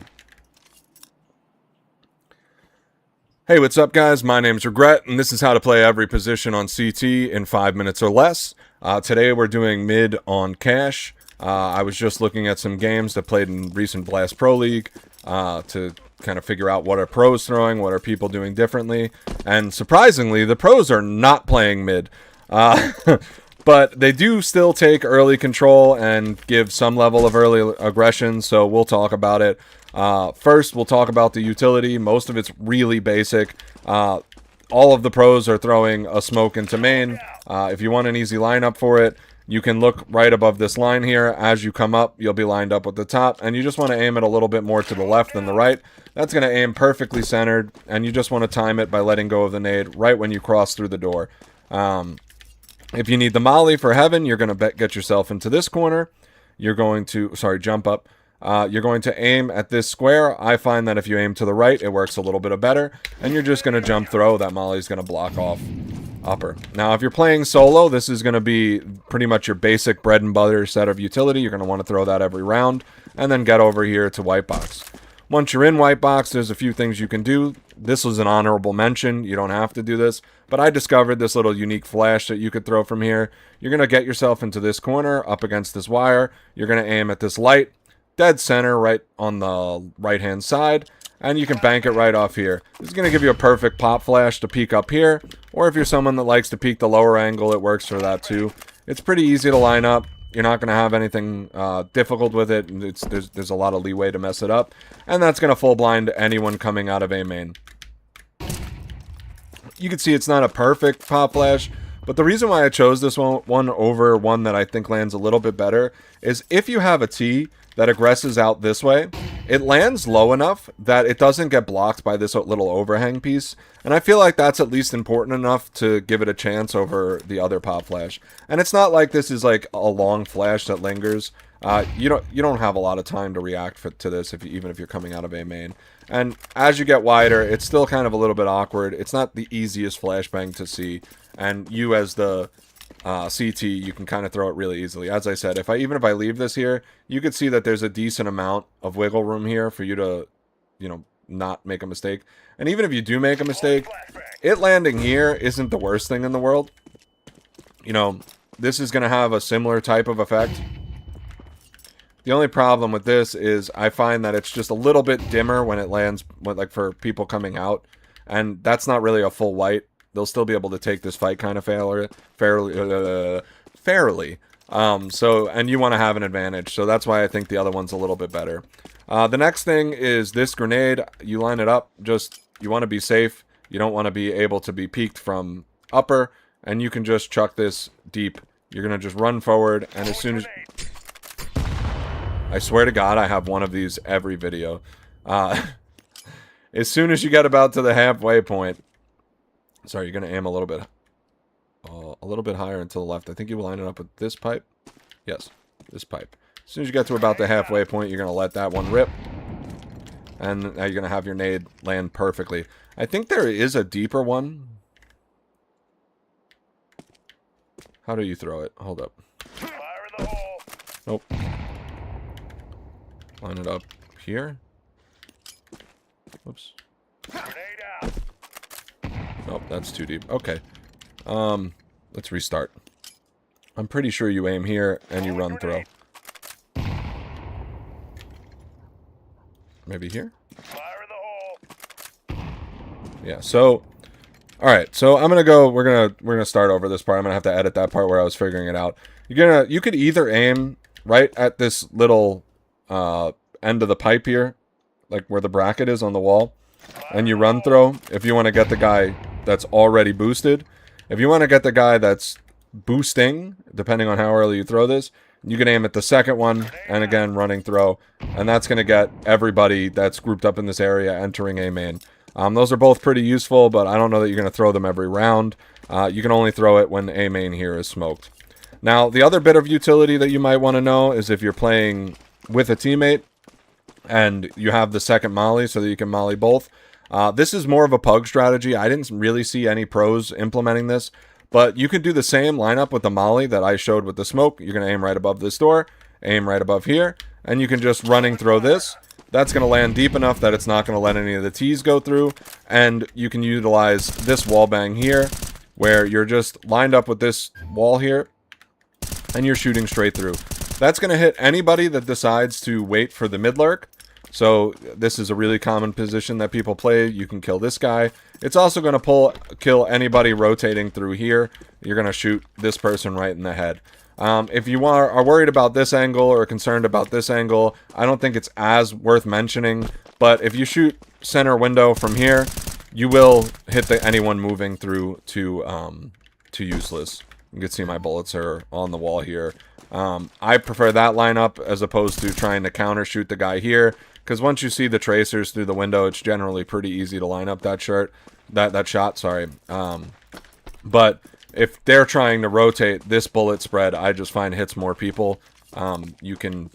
Hey, what's up, guys? My name's Regret, and this is how to play every position on CT in 5 minutes or less. Today we're doing mid on Cash. I was just looking at some games that played in recent Blast Pro League to kind of figure out what are pros throwing, what are people doing differently. And surprisingly, the pros are not playing mid. But they do still take early control and give some level of early aggression, so we'll talk about it. First, we'll talk about the utility. Most of it's really basic. All of the pros are throwing a smoke into main. If you want an easy lineup for it, you can look right above this line here. As you come up, you'll be lined up with the top, and you just want to aim it a little bit more to the left than the right. That's going to aim perfectly centered, and you just want to time it by letting go of the nade right when you cross through the door. If you need the molly for heaven, you're going to get yourself into this corner. You're going to, jump up. You're going to aim at this square. I find that if you aim to the right, it works a little bit better. And you're just going to jump throw. That molly's going to block off upper. Now, if you're playing solo, this is going to be pretty much your basic bread and butter set of utility. You're going to want to throw that every round. And then get over here to white box. Once you're in white box, there's a few things you can do. This was an honorable mention. You don't have to do this. But I discovered this little unique flash that you could throw from here. You're going to get yourself into this corner, up against this wire. You're going to aim at this light, dead center, right on the right-hand side. And you can bank it right off here. This is going to give you a perfect pop flash to peek up here. Or if you're someone that likes to peek the lower angle, it works for that too. It's pretty easy to line up. You're not going to have anything difficult with it. There's a lot of leeway to mess it up. And that's going to full blind anyone coming out of A main. You can see it's not a perfect pop flash, but the reason why I chose this one over one that I think lands a little bit better is if you have a T that aggresses out this way, it lands low enough that it doesn't get blocked by this little overhang piece. And I feel like that's at least important enough to give it a chance over the other pop flash. And it's not like this is like a long flash that lingers. You don't have a lot of time to react to this even if you're coming out of A main. And as you get wider, it's still kind of a little bit awkward. It's not the easiest flashbang to see. And you as the CT, you can kind of throw it really easily. As I said, even if I leave this here, you could see that there's a decent amount of wiggle room here for you to, not make a mistake. And even if you do make a mistake, it landing here isn't the worst thing in the world. This is going to have a similar type of effect. The only problem with this is I find that it's just a little bit dimmer when it lands, like for people coming out. And that's not really a full white. They'll still be able to take this fight kind of fairly. And you want to have an advantage. So that's why I think the other one's a little bit better. The next thing is this grenade. You line it up. You want to be safe. You don't want to be able to be peeked from upper. And you can just chuck this deep. You're going to just run forward. And as soon as... I swear to God, I have one of these every video. As soon as you get about to the halfway point... Sorry, you're going to aim a little bit higher and to the left. I think you will line it up with this pipe. Yes, this pipe. As soon as you get to about the halfway point, you're going to let that one rip. And now you're going to have your nade land perfectly. I think there is a deeper one. How do you throw it? Hold up. Fire in the hole. Nope. Line it up here. Whoops. Grenade out. Nope, that's too deep. Okay. Let's restart. I'm pretty sure you aim here and you run throw. Maybe here? Fire in the hole. Yeah, so alright, so I'm gonna go we're gonna start over this part. I'm gonna have to edit that part where I was figuring it out. You could either aim right at this little end of the pipe here, like where the bracket is on the wall, and you run throw if you want to get the guy that's already boosted. If you want to get the guy that's boosting, depending on how early you throw this, you can aim at the second one, and again, running throw, and that's going to get everybody that's grouped up in this area entering A main. Those are both pretty useful, but I don't know that you're going to throw them every round. You can only throw it when A main here is smoked. Now, the other bit of utility that you might want to know is if you're playing with a teammate, and you have the second molly so that you can molly both. This is more of a pug strategy. I didn't really see any pros implementing this, but you could do the same lineup with the molly that I showed with the smoke. You're going to aim right above this door, aim right above here, and you can just running throw this. That's going to land deep enough that it's not going to let any of the T's go through, and you can utilize this wall bang here, where you're just lined up with this wall here, and you're shooting straight through. That's going to hit anybody that decides to wait for the mid lurk. So this is a really common position that people play. You can kill this guy, It's also going to kill anybody rotating through here. You're going to shoot this person right in the head. If you are worried about this angle or concerned about this angle, I don't think it's as worth mentioning. But if you shoot center window from here, you will hit anyone moving through to useless. You can see my bullets are on the wall here. I prefer that lineup as opposed to trying to counter shoot the guy here, because once you see the tracers through the window, it's generally pretty easy to line up that shot. Sorry. But if they're trying to rotate this bullet spread, I just find hits more people. You can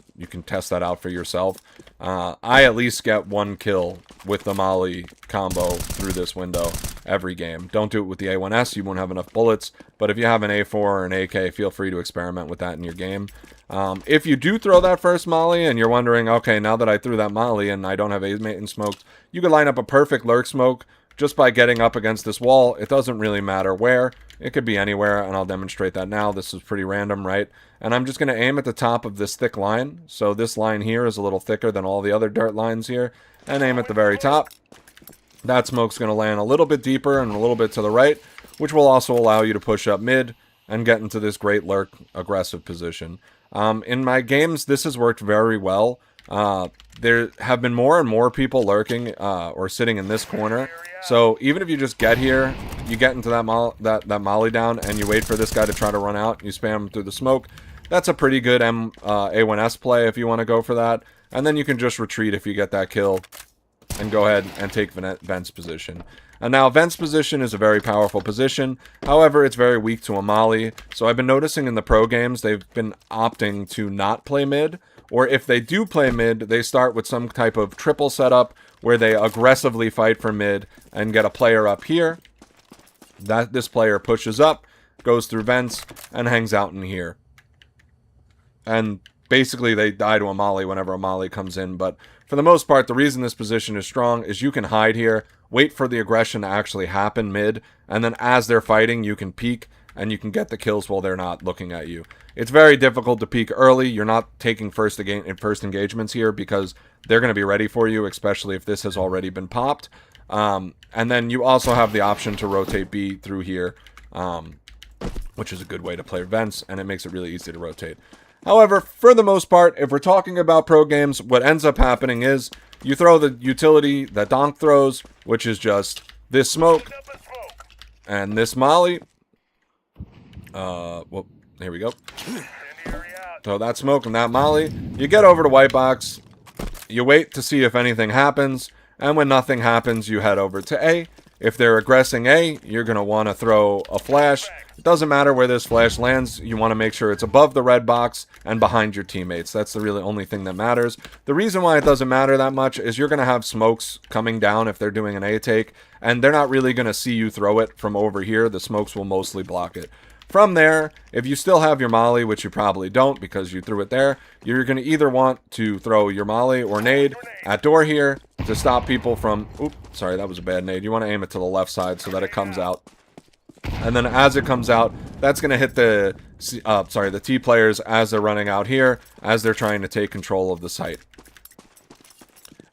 test that out for yourself. I at least get 1 kill with the Molly combo through this window every game. Don't do it with the A1S, you won't have enough bullets, but if you have an A4 or an AK, feel free to experiment with that in your game. If you do throw that first Molly and you're wondering, okay, now that I threw that Molly and I don't have A-mate and smoked, you could line up a perfect lurk smoke just by getting up against this wall. It doesn't really matter where. It could be anywhere, and I'll demonstrate that now. This is pretty random, right? And I'm just going to aim at the top of this thick line. So this line here is a little thicker than all the other dirt lines here. And aim at the very top. That smoke's going to land a little bit deeper and a little bit to the right, which will also allow you to push up mid and get into this great lurk aggressive position. In my games, this has worked very well. There have been more and more people lurking or sitting in this corner. So even if you just get here, you get into that molly down, and you wait for this guy to try to run out, you spam him through the smoke. That's a pretty good A1S play if you want to go for that. And then you can just retreat if you get that kill and go ahead and take Vent's position. And now Vent's position is a very powerful position. However, it's very weak to a molly. So I've been noticing in the pro games, they've been opting to not play mid. Or if they do play mid, they start with some type of triple setup where they aggressively fight for mid and get a player up here. This player pushes up, goes through vents, and hangs out in here. And basically they die to a molly whenever a molly comes in. But for the most part, the reason this position is strong is you can hide here, wait for the aggression to actually happen mid, and then as they're fighting, you can peek, and you can get the kills while they're not looking at you. It's very difficult to peek early. You're not taking first engagements here because they're going to be ready for you, especially if this has already been popped. And then you also have the option to rotate B through here, which is a good way to play vents, and it makes it really easy to rotate. However, for the most part, if we're talking about pro games, what ends up happening is you throw the utility that Donk throws, which is just this smoke and this molly. Well, here we go. So that smoke and that molly. You get over to white box. You wait to see if anything happens. And when nothing happens, you head over to A. If they're aggressing A, you're going to want to throw a flash. It doesn't matter where this flash lands. You want to make sure it's above the red box and behind your teammates. That's the really only thing that matters. The reason why it doesn't matter that much is you're going to have smokes coming down if they're doing an A take, and they're not really going to see you throw it from over here. The smokes will mostly block it. From there, if you still have your molly, which you probably don't because you threw it there, you're going to either want to throw your molly or nade at door here to stop people from... Oops, sorry, that was a bad nade. You want to aim it to the left side so that it comes out. And then as it comes out, that's going to hit the T players as they're running out here, as they're trying to take control of the site.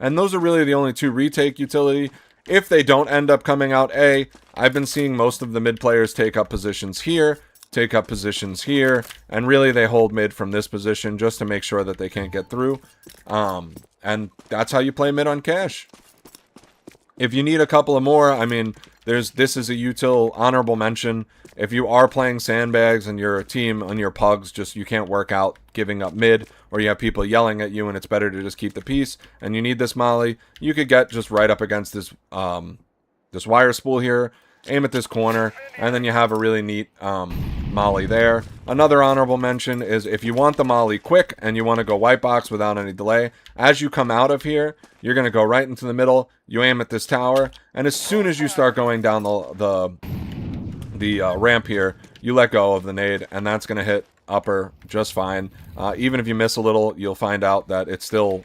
And those are really the only two retake utility. If they don't end up coming out A, I've been seeing most of the mid players take up positions here, take up positions here, and really they hold mid from this position just to make sure that they can't get through. And that's how you play mid on cash. If you need a couple of more, I mean, this is a util honorable mention. If you are playing sandbags and your team on your pugs, just you can't work out giving up mid, or you have people yelling at you and it's better to just keep the peace, and you need this molly, you could get just right up against this this wire spool here, aim at this corner, and then you have a really neat molly there. Another honorable mention is if you want the molly quick and you want to go white box without any delay, as you come out of here, you're going to go right into the middle, you aim at this tower, and as soon as you start going down the ramp here, you let go of the nade, and that's going to hit upper just fine. Even if you miss a little, you'll find out that it's still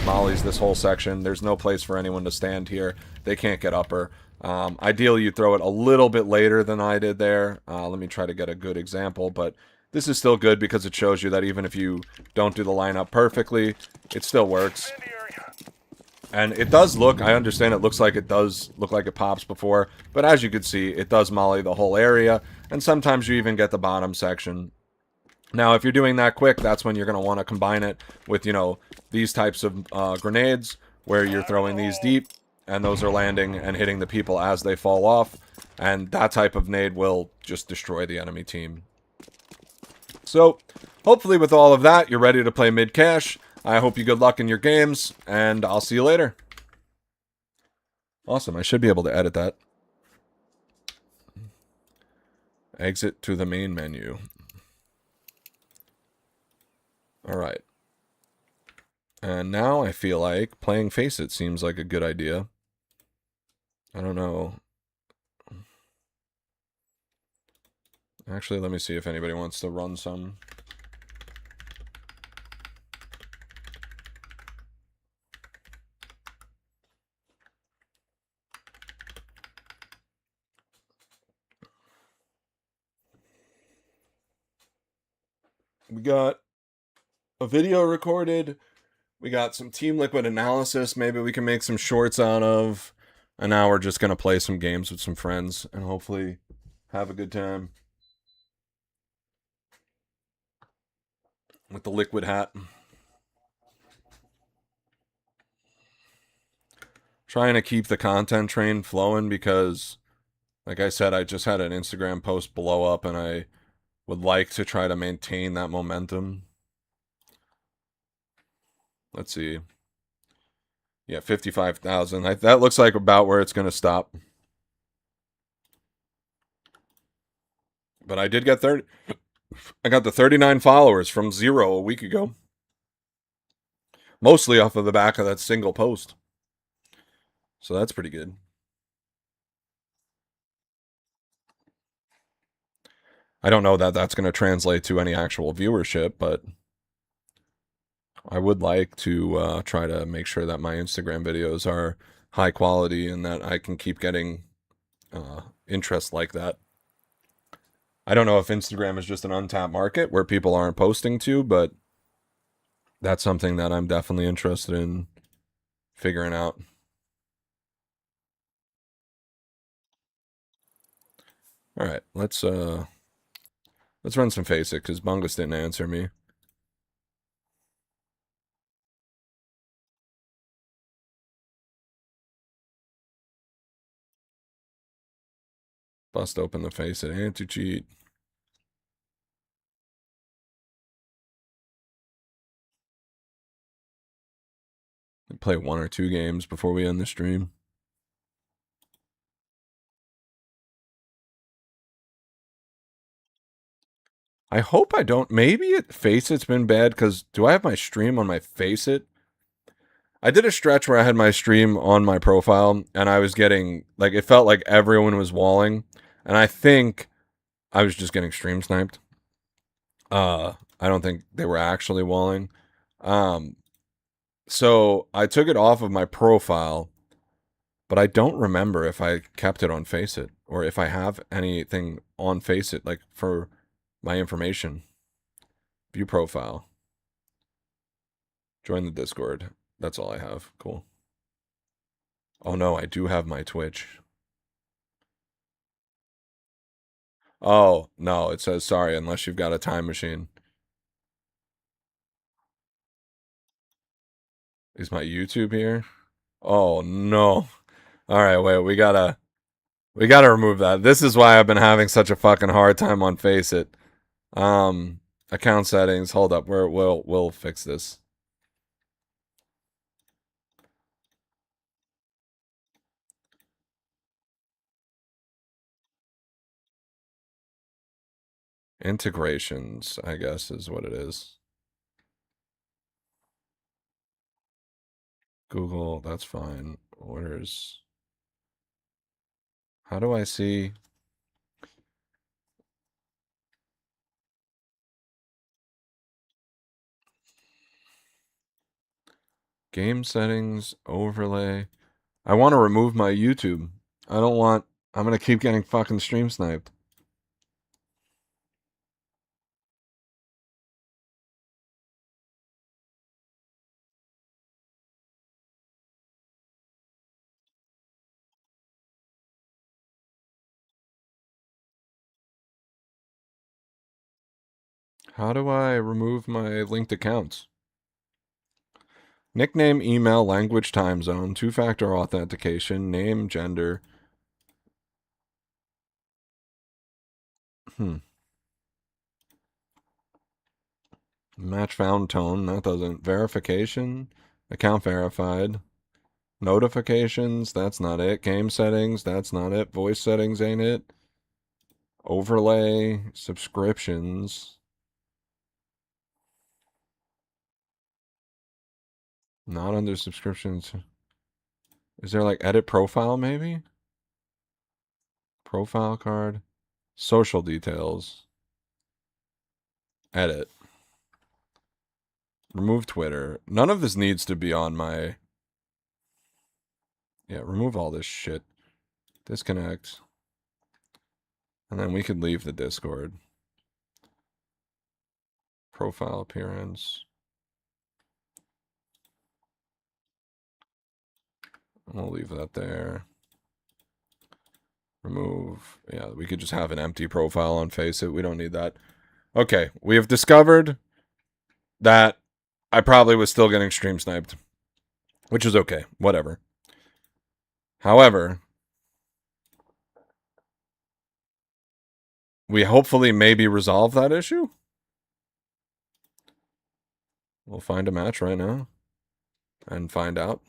mollies this whole section. There's no place for anyone to stand here. They can't get upper. Ideally, you throw it a little bit later than I did there. Let me try to get a good example, but this is still good because it shows you that even if you don't do the lineup perfectly, it still works. And it does look, I understand it looks like it does look like it pops before, but as you can see, it does molly the whole area, and sometimes you even get the bottom section. Now, if you're doing that quick, that's when you're going to want to combine it with, you know, these types of grenades, where you're throwing these deep, and those are landing and hitting the people as they fall off, and that type of nade will just destroy the enemy team. So, hopefully with all of that, you're ready to play mid-cash. I hope you good luck in your games, and I'll see you later. Awesome, I should be able to edit that. Exit to the main menu. Alright. And now I feel like playing Face It seems like a good idea. I don't know. Actually, let me see if anybody wants to run some. We got a video recorded. We got some Team Liquid analysis. Maybe we can make some shorts out of. And now we're just going to play some games with some friends and hopefully have a good time. With the Liquid hat. Trying to keep the content train flowing because, like I said, I just had an Instagram post blow up and I would like to try to maintain that momentum. Let's see. Yeah, 55,000. That looks like about where it's going to stop. But I did get 30. I got the 39 followers from 0 a week ago. Mostly off of the back of that single post. So that's pretty good. I don't know that that's going to translate to any actual viewership, but I would like to try to make sure that my Instagram videos are high quality and that I can keep getting interest like that. I don't know if Instagram is just an untapped market where people aren't posting to, but that's something that I'm definitely interested in figuring out. All right, let's run some Face It because Bungus didn't answer me. Bust open the Face It anti-cheat. Play 1 or 2 games before we end the stream. I hope I don't. Maybe Face It's been bad because do I have my stream on my Face It? I did a stretch where I had my stream on my profile and I was getting, like, it felt like everyone was walling. And I think I was just getting stream sniped. I don't think they were actually walling. So I took it off of my profile, but I don't remember if I kept it on Face It or if I have anything on Face It, like for my information. View profile. Join the Discord. That's all I have. Cool. Oh no, I do have my Twitch. Oh, no, it says sorry unless you've got a time machine. Is my YouTube here? Oh no. All right, wait, we gotta remove that. This is why I've been having such a fucking hard time on Face It. Account settings. Hold up, we'll fix this. Integrations, I guess, is what it is. Google, that's fine. Orders. How do I see? Game settings, overlay. I want to remove my YouTube. I don't want. I'm going to keep getting fucking stream sniped. How do I remove my linked accounts? Nickname, email, language, time zone, two-factor authentication, name, gender. Match found tone. That doesn't. Verification. Account verified. Notifications. That's not it. Game settings. That's not it. Voice settings ain't it. Overlay. Subscriptions. Not under subscriptions. Is there like edit profile maybe? Profile card. Social details. Edit. Remove Twitter. None of this needs to be on my... Yeah, remove all this shit. Disconnect. And then we could leave the Discord. Profile appearance. We'll leave that there. Remove. Yeah, we could just have an empty profile on Faceit. We don't need that. Okay, we have discovered that I probably was still getting stream sniped, which is okay. Whatever. However, we hopefully maybe resolve that issue. We'll find a match right now and find out.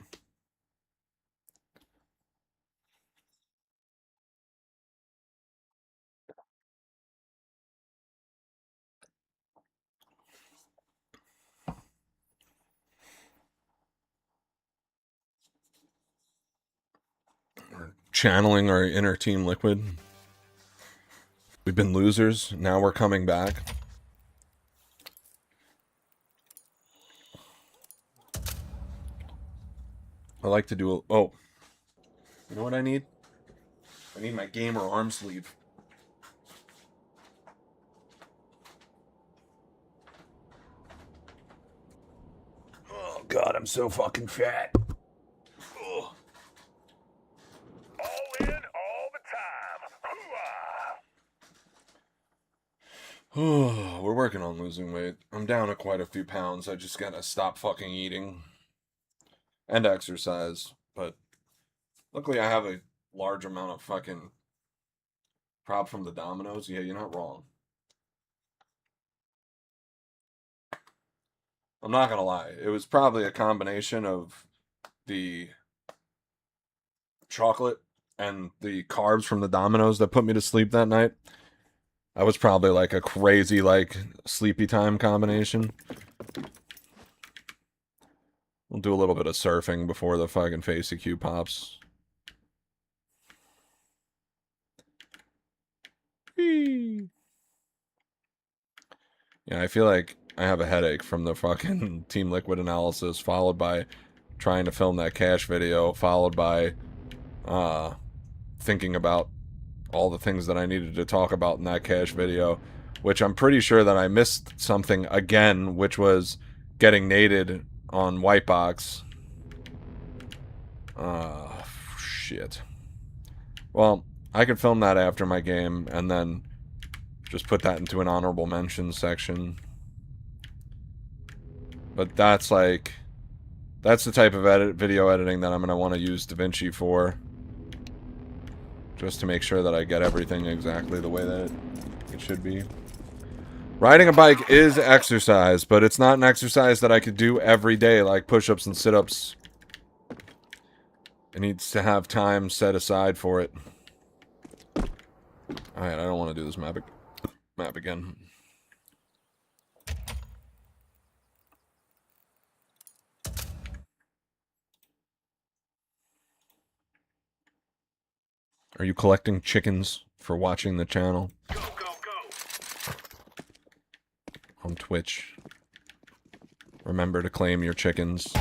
We're channeling our inner Team Liquid. We've been losers. Now we're coming back. I like to do... Oh. You know what I need? I need my gamer arm sleeve. Oh, God, I'm so fucking fat. Ugh. All in, all the time. Hoo-ah. We're working on losing weight. I'm down to quite a few pounds. I just gotta stop fucking eating. And exercise. But luckily I have a large amount of fucking prop from the Domino's. Yeah, you're not wrong. I'm not gonna lie. It was probably a combination of the chocolate and the carbs from the Domino's that put me to sleep that night. That was probably like a crazy, like, sleepy time combination. We'll do a little bit of surfing before the fucking Faceit pops. Whee. Yeah, I feel like I have a headache from the fucking Team Liquid analysis, followed by trying to film that cash video, followed by thinking about all the things that I needed to talk about in that cash video, which I'm pretty sure that I missed something again, which was getting naded on Whitebox. Shit. Well, I could film that after my game, and then just put that into an honorable mention section. But that's like... That's the type of video editing that I'm going to want to use DaVinci for. Just to make sure that I get everything exactly the way that it should be. Riding a bike is exercise, but it's not an exercise that I could do every day, like push-ups and sit-ups. It needs to have time set aside for it. Alright, I don't want to do this map again. Are you collecting chickens for watching the channel? Go, go, go. On Twitch. Remember to claim your chickens.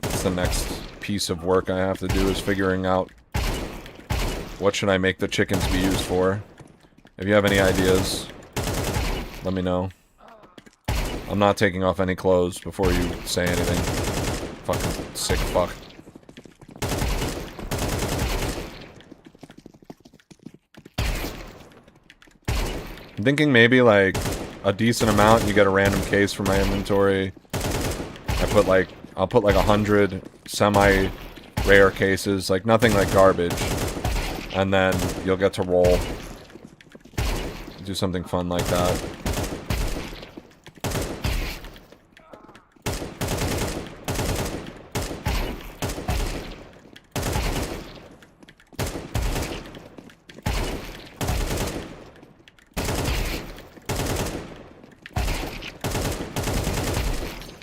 That's the next piece of work I have to do, is figuring out what should I make the chickens be used for. If you have any ideas, let me know. I'm not taking off any clothes before you say anything. Fucking sick fuck. I'm thinking maybe like a decent amount. You get a random case for my inventory. I'll put like 100 semi-rare cases, like nothing like garbage, and then you'll get to roll. Do something fun like that.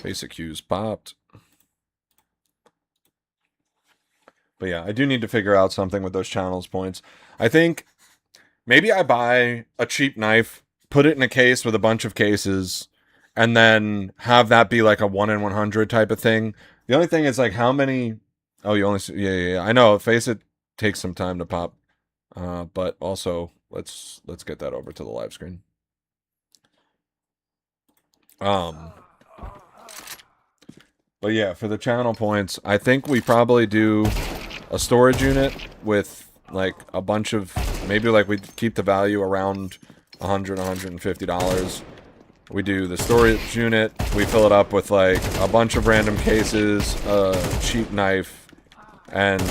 Basic cues popped. But yeah, I do need to figure out something with those channels points. I think maybe I buy a cheap knife, put it in a case with a bunch of cases, and then have that be like a 1 in 100 type of thing. The only thing is like how many... Oh, you only... Yeah. I know. Face it takes some time to pop. But also, let's get that over to the live screen. But yeah, for the channel points, I think we probably do a storage unit with like a bunch of, maybe like we keep the value around $100, $150. We do the storage unit, we fill it up with like a bunch of random cases, a cheap knife, and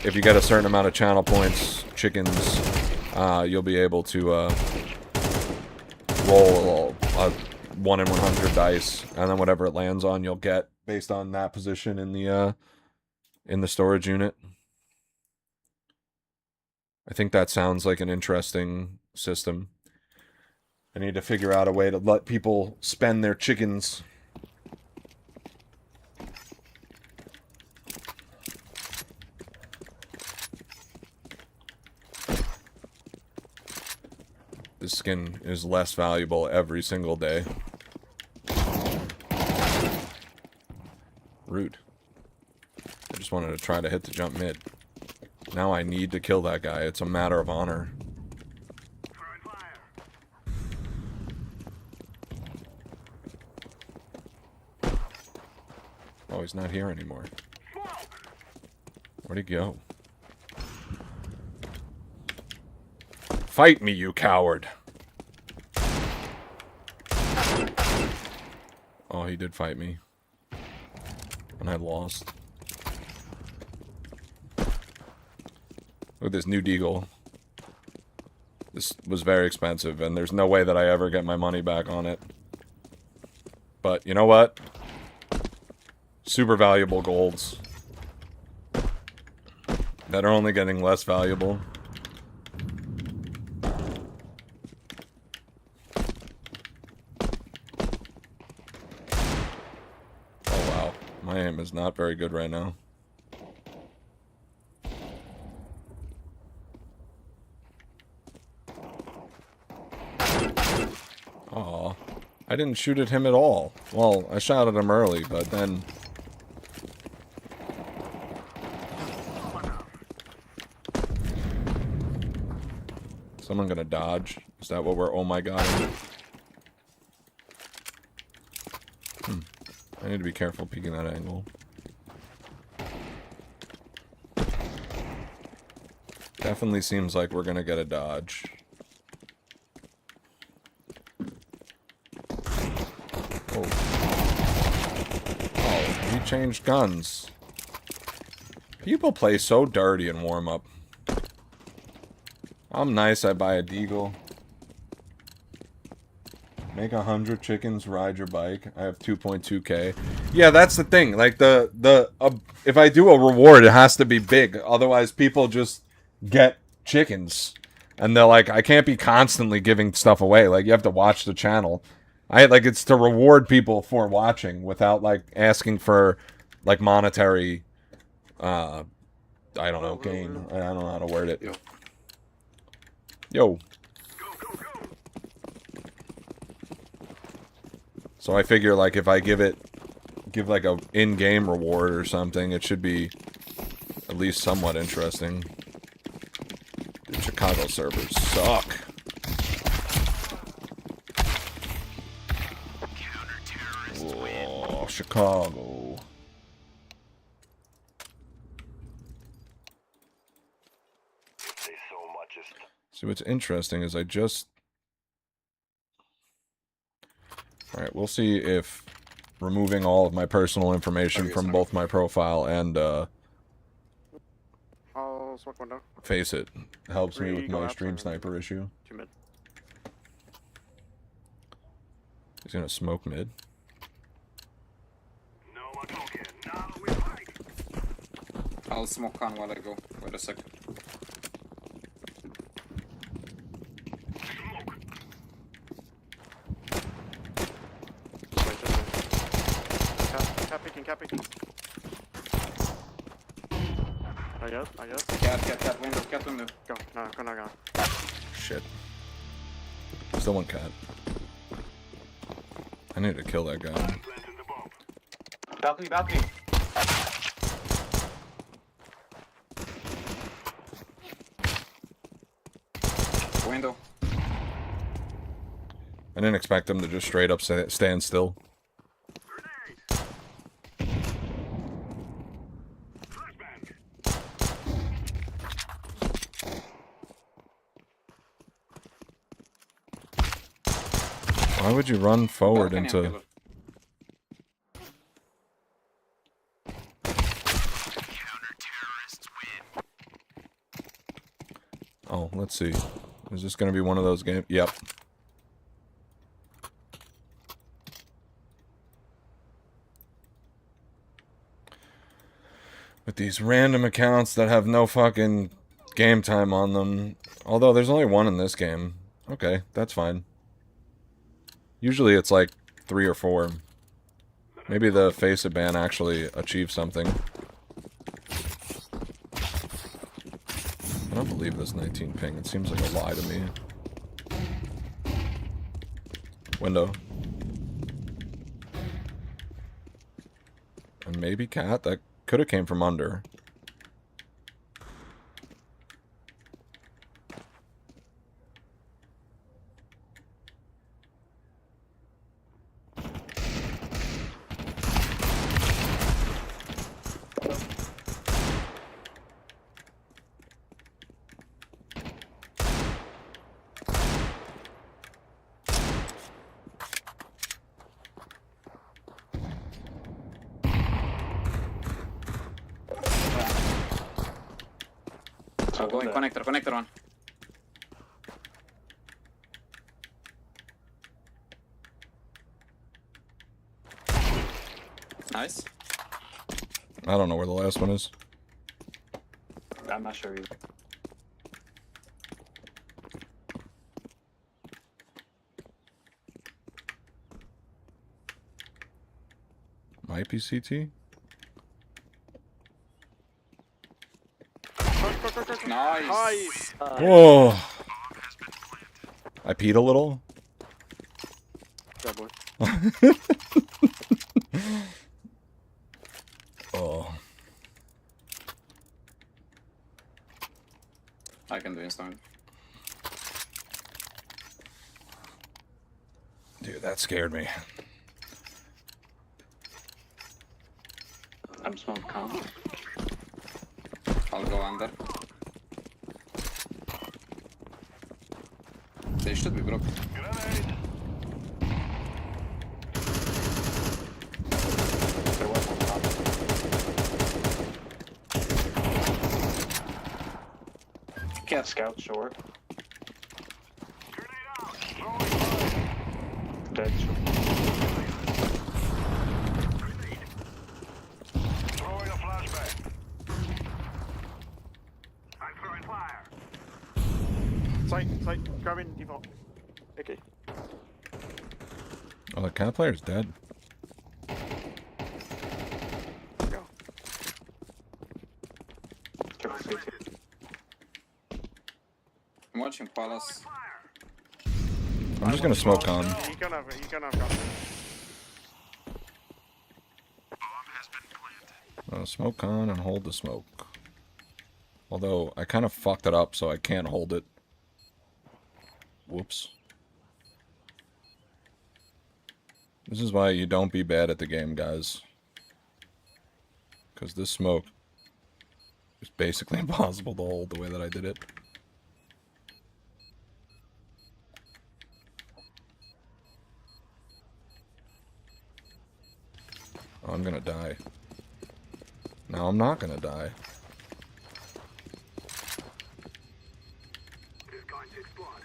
if you get a certain amount of channel points, chickens, you'll be able to roll a 1 in 100 dice, and then whatever it lands on, you'll get based on that position in the storage unit. I think that sounds like an interesting system. I need to figure out a way to let people spend their chickens. This skin is less valuable every single day. Rude. I just wanted to try to hit the jump mid. Now I need to kill that guy. It's a matter of honor. Oh, he's not here anymore. Where'd he go? Fight me, you coward! Oh, he did fight me. And I lost. Look at this new deagle. This was very expensive, and there's no way that I ever get my money back on it. But, you know what? Super valuable golds. That are only getting less valuable. Oh wow. My aim is not very good right now. Aw. I didn't shoot at him at all. Well, I shot at him early, but then... Someone gonna dodge? Is that what we're... Oh my god. I need to be careful peeking that angle. Definitely seems like we're gonna get a dodge. Oh. Oh, he changed guns. People play so dirty in warm-up. I'm nice, I buy a deagle. Make 100 chickens ride your bike. I have 2.2k. Yeah, that's the thing. Like, if I do a reward, it has to be big. Otherwise, people just get chickens. And they're like, I can't be constantly giving stuff away. Like, you have to watch the channel. It's to reward people for watching without, like, asking for, like, monetary, I don't know, gain. I don't know how to word it. Yo. So I figure, like, if I give like a in-game reward or something, it should be at least somewhat interesting. The Chicago servers suck. Oh, Chicago. purchased. See, what's interesting is I just... Alright, we'll see if removing all of my personal information from both my profile and I'll smoke window. Face It helps me with Three, go my outside. stream sniper issue. 2 mid. He's gonna smoke mid. No more talking. Now we fight. I'll smoke on while I go. Wait a second. Wait, just wait. Cap picking. I guess. Cat window. Go. No. Shit. Still one cat. I need to kill that guy. Planting the bomb. Balcony. Window. I didn't expect him to just straight up stand still. Flashbang. Why would you run forward Balcony and into... pillar. Oh, let's see. Is this gonna be one of those games? Yep. With these random accounts that have no fucking game time on them. Although there's only one in this game. Okay, that's fine. Usually it's like 3 or 4. Maybe the Face It ban actually achieved something. I don't believe this 19 ping. It seems like a lie to me. Window. And maybe cat. That could have came from under. So going connector one. Nice. I don't know where the last one is. I'm not sure either. Might be CT? Nice. Whoa! I peed a little. Yeah, boy. Oh. I can do instant. Dude, that scared me. I'm smoke calm. I'll go under. They should be broken. Grenade. There was one top. Cat scout short. Grenade out. Throwing fire. Dead short. Throwing a flashbang. I'm throwing fire. Sight. Grabbing default. Okay. Oh, the cat player's dead. Go. Triple CT. I'm watching Palace. I'm just gonna smoke on. You can have gun. Smoke on and hold the smoke. Although, I kind of fucked it up, so I can't hold it. Whoops. This is why you don't be bad at the game, guys. Because this smoke is basically impossible to hold the way that I did it. Oh, I'm gonna die. No, I'm not gonna die. It's going to explode.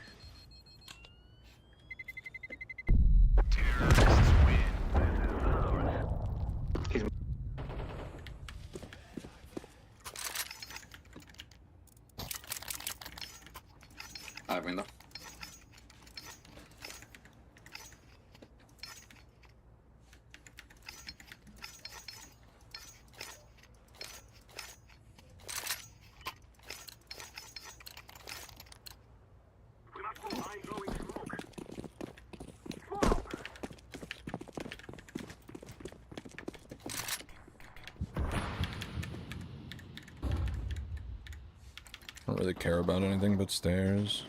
I have window. We must move. I'm blowing smoke. Smoke. I don't really care about anything but stairs.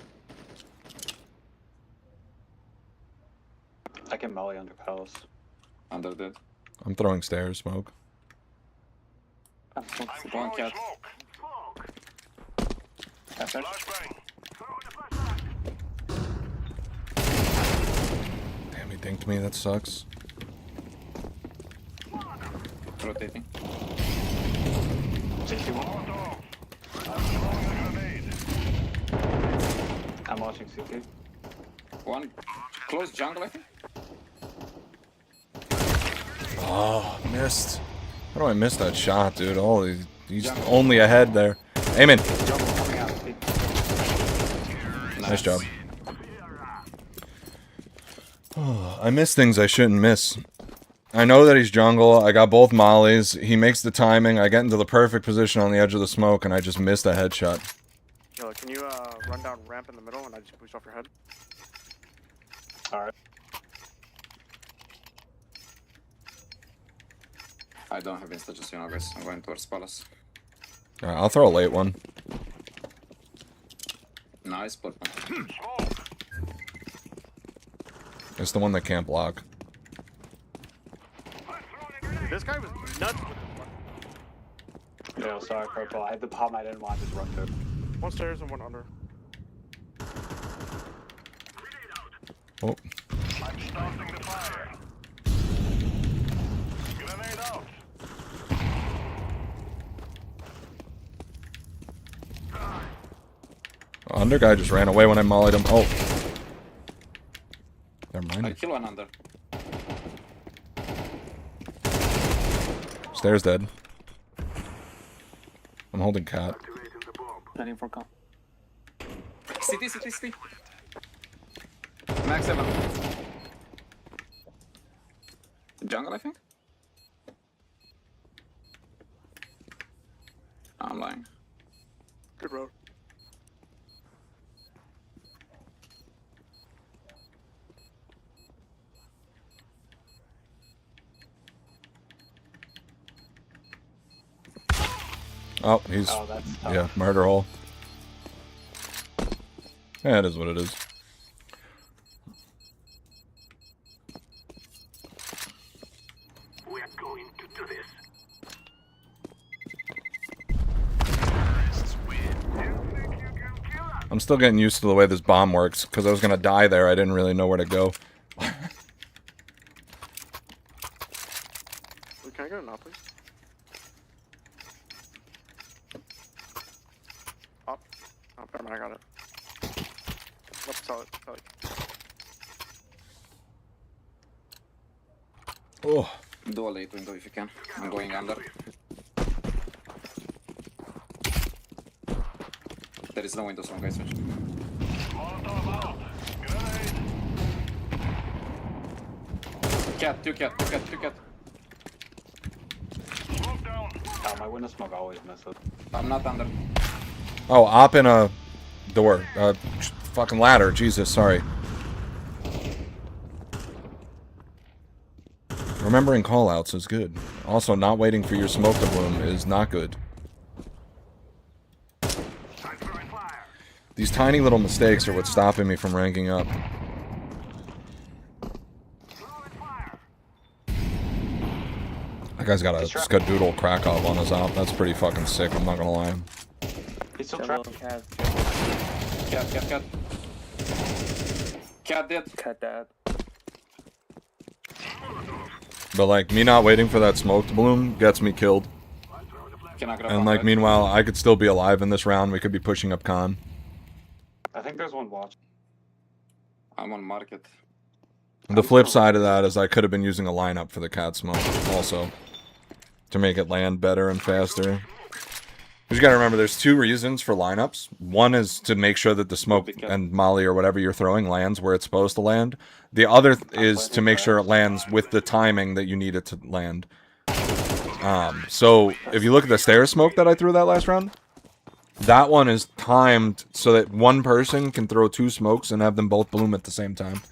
I can molly under palace. Under dead. I'm throwing stairs, smoke. I'm One throwing cat. smoke. Smoke. That's it. Flashbang. Throwing a flashbang. Damn, he dinked me. That sucks. Rotating. 61. Molotov. I'm throwing a grenade. I'm watching CT. One close jungle, I think. Oh, missed. How do I miss that shot, dude? Oh, he's only ahead there. Amen. Jungle coming out. Nice job. I miss things I shouldn't miss. I know that he's jungle. I got both mollies. He makes the timing. I get into the perfect position on the edge of the smoke, and I just missed a headshot. Yo, can you run down ramp in the middle and I just boost off your head? Alright. I don't have insta, just you know, guys. I'm going towards palace. Alright, I'll throw a late one. Nice, but Smoke. It's the one that can't block. I'm throwing a grenade. This guy was nuts with the Yo, sorry, purple. I had the bomb I didn't want to just run through. one stairs and one under. Grenade out. Oh, I'm starting the fire. Grenade out. under guy just ran away when I mollied him. Oh. Never I mind. kill one under. Stairs dead. I'm holding cat. Activating the bomb. Planning for comp. City. Max 7. Jungle, I think? I'm lying. Good road. Oh, he's Oh, that's tough. yeah, murder hole. Yeah, it is what it is. We're going to do this. I'm still getting used to the way this bomb works, because I was gonna die there. I didn't really know where to go. Wait, can I get an op, please? Op. Oh, never mind, I got it. Nope, sell it. Oh, Do a late window if you can. I'm going under. There is no window, so guys. Switch. Molotov out. Grenade. Two cat. Smoke down. Oh, my window smoke always misses. I'm not under. oh, op in a door. Fucking ladder. Jesus, sorry. Remembering callouts is good. Also, not waiting for your smoke to bloom is not good. I'm throwing fire. These tiny little mistakes are what's stopping me from ranking up. Throwing fire. That guy's got a Skadoodle Krakow on his op. That's pretty fucking sick, I'm not gonna lie. He's still trapped. Cat. Cat dead. Cut that. But like me not waiting for that smoke to bloom gets me killed. Can I grab And one like red? meanwhile, I could still be alive in this round. We could be pushing up con. I think there's one watch. I'm on market. The flip side of that is I could have been using a lineup for the cat smoke also to make it land better and faster. You gotta remember, there's two reasons for lineups. One is to make sure that the smoke and molly or whatever you're throwing lands where it's supposed to land. The other is to make sure it lands with the timing that you need it to land. So if you look at the stairs smoke that I threw that last round, that one is timed so that one person can throw two smokes and have them both bloom at the same time.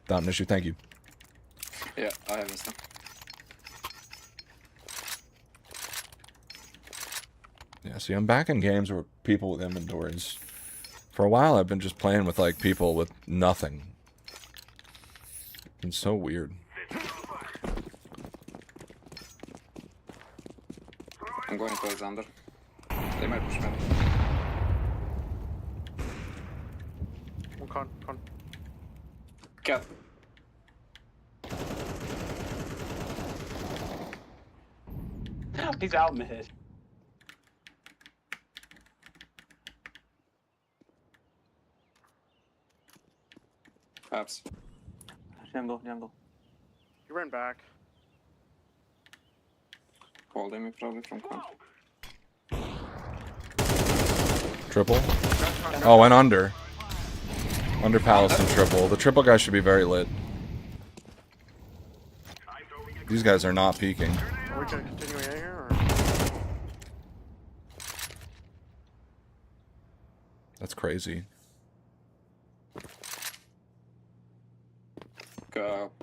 Without an issue. Thank you. Yeah, I have this now. Yeah, see, I'm back in games with people with inventories. For a while, I've been just playing with, like, people with nothing. It's so weird. I'm going towards under. They might push me. One con. Cat. He's out mid. Perhaps. Jungle. He ran back. Holding me probably from con. Triple? Oh, and under. Under Palace and triple. The triple guy should be very lit. These guys are not peeking. Are we gonna continue A here, or? That's crazy.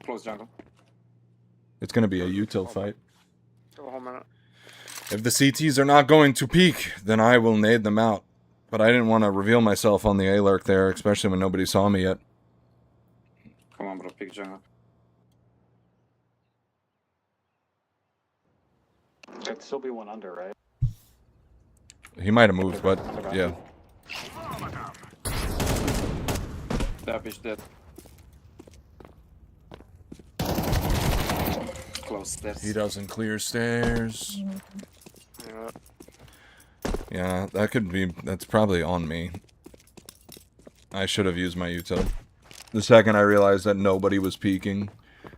Close jungle. It's gonna be a util fight. Still a whole minute. If the CTs are not going to peek, then I will nade them out. But I didn't want to reveal myself on the A-lurk there, especially when nobody saw me yet. Come on, bro, pick jungle. There'd still be one under, right? He might have moved, but yeah. That bitch dead. Close stairs. He doesn't clear stairs. Yeah. Yeah, that could be... That's probably on me. I should have used my util. The second I realized that nobody was peeking.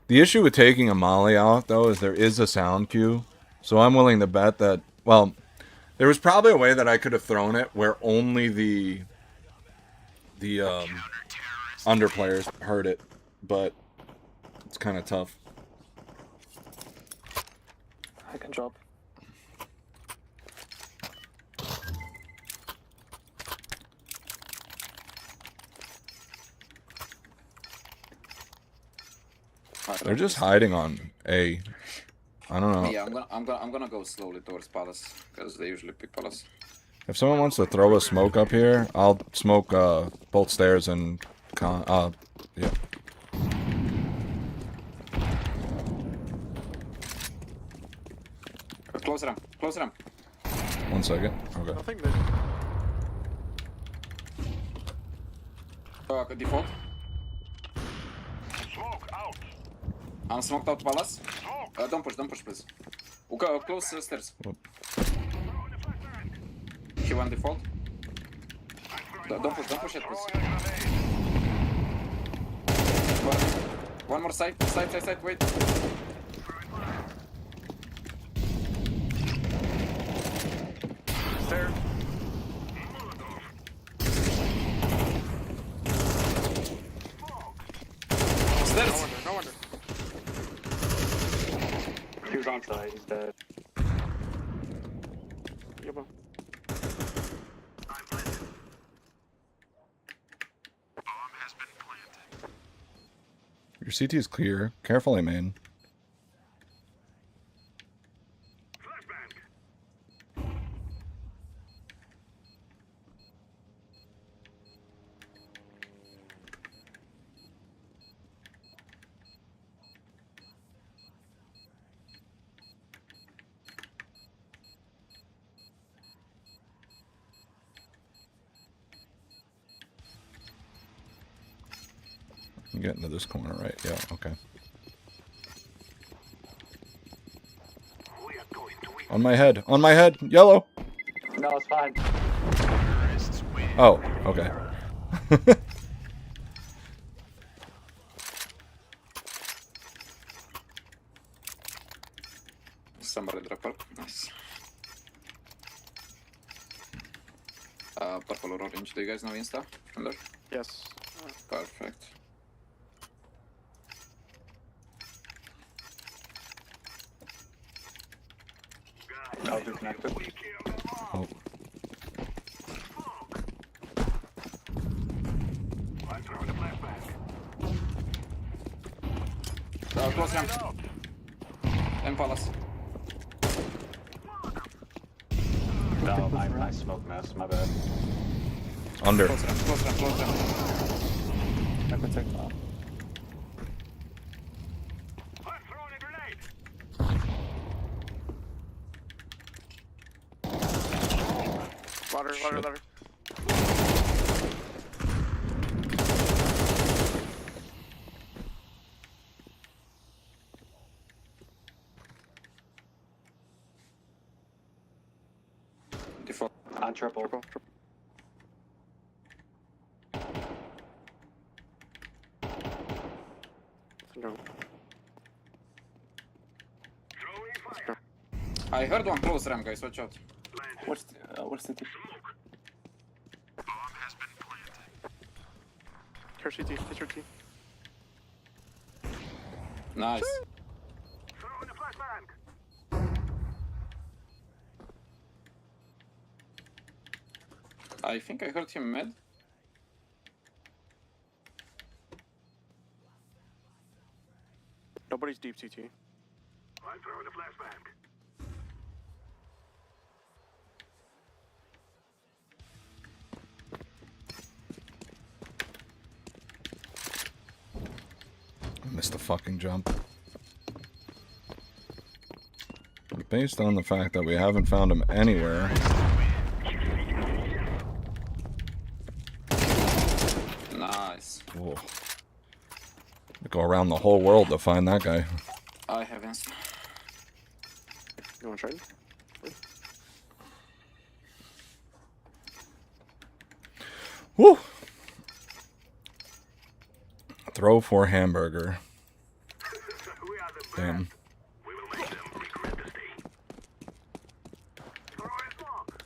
The issue with taking a molly out, though, is there is a sound cue. So I'm willing to bet that... Well, there was probably a way that I could have thrown it where only the under players heard it. But it's kind of tough. I can drop. They're just hiding on A. I don't know. Yeah, I'm gonna go slowly towards Palace because they usually pick Palace. If someone wants to throw a smoke up here, I'll smoke both stairs and yeah. Close ramp. Close ramp. 1 second. Okay. Nothing mid. Default. Smoke out. I'm smoked out Palace. Don't push, please. Okay, close stairs. He went default. Don't push it, please. One more side, wait. Stairs. Stairs! No wonder. He was on side, he's dead. Yeah, bro. Your CT is clear. Carefully, man. You get into this corner, right? Yeah, okay. On my head. On my head. Yellow. No, it's fine. Oh, okay. Somebody drop her. Nice. Purple or orange. Do you guys know Insta? From there? Yes. Perfect. I'll do connected. Oh. I'm throwing a flashback. Close ramp. And palace. No, I smoke mess. My bad. Under. Close ramp, close ramp, close ramp. I could take that. I'm throwing a grenade. Ladder, ladder, Shit. ladder. Default. On triple. Triple, triple. No. Throwing fire. I heard one close ramp, guys. Watch out. What's the tip? Here, CT, hit your T. Nice. Throwing a flashbang. I think I heard him mid. Nobody's deep CT. I'm throwing a flashbang. I missed the fucking jump. Based on the fact that we haven't found him anywhere. Nice. Whoa. Go around the whole world to find that guy. I have Insta. You wanna trade? Woo! Throw for hamburger. We are the best. Damn. We will make them regret this day. Throwing smoke.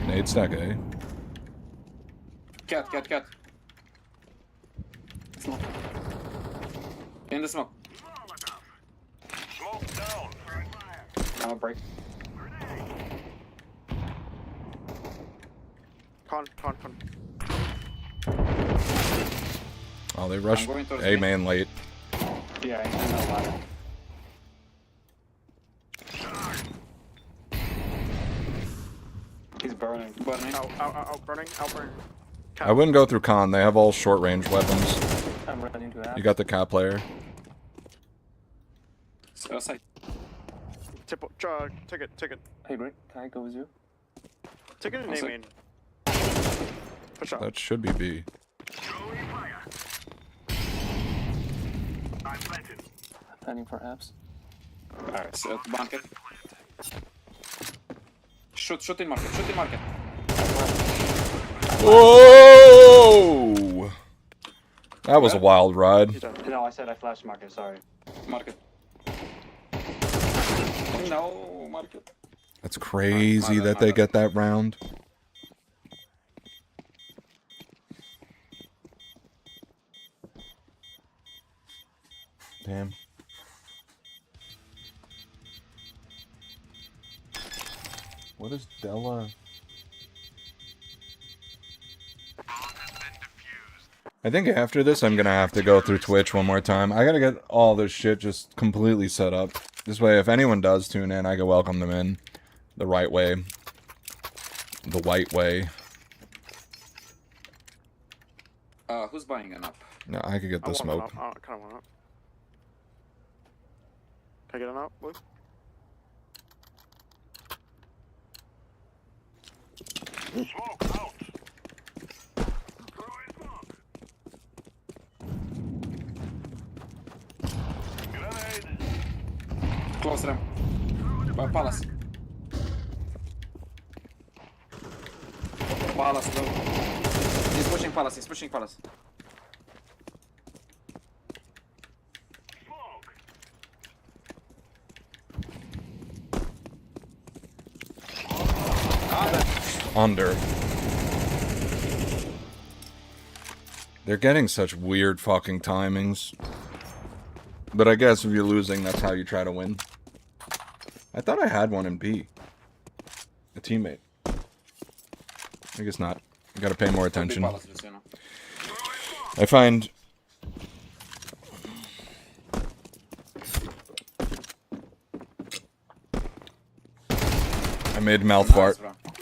Nade stack A. Cat. Smoke. In the smoke. Smoke down. Throwing fire. I'm a break. Con. Oh, they rushed going towards A me. main late. Yeah, he's in the ladder. He's burning. Burning. Out, burning. I wouldn't go through con. They have all short range weapons. I'm running to that. You got the cat player. Side. Ticket. Hey, break. Can I go with you? Ticket and One A sec. main. Push up. That should be B. Throwing fire. I'm planted. Planning for apps. Alright, so at bunker. Shoot in market. Whoa! That was a wild ride. He's done. No, I said I flashed market. Sorry. Market. No, market. That's crazy My that bad. they get that round. Damn. What is Della? I think after this, I'm gonna have to go through Twitch one more time. I gotta get all this shit just completely set up. This way, if anyone does tune in, I can welcome them in the right way. The white way. Who's buying an up? No, I could get the smoke. I kind of want up. Can I get an up, Blue? Smoke out. Throwing smoke. Palace. Palace, low. He's pushing Palace, he's pushing Palace. Under. They're getting such weird fucking timings. But I guess if you're losing, that's how you try to win. I thought I had one in B. A teammate. I guess not. You gotta pay more attention. Palace, just, you know. I find... I made mouth fart. Nice, bro.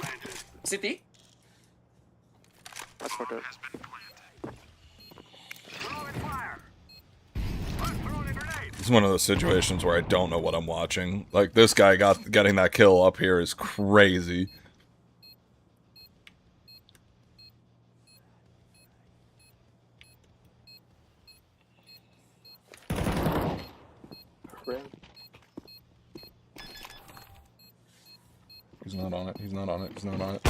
City? That's what it is. Throwing fire. I'm throwing a grenade. It's one of those situations where I don't know what I'm watching. Like, this guy getting that kill up here is crazy. Rim. He's not on it, he's not on it, he's not on it.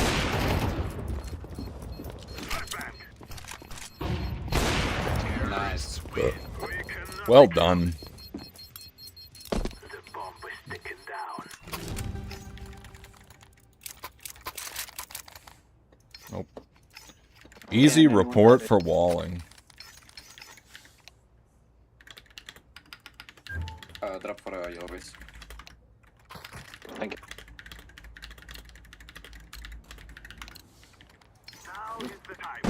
Nice. Well done. The bomb is sticking down. Nope. Easy report for walling. Drop for your base. Thank you. Now is the time.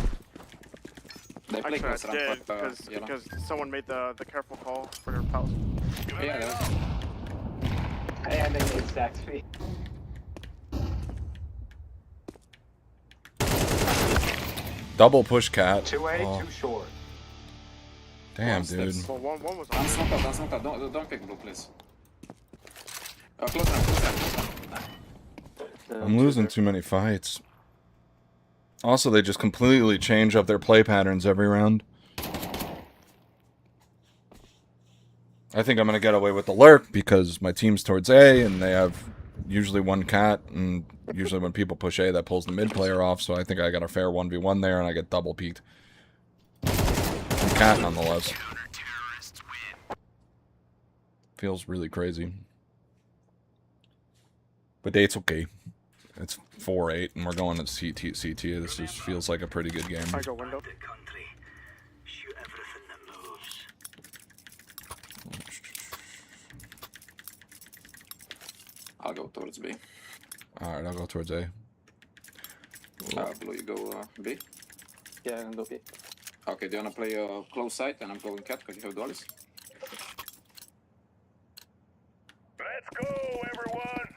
They play Actually, I close around did for yellow. because someone made the careful call for your palace. Yeah, that was... And they made stacks me. Double push cat. 2A, Oh, too short. damn, dude. Well, one was on. I'm smoked out, I'm smoked out. Don't pick blue, please. Close round, close round. I'm losing too many fights. Also, they just completely change up their play patterns every round. I think I'm going to get away with the lurk because my team's towards A and they have usually one cat, and usually when people push A, that pulls the mid player off, so I think I got a fair 1v1 there and I get double peeked. And cat nonetheless. Feels really crazy. But it's okay. It's 4-8 and we're going to CT. This just feels like a pretty good game. I go window. The country. Shoot everything that moves. I'll go towards B. Alright, I'll go towards A. Blue, you go B. Yeah, I'm gonna go B. Okay, do you wanna play close side and I'm going cat because you have dualies? Let's go, everyone.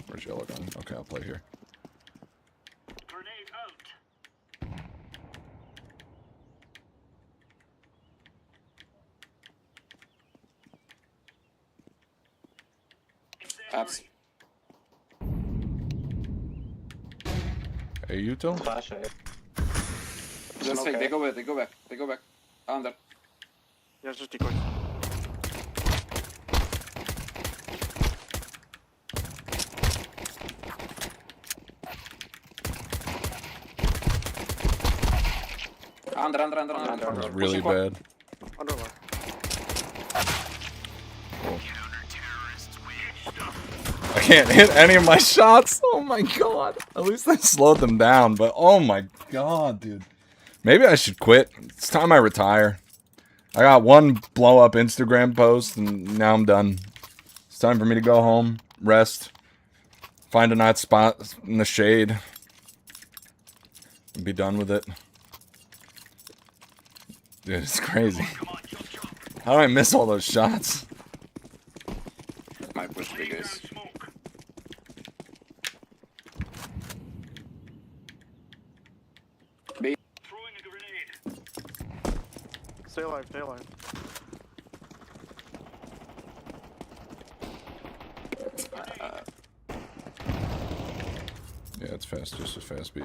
Where's yellow gun? Okay, I'll play here. Grenade out. Abs. Hey, Yuto? Flash A. Just fake, Okay. they go back, they go back, they go back. Under. Yeah, it's just decoy. Under. It's really Pushing quad. bad. Underwear. I can't hit any of my shots. Oh my god. At least I slowed them down, but oh my god, dude. Maybe I should quit. It's time I retire. I got one blow up Instagram post and now I'm done. It's time for me to go home, rest, find a nice spot in the shade, and be done with it. Dude, it's crazy. How do I miss all those shots? Might push B guys. Smoke. B. Throwing a grenade. Stay alive, stay alive. Yeah, it's fast, just as fast B.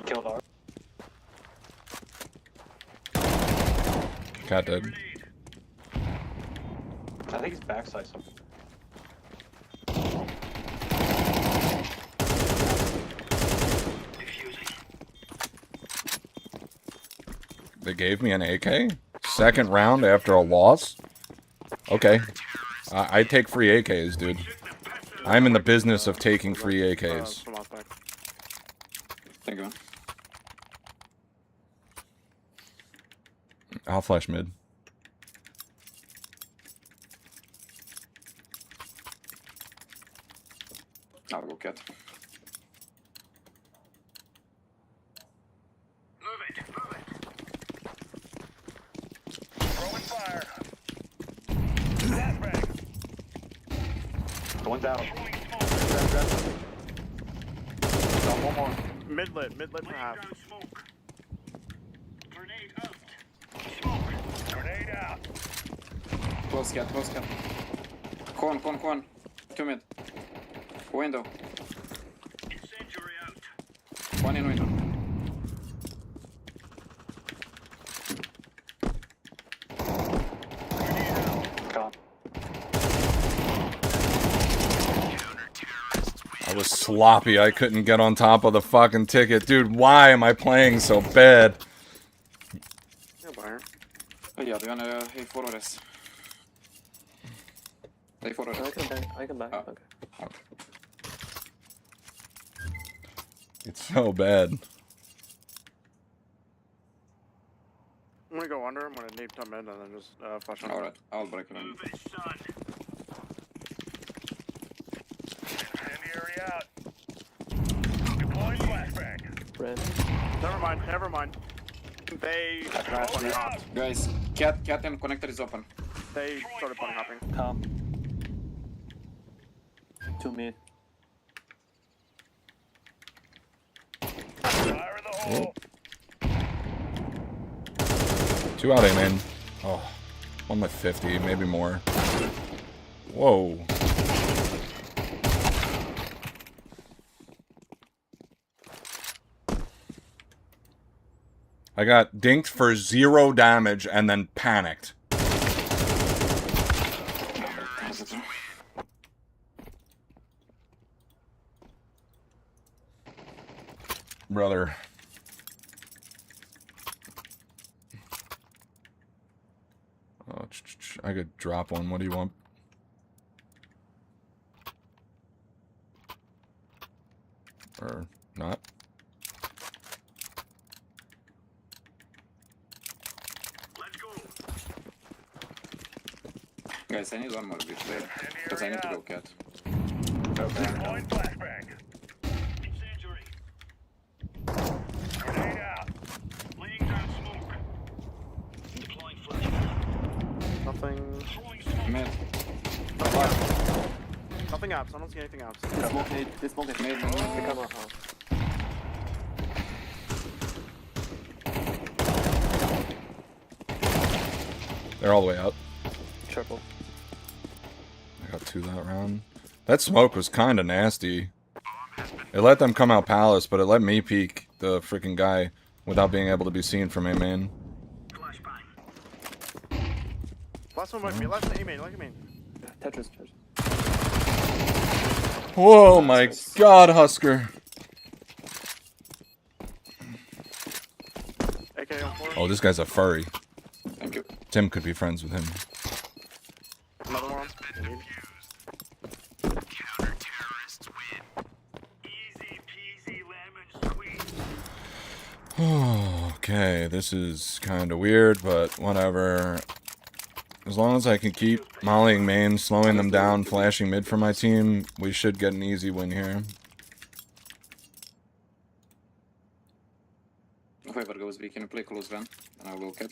Killed R. Cat dead. I think it's backside something. They gave me an AK? Second round after a loss? Okay. I take free AKs, dude. I'm in the business of taking free AKs. From outside. Thank you. I'll flash mid. I'll go cat. Move it, move it. Throwing fire. Flashbang. One down. Throwing smoke. No, one more. Mid lit for half. Down smoke. Grenade out. Smoke. Grenade out. Close cat, close cat. Con. 2 mid. Window. Incendiary out. 1 in window. Gone. I was sloppy. I couldn't get on top of the fucking ticket. Dude, why am I playing so bad? Yeah, Byron. Ja, du gärna hej forwardes. Hej forwardes. I can back. Ah. Okay. It's so bad. I'm gonna go under. I'm gonna nade top mid and then just flash on. Alright, I'll break him in. Move it, son. Incendiary out. Deploying flashbang. Red. Never mind. They bunny hopped. Guys, cat and connector is open. They started bunny hopping. Calm. 2 mid. Fire in the hole. 2 out, man. Oh, 1 with 50, maybe more. Whoa. I got dinked for 0 damage and then panicked. Brother. Oh, I could drop one. What do you want? Or not? Let's go. Guys, I need one more bit there. Because I need to go cat. Deploying flashbang. Incendiary. Grenade out. Laying down smoke. Deploying flashbang. Nothing. Throwing smoke. Mid. Nothing apps. I don't see anything apps. This smoke nade. This smoke nade. Mid. The camera house. They're all the way up. Triple. I got 2 that round. That smoke was kind of nasty. It let them come out palace, but it let me peek the freaking guy without being able to be seen from A main. Flashbang. Last one might be. Last one, A main. Like A main. Tetris. Whoa, my God, Husker. AK on 4. Oh, this guy's a furry. Thank you. Tim could be friends with him. Another one. Easy peasy lemon squeeze. Okay, this is kind of weird, but whatever. As long as I can keep mollying main, slowing them down, flashing mid for my team, we should get an easy win here. Whoever goes, we can play close run, and I'll go cat.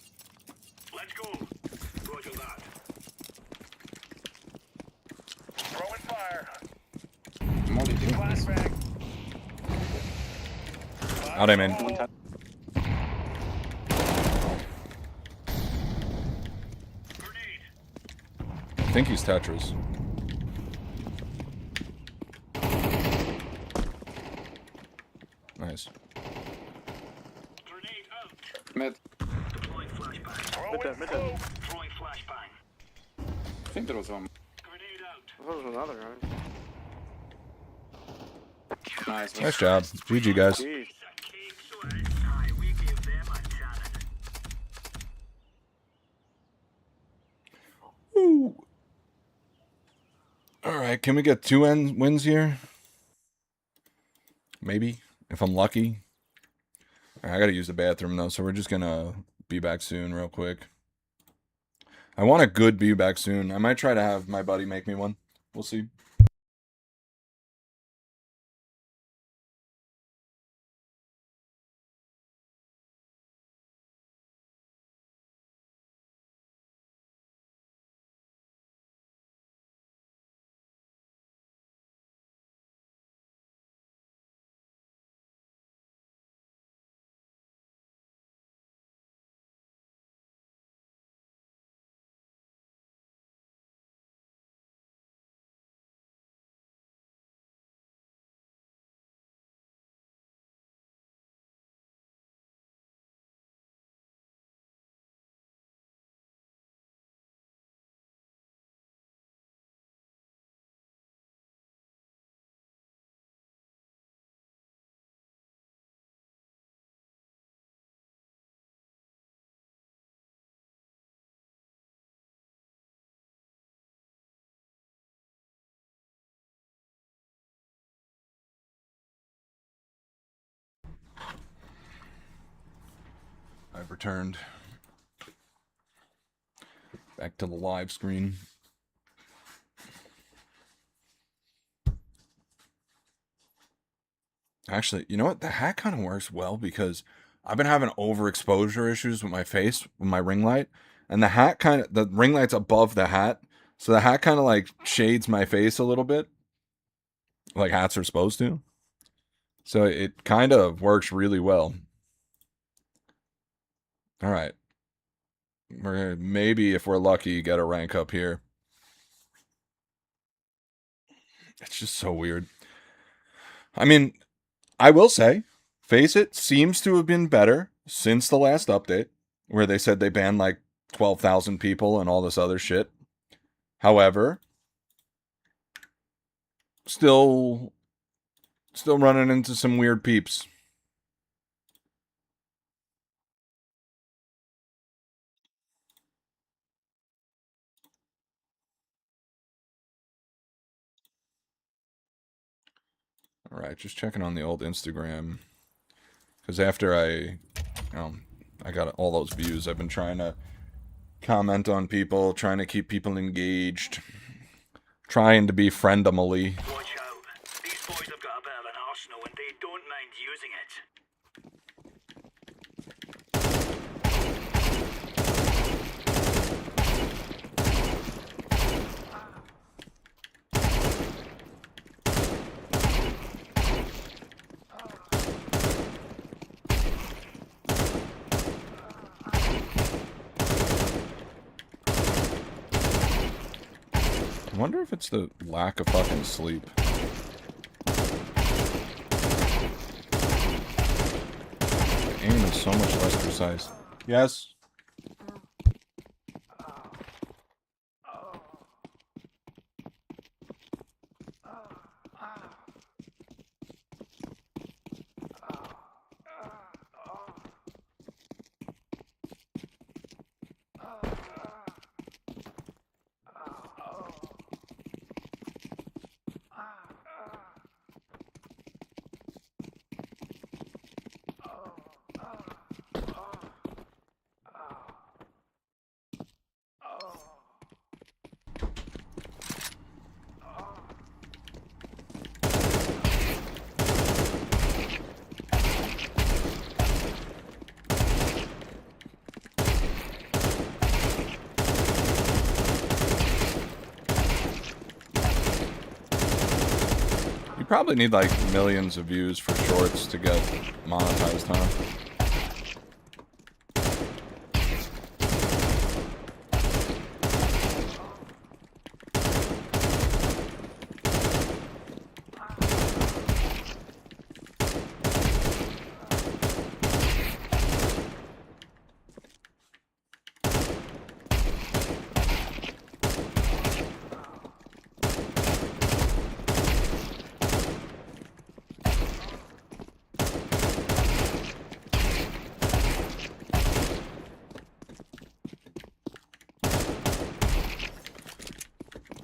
Let's go. Roger that. Throwing fire. Molly, please. Flashbang. Out, man. Grenade. I think he's Tetris. Nice. Grenade out. Mid. Deploying flashbang. Mid dead. Throwing flashbang. I think there was one. Grenade out. There was another guy. Nice. Nice job. GG, guys. Jeez. Cake, so aye, we give them a challenge. Woo. All right, can we get 2 wins here? Maybe, if I'm lucky. All right, I got to use the bathroom, though, so we're just going to be back soon real quick. I want a good be back soon. I might try to have my buddy make me one. We'll see. I've returned back to the live screen. Actually, you know what? The hat kind of works well because I've been having overexposure issues with my face, with my ring light. And the hat kind of, the ring light's above the hat. So the hat kind of like shades my face a little bit. Like hats are supposed to. So it kind of works really well. All right. We're gonna, maybe if we're lucky, get a rank up here. It's just so weird. I mean, I will say, Face It seems to have been better since the last update, where they said they banned like 12,000 people and all this other shit. However, still running into some weird peeps. All right, just checking on the old Instagram. Because after I got all those views, I've been trying to comment on people, trying to keep people engaged, trying to be friendamily. Watch out. These boys have got a bit of an arsenal and they don't mind using it. I wonder if it's the lack of fucking sleep. The aim is so much less precise. Yes? You probably need like millions of views for shorts to get monetized, huh?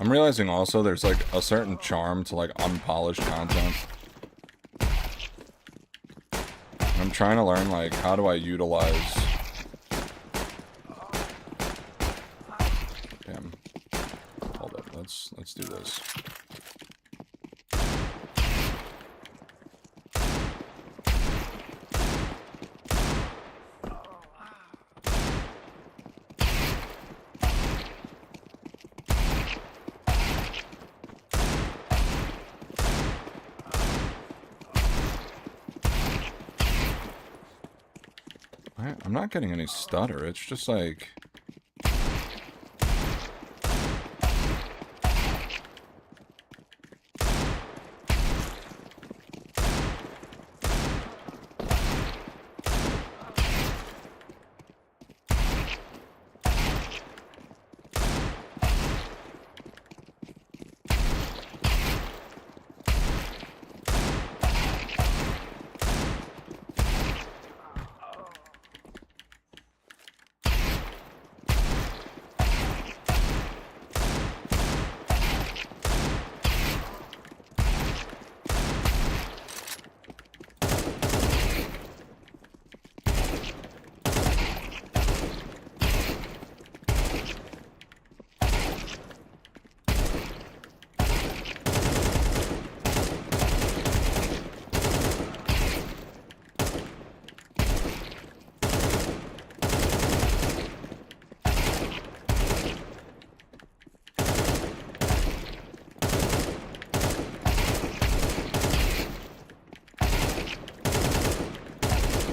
I'm realizing also there's like a certain charm to like unpolished content. I'm trying to learn like how do I utilize. Damn. Hold up. Let's do this. I'm not getting any stutter. It's just like...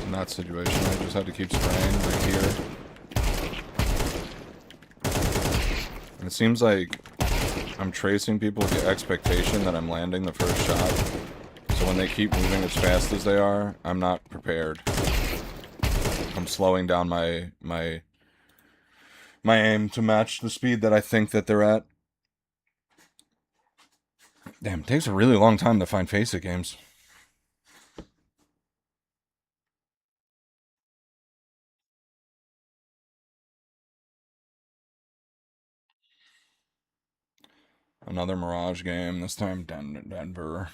In that situation, I just have to keep spraying right here. And it seems like I'm tracing people with the expectation that I'm landing the first shot. So when they keep moving as fast as they are, I'm not prepared. I'm slowing down my aim to match the speed that I think that they're at. Damn, it takes a really long time to find FACEIT games. Another Mirage game, this time Denver.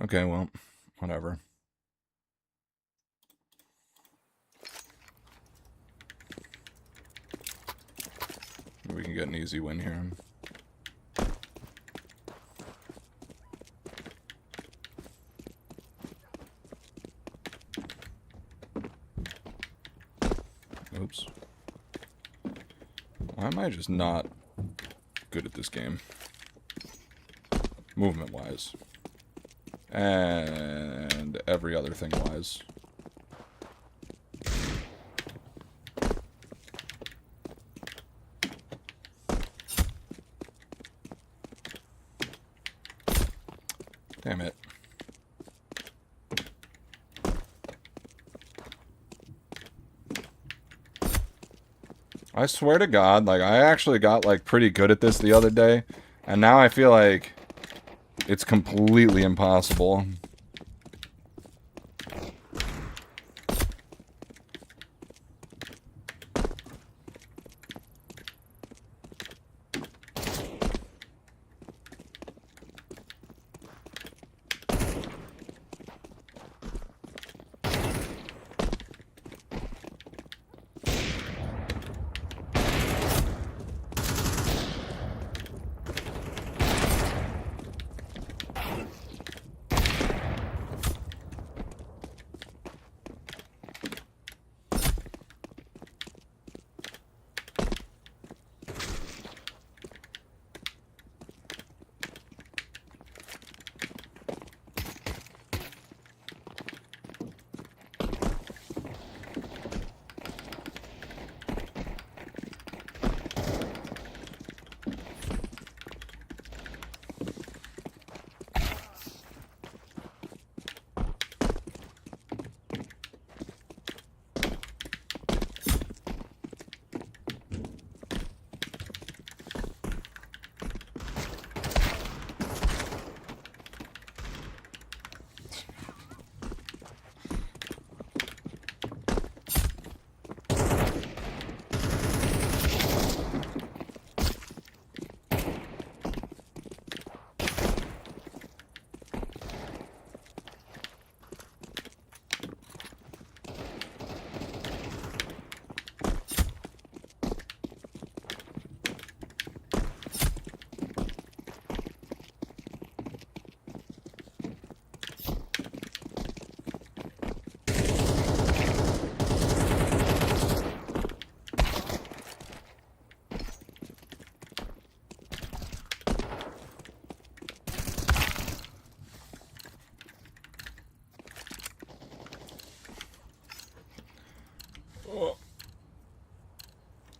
Okay, well, whatever. We can get an easy win here. Oops. Why am I just not good at this game? Movement-wise. And every other thing-wise. Damn it. I swear to God, like, I actually got, like, pretty good at this the other day. And now I feel like it's completely impossible.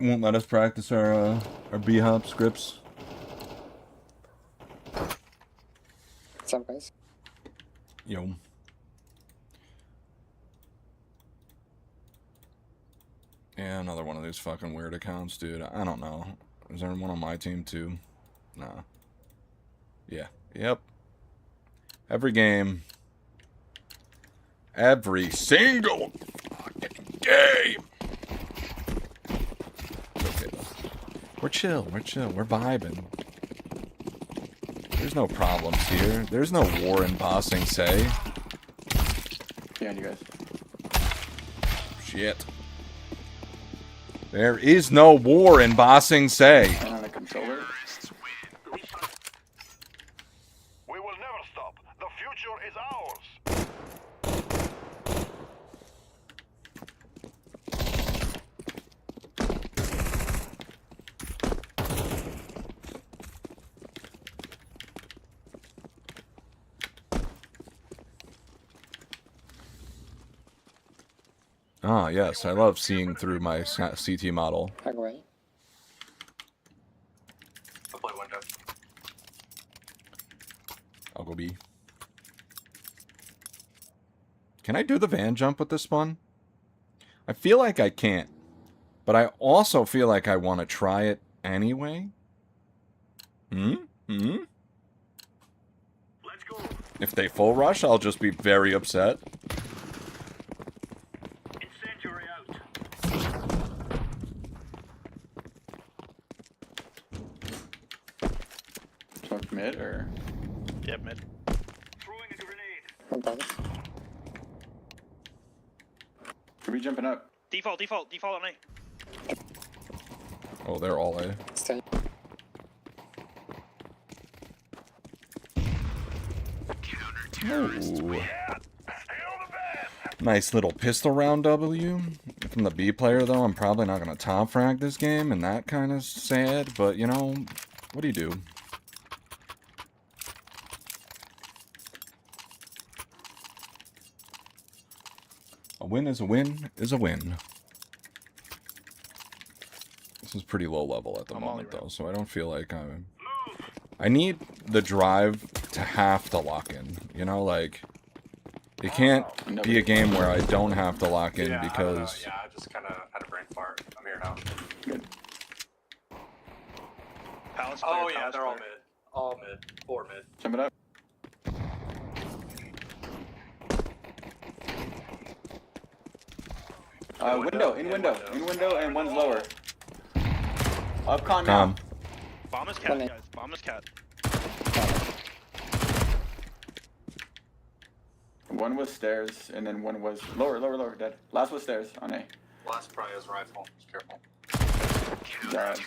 Won't let us practice our B-hop scripts. What's up, guys? Yo. Yeah, another one of these fucking weird accounts, dude. I don't know. Is there one on my team too? Nah. Yeah. Yep. Every game. Every single fucking game. It's okay though. We're chill. We're chill. We're vibing. There's no problems here. There's no war in Bossing Say. Behind you guys. Shit. There is no war in Bossing Say. And on a controller. We will never stop. The future is ours. Ah, yes, I love seeing through my CT model. Back away. I'll play window. I'll go B. Can I do the van jump with this one? I feel like I can't. But I also feel like I want to try it anyway. Let's go. If they full rush, I'll just be very upset. Incendiary out. Smoke mid or? Yep, mid. Throwing a grenade. One problem. Could be jumping up. Default on me. Oh, they're all A. Stay. Ooh. Nice little pistol round W. From the B player, though, I'm probably not going to top frag this game, and that kind of sad, but, you know, what do you do? A win is a win is a win. This is pretty low level at the moment, though, so I don't feel like I'm... I need the drive to have to lock in, you know, like... It can't be a game where I don't have to lock in Yeah, because... I just kind of had a brain fart. I'm here now. Good. Palace Oh player, yeah, palace they're all player. mid. All mid. 4 mid. Jumping up. In window, and one's lower. Up con now. Calm. Bomb is cat, guys. Bomb is cat. One was stairs, and then one was lower, dead. Last was stairs on A. Last probably is rifle. Just careful. Got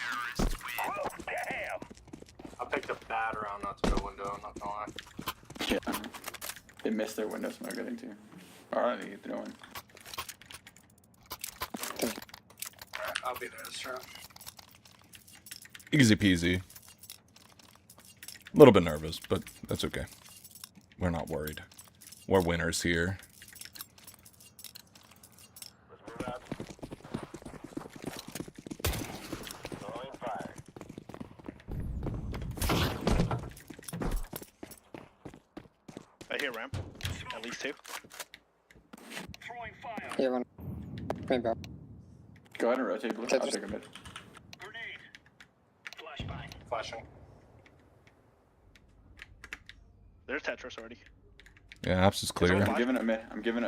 I picked a bad round not to go window. I'm not gonna lie. yeah. They missed their window smoke, I think, too. Alright, they get throwing. I'll be there this round. Easy peasy. A little bit nervous, but that's okay. We're not worried. We're winners here. I hear ramp. At least 2. Throwing fire. Yeah, one. Maybe up. Go ahead and rotate blue. I'll Tetris. take a mid. Grenade. Flashbang. Flashing. There's Tetris already. Yeah, apps is clear. I'm giving it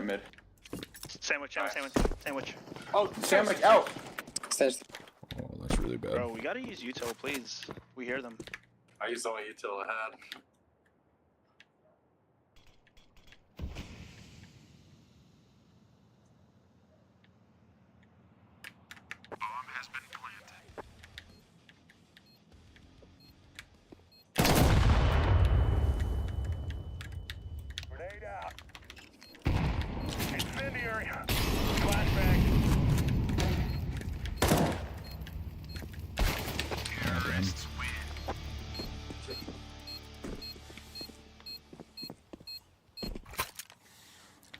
mid. Sandwich. Oh, sandwich out! Stairs. Oh, that's really bad. Bro, we gotta use util, please. We hear them. I used the only util I had. Grenade out. Incendiary. Flashbang. Goddamn.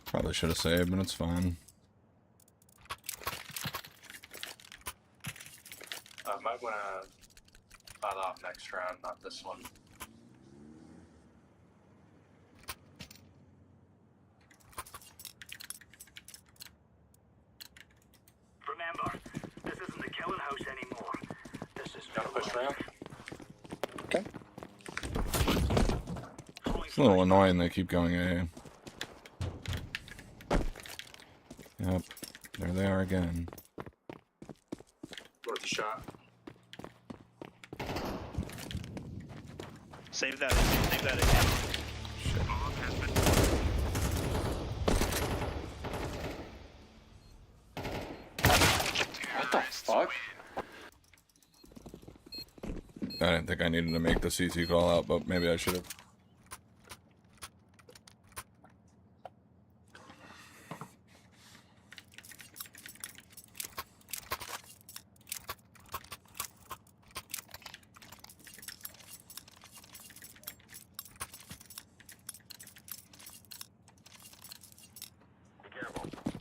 Probably should have saved, but it's fine. off next round, not this one. Remember, this isn't the killing house anymore. This is Gotta push ramp. Okay. It's a little annoying they keep going A. Yep. There they are again. Worth a shot. Save that again. What the fuck? I didn't think I needed to make the CT call out, but maybe I should have.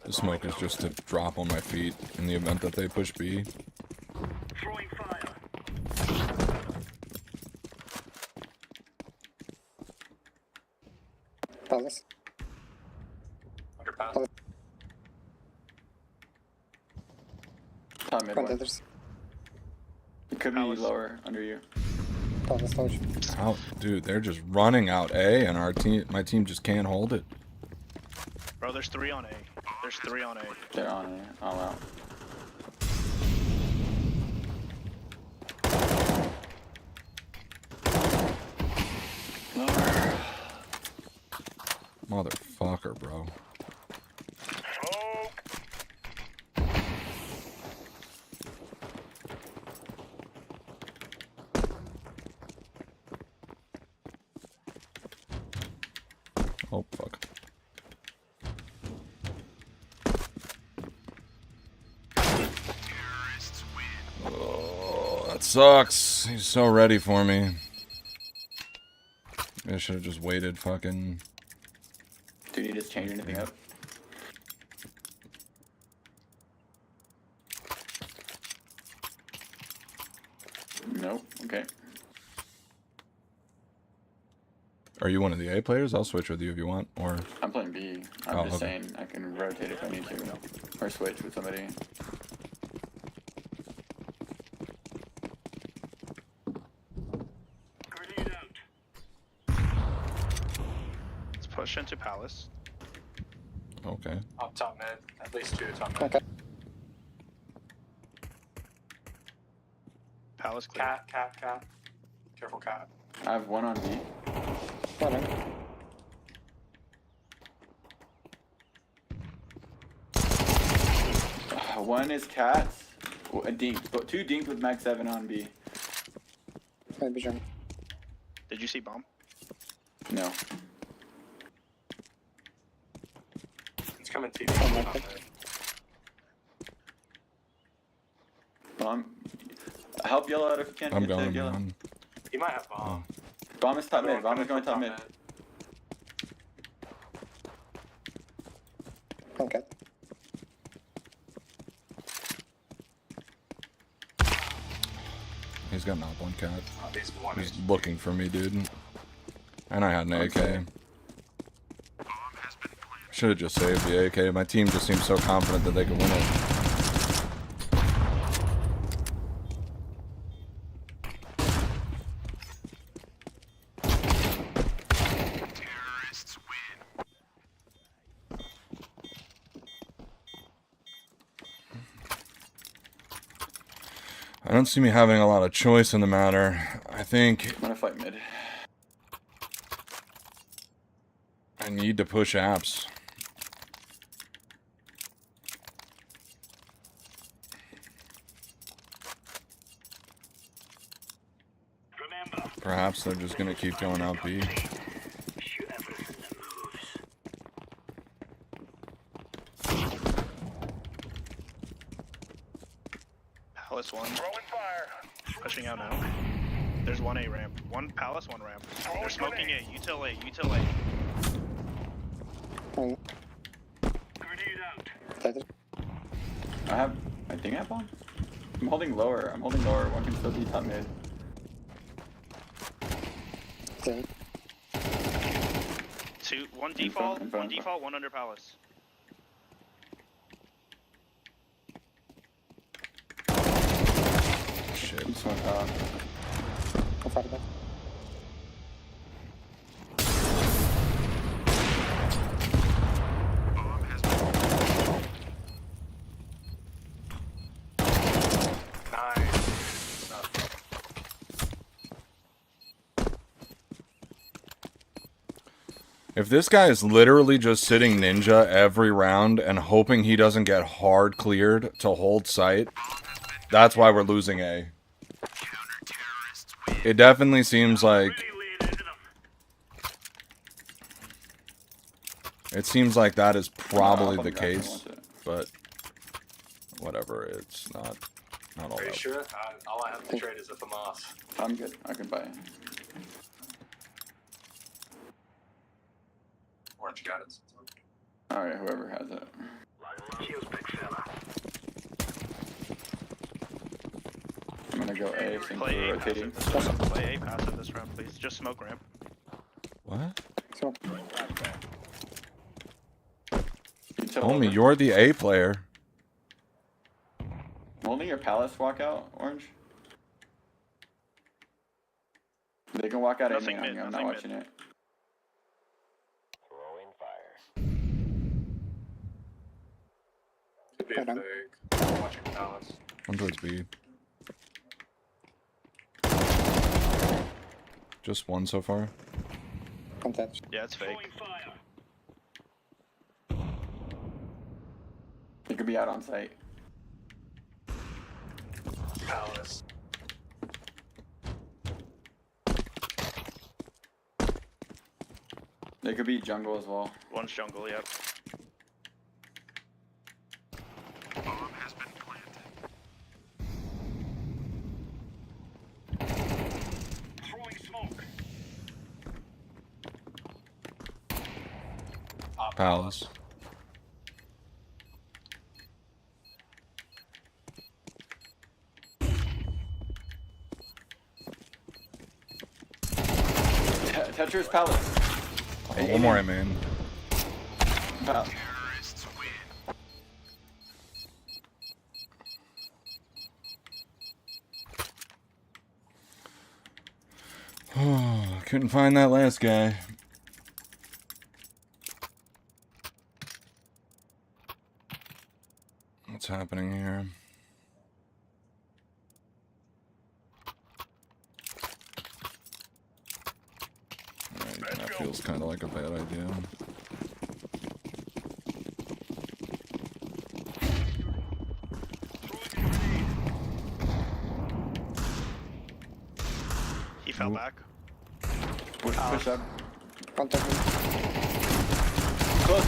The smoke is just to drop on my feet in the event that they push B. throwing fire. Palace. Underpass. Top mid Front one. others. It could be Palace. lower under you. Palace large. Out, dude, they're just running out A, and my team just can't hold it. Bro, there's 3 on A. There's 3 on A. They're on it. All out. Lower. Motherfucker, bro. Oh, fuck. Oh, that sucks. He's so ready for me. I should have just waited fucking... Did you just change anything up? Nope. Okay. Are you one of the A players? I'll switch with you if you want, or... I'm playing B. I'm Oh, just okay. saying I can rotate if I need to, or switch with somebody. Grenade out. Let's push into Palace. Okay. Up top mid. At least 2 top mid. Okay. Palace clear. Cat. Careful cat. I have one on B. One in. One is cat. A dink. But 2 dink with max 7 on B. Maybe jump. Did you see bomb? No. It's coming to Oh, you. my God. Bomb. Help yellow out if you can. I'm Get to going, yellow. man. He might have bomb. Bomb is top mid. Bomb is going top mid. Okay. He's got not one cat. He's one. He's looking for me, dude. And I had an AK. Should have just saved the AK. My team just seems so confident that they could win it. I don't see me having a lot of choice in the matter. I think I'm gonna fight mid. I need to push apps. Remember, Perhaps they're just gonna keep going out B. shoot everything that moves. Palace 1. Pushing out now. There's 1 A ramp. 1 Palace, 1 ramp. They're smoking A. Util A. Util A. One. Grenade out. Dead. I think I have bomb. I'm holding lower. One can still be top mid. Zen. One In front, default, in front, one in front. default, one under palace. Shit. This one, Go far back. If this guy is literally just sitting ninja every round and hoping he doesn't get hard cleared to hold site, that's why we're losing A. It definitely seems like... It seems like that is probably the case, but whatever, it's not all that. Sure. All I have to trade is a FAMAS. I'm good. I can buy it. Orange got it. Alright, whoever has it. Cheers, big fella. I'm gonna go A since Play we're A passive rotating. this round. Play A passive this round, please. Just smoke ramp. What? So, You tell Homie, over. you're the A player. Only your palace walk out, Orange? They can walk out Nothing anyway. mid, I'm nothing not mid. watching it. Throwing fire. Could be a Hold on. fake. I'm watching Palace. I'm towards B. Just one so far. content. Yeah, it's fake. Throwing fire. He could be out on site. Palace. They could be jungle as well. One's jungle, yep. Throwing smoke. Palace. Tetris Palace. Oh, one more, man. Palace. Couldn't find that last guy. What's happening here? Alright, that feels kind of like a bad idea. He fell Nope. back. Push up. Contact me. Close.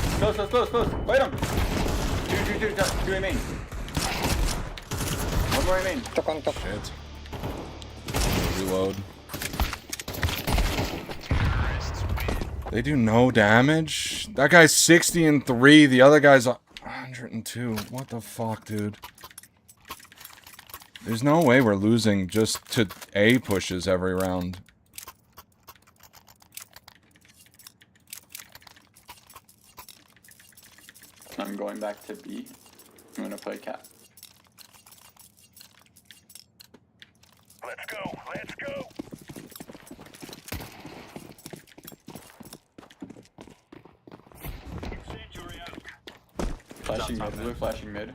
Wait him. Two remain. One more remain. To contact. Shit. Reload. They do no damage? That guy's 60 and 3, the other guy's 102. What the fuck, dude? There's no way we're losing just to A pushes every round. I'm going back to B. I'm gonna play cat. Let's go. Incendiary out. Flashing mid. Blue flashing mid.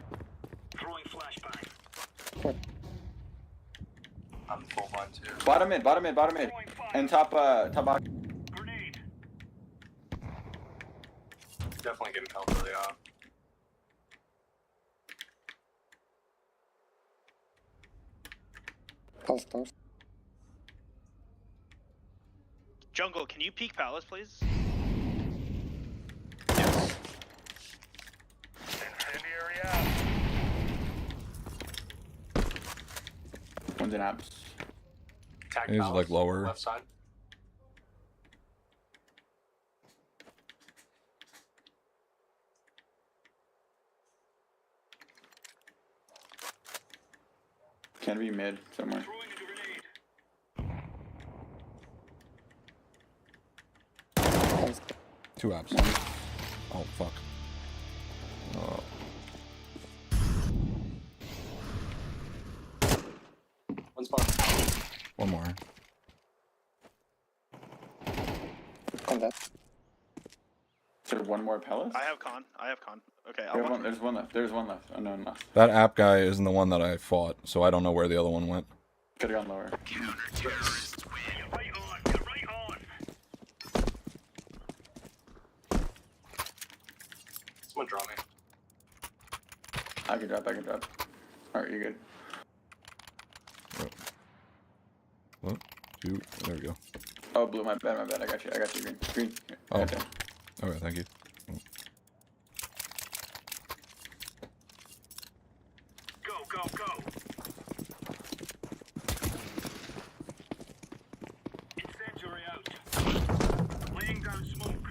Throwing flashbang. I'm full blind too. Bottom mid. And top box. Grenade. Definitely getting help early on. Pulse close. Jungle, can you peek palace, please? Incendiary out. One's in apps. Attack He's, Palace, like, lower. Left side. Can be mid somewhere. Throwing a grenade. 2 apps. Oh, fuck. Oh. One spawn. One more. Contact. Is there one more palace? I have con. Okay, I'll There's watch. one, there's one left. There's one left. Oh, no, no. That app guy isn't the one that I fought, so I don't know where the other one went. Could've gone lower. Counter-terrorists win. You're right on. You're right on. Someone draw me. I can drop. Alright, you're good. What? Shoot. There we go. Oh, blue, my bad. I got you, green. Green. Oh. Right there. Okay, thank you. Go, go, go. Incendiary out. Laying down smoke.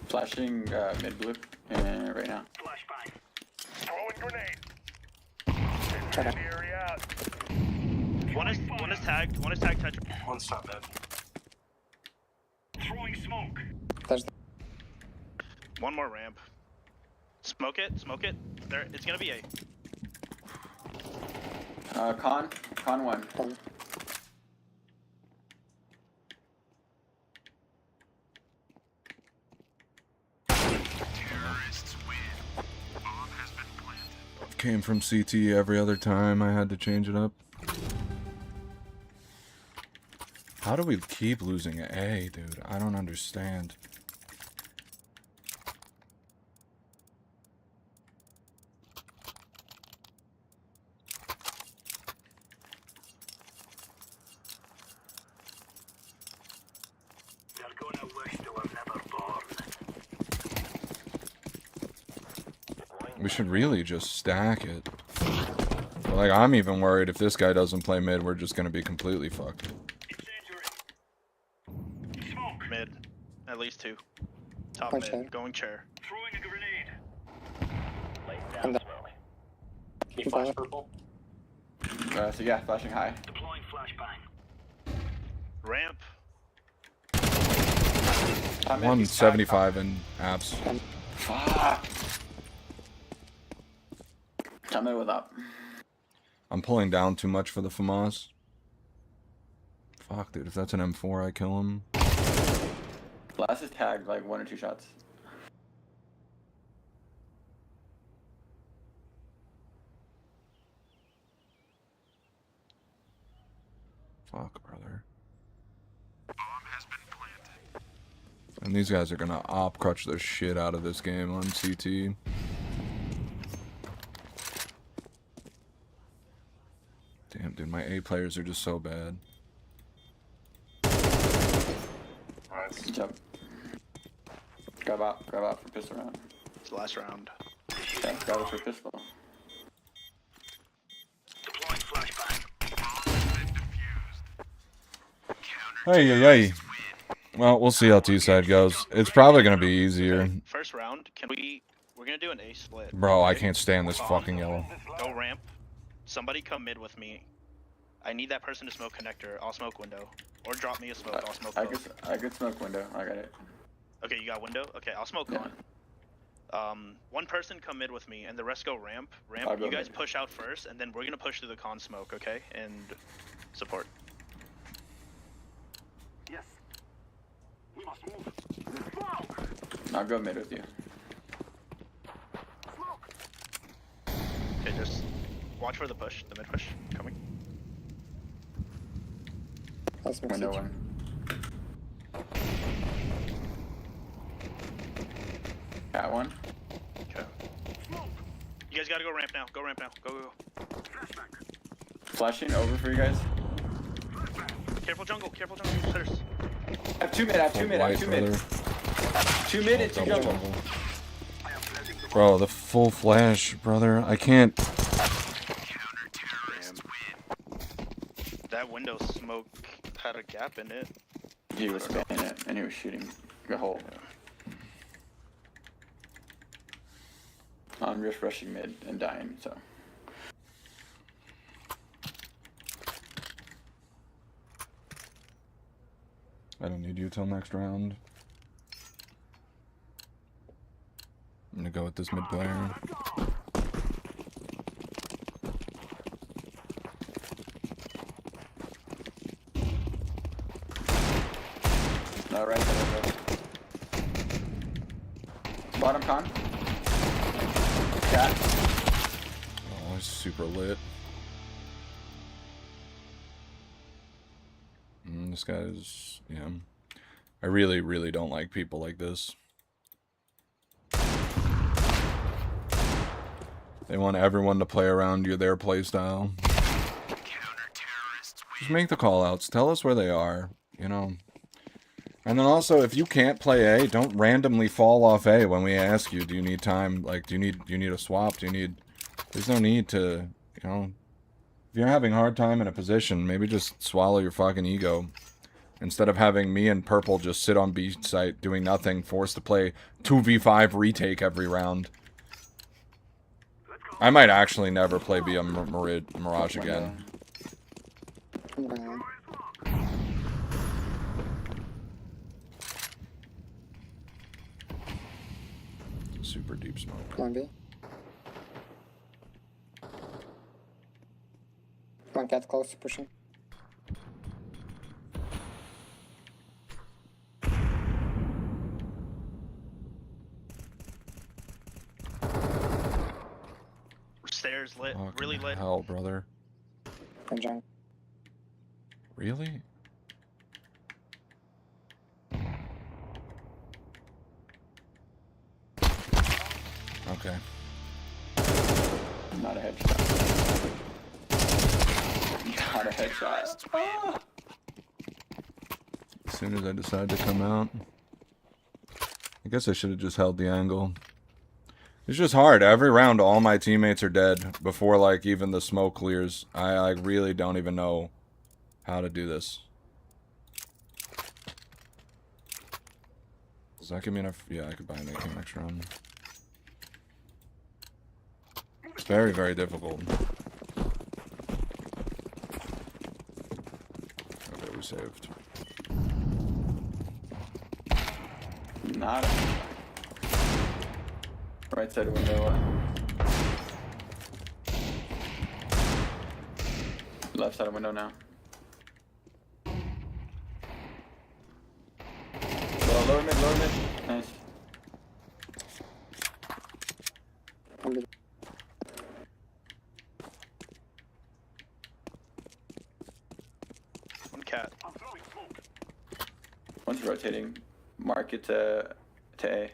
Flashing mid blue right now. Flashbang. Throwing grenade. Incendiary out. One is tagged. One is tagged. Touch. One stop mid. Throwing smoke. There's One more ramp. Smoke it. There. It's gonna be A. Con one. con. Came from CT every other time. I had to change it up. How do we keep losing A, dude? I don't understand. They're gonna wish they were never born. We should really just stack it. But, like, I'm even worried if this guy doesn't play mid, we're just gonna be completely fucked. Incendiary. Smoke. Mid. At least 2. Top Punch mid. in. Going chair. Throwing a grenade. Laying down Contact. smoke. Can you flash purple? So yeah, flashing high. Deploying flashbang. Ramp. Top mid, he's 175 in apps. Fuck. Top mid with up. I'm pulling down too much for the FAMAS. Fuck, dude. If that's an M4, I kill him. Last is tagged like 1 or 2 shots. Fuck, brother. And these guys are gonna op crutch the shit out of this game on CT. Damn, dude, my A players are just so bad. Nice. Good job. Grab out for pistol round. It's the last round. Yeah, grab it for pistol. Deploying flashbang. Hey, hey, hey. Well, we'll see how T-side goes. It's probably gonna be easier. First round. We're gonna do an A split. Bro, I okay? can't stand this fucking yellow. Go ramp. Somebody come mid with me. I need that person to smoke connector. I'll smoke window. Or drop me a smoke. I'll smoke both. I could smoke window. I got it. Okay, you got window? Okay, I'll smoke Yeah. con. One person come mid with me, and the rest go ramp. I'll go You guys mid. push out first, and then we're gonna push through the con smoke, okay? And support. Yes. We must move. Smoke. I'll go mid with you. Smoke. Okay, just watch for the push, the mid push coming. That's my Window CT. one. Cat one. Okay. You guys gotta go ramp now. Go ramp now. Go. Flashing over for you guys. Careful jungle. Sitters. I have 2 mid. I have 2 mid. I have 2 mid. brother. 2 mid and 2 Double jungle. jungle. Bro, the full flash, brother. I can't. That window smoke had a gap in it. He was spanning it and he was shooting the hole. I'm just rushing mid and dying, so. I don't need you till next round. gonna go with this mid player. No, right side. Bottom con. Cat. Oh, he's super lit. This guy is, yeah. I really, really don't like people like this. They want everyone to play around their playstyle. Just make the callouts. Tell us where they are, you know. And then also, if you can't play A, don't randomly fall off A when we ask you, do you need time? Like, do you need a swap? There's no need to, you know. If you're having a hard time in a position, maybe just swallow your fucking ego. Instead of having me and Purple just sit on B site doing nothing, forced to play 2v5 retake every round. I might actually never play B on Mirage again. I'm going on. Super deep smoke. One B. One cat close to pushing. Stairs lit, Fucking really lit. hell, brother. From junk. Really? Okay. Not a headshot. Not a headshot. Ah. As soon as I decided to come out. I guess I should have just held the angle. It's just hard. Every round, all my teammates are dead before, like, even the smoke clears. I really don't even know how to do this. Does that give me enough? Yeah, I could buy an AK next round. It's very, very difficult. Okay, we saved. Not a... Right side window. Left side window now. Lower mid, lower mid. Nice. One B. One cat. One's rotating. Mark it to A.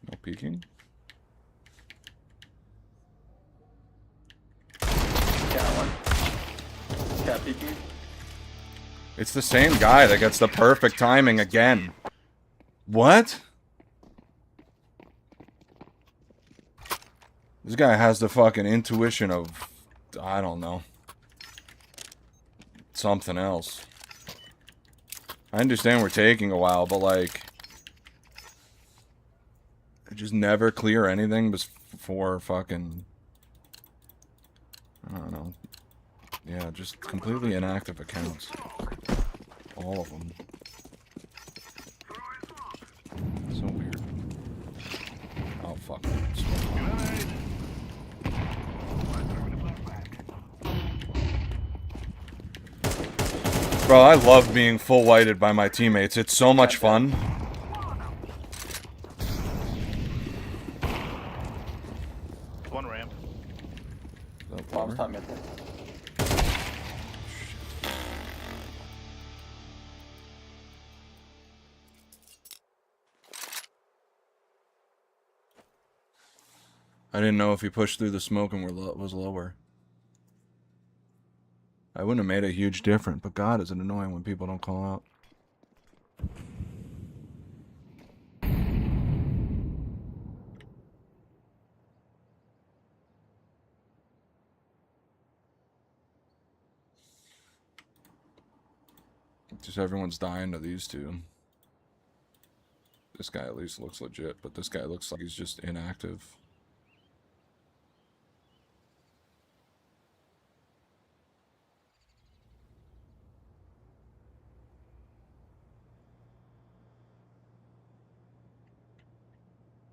No peeking. Cat one. Cat peeking. It's the same guy that gets the perfect timing again. What? This guy has the fucking intuition of, I don't know, something else. I understand we're taking a while, but like, I just never clear anything before fucking, I don't know. Yeah, just completely inactive accounts. All of them. So weird. Oh, fuck. Bro, I love being full whited by my teammates. It's so much fun. One ramp. Bomb's top mid. I didn't know if he pushed through the smoke and was lower. I wouldn't have made a huge difference, but God, is it annoying when people don't call out. Just everyone's dying to these two. This guy at least looks legit, but this guy looks like he's just inactive.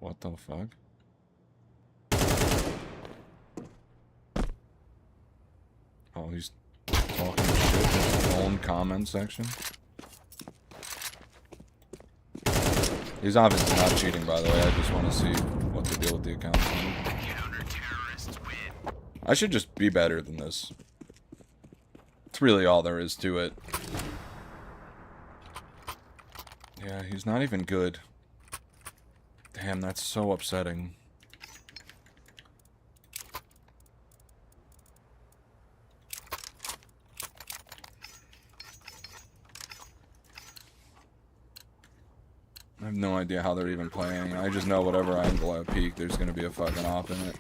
What the fuck? Oh, he's talking shit in his own comment section. He's obviously not cheating, by the way. I just want to see what the deal with the account is. I should just be better than this. It's really all there is to it. Yeah, he's not even good. Damn, that's so upsetting. I have no idea how they're even playing. I just know whatever angle I peek, there's gonna be a fucking op in it.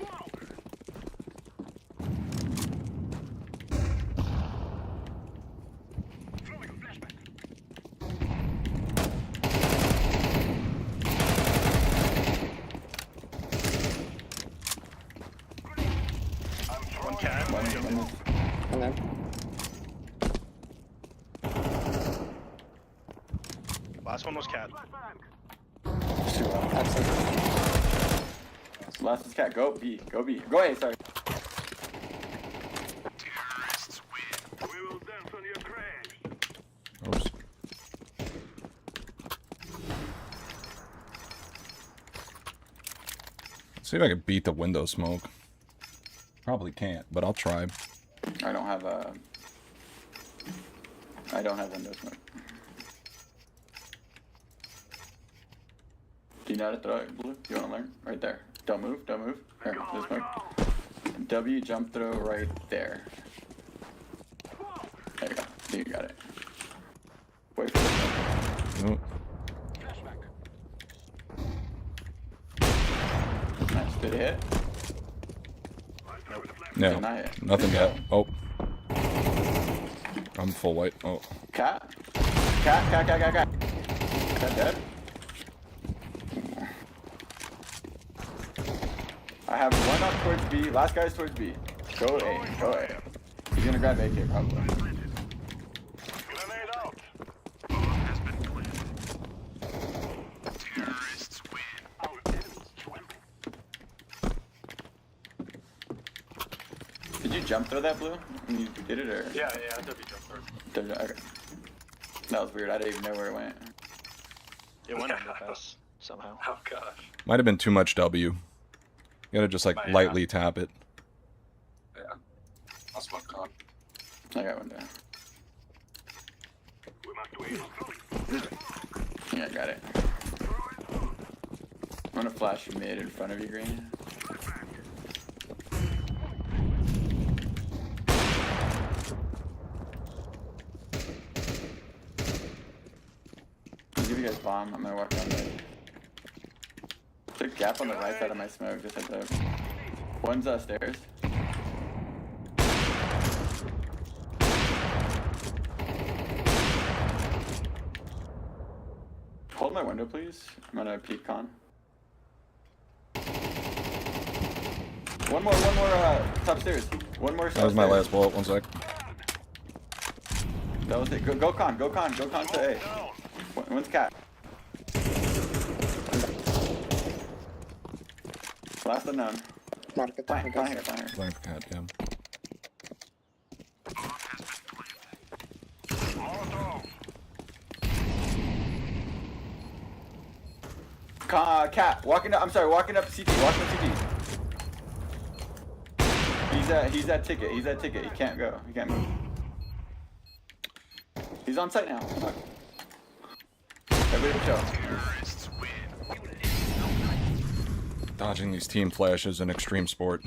One cat. And then Last one was cat. absent. Last is cat. Go B. Go B. Go A. Sorry. We will dance on your grave. Oops. See if I can beat the window smoke. Probably can't, but I'll try. I don't have window smoke. Do you know how to throw it, Blue? You want to learn? Right there. Don't move. Don't move. Here, this smoke. W jump throw right there. There you go. You got it. Wait for the Nope. Nice. Did it hit? No, Not hit. nothing yet. Oh. I'm full white. Oh. Cat? Cat. Is that dead? I have one up towards B. Last guy's towards B. Go A. Go A. He's gonna grab AK probably. Grenade out. Did you jump throw that, Blue? When you did it, or? Yeah, W jump through. Okay. That was weird. I didn't even know where it went. It went under pass somehow. Oh gosh. Might have been too much W. You gotta just like Yeah. lightly tap it. Yeah. I'll smoke con. I got one down. We must wait. Yeah, I got it. I'm gonna flash mid in front of you, Green. I'll give you guys bomb. I'm gonna walk down mid. There's a gap on the right side of my smoke, just heads up. One's stairs. Hold my window, please. I'm gonna peek con. One more, top stairs. One more. That was my stairs. last bullet. 1 sec. That was it. Go con to A. One's cat. Last unknown. Market. Fine here. Playing for cat, yeah. Cat, walking up CT, He's at ticket, he can't go, he can't move. He's on site now. Fuck. Everybody chill. Dodging these team flashes in extreme sport.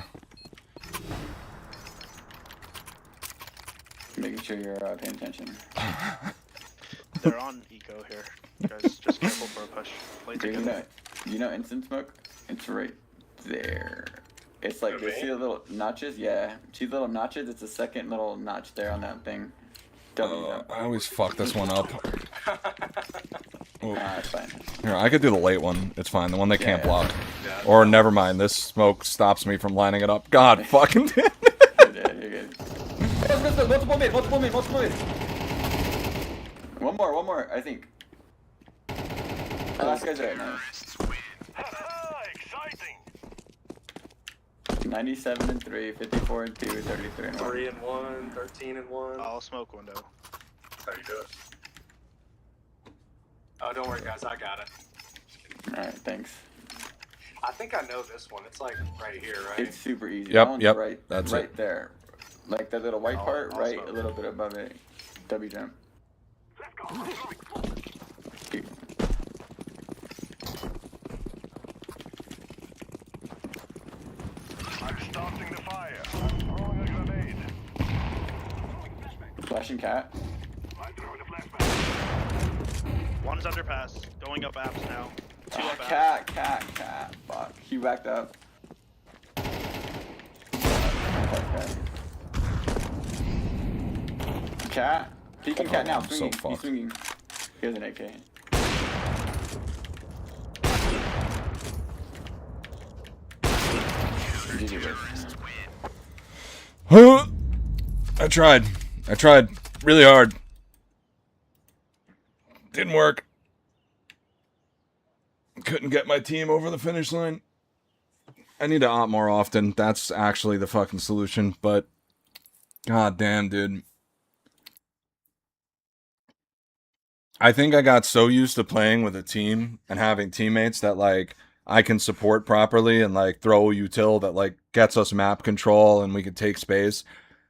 Making sure you're paying attention. They're on eco here. Guys, just careful for a push. Play together. You know instant smoke? It's right there. It's like, you see the little notches? Yeah. See the little notches? It's the second little notch there on that thing. W jump. I always fuck this one up. Nah, it's fine. Here, I could do the late one. It's fine. The one they can't Yeah. block. Yeah. Or never mind. This smoke stops me from lining it up. God fucking damn it. You're good. Multiple mid. One more, I think. Last guy's right now. 97 and 3, 54 and 2, 33 and 1. 3 and 1, 13 and 1. I'll smoke window. How you do it? Oh, don't worry, guys. I got it. Alright, thanks. I think I know this one. It's like right here, right? It's super easy. Yep, That one's yep, right, that's right it. there. Like that little white part, I'll right smoke. a little bit above it. W jump. I'm starting the fire. Throwing a grenade. Flashing cat. I'm throwing a flashbang. One's underpass. Going up apps now. Two Ah, up apps. cat. Fuck. He backed up. Cat. Peeking cat now. I'm so Swinging. fucked. He's swinging. He has an AK. GG, boys. I tried really hard. Didn't work. Couldn't get my team over the finish line. I need to opt more often. That's actually the fucking solution, but god damn, dude. I think I got so used to playing with a team and having teammates that like I can support properly and like throw a util that like gets us map control and we can take space,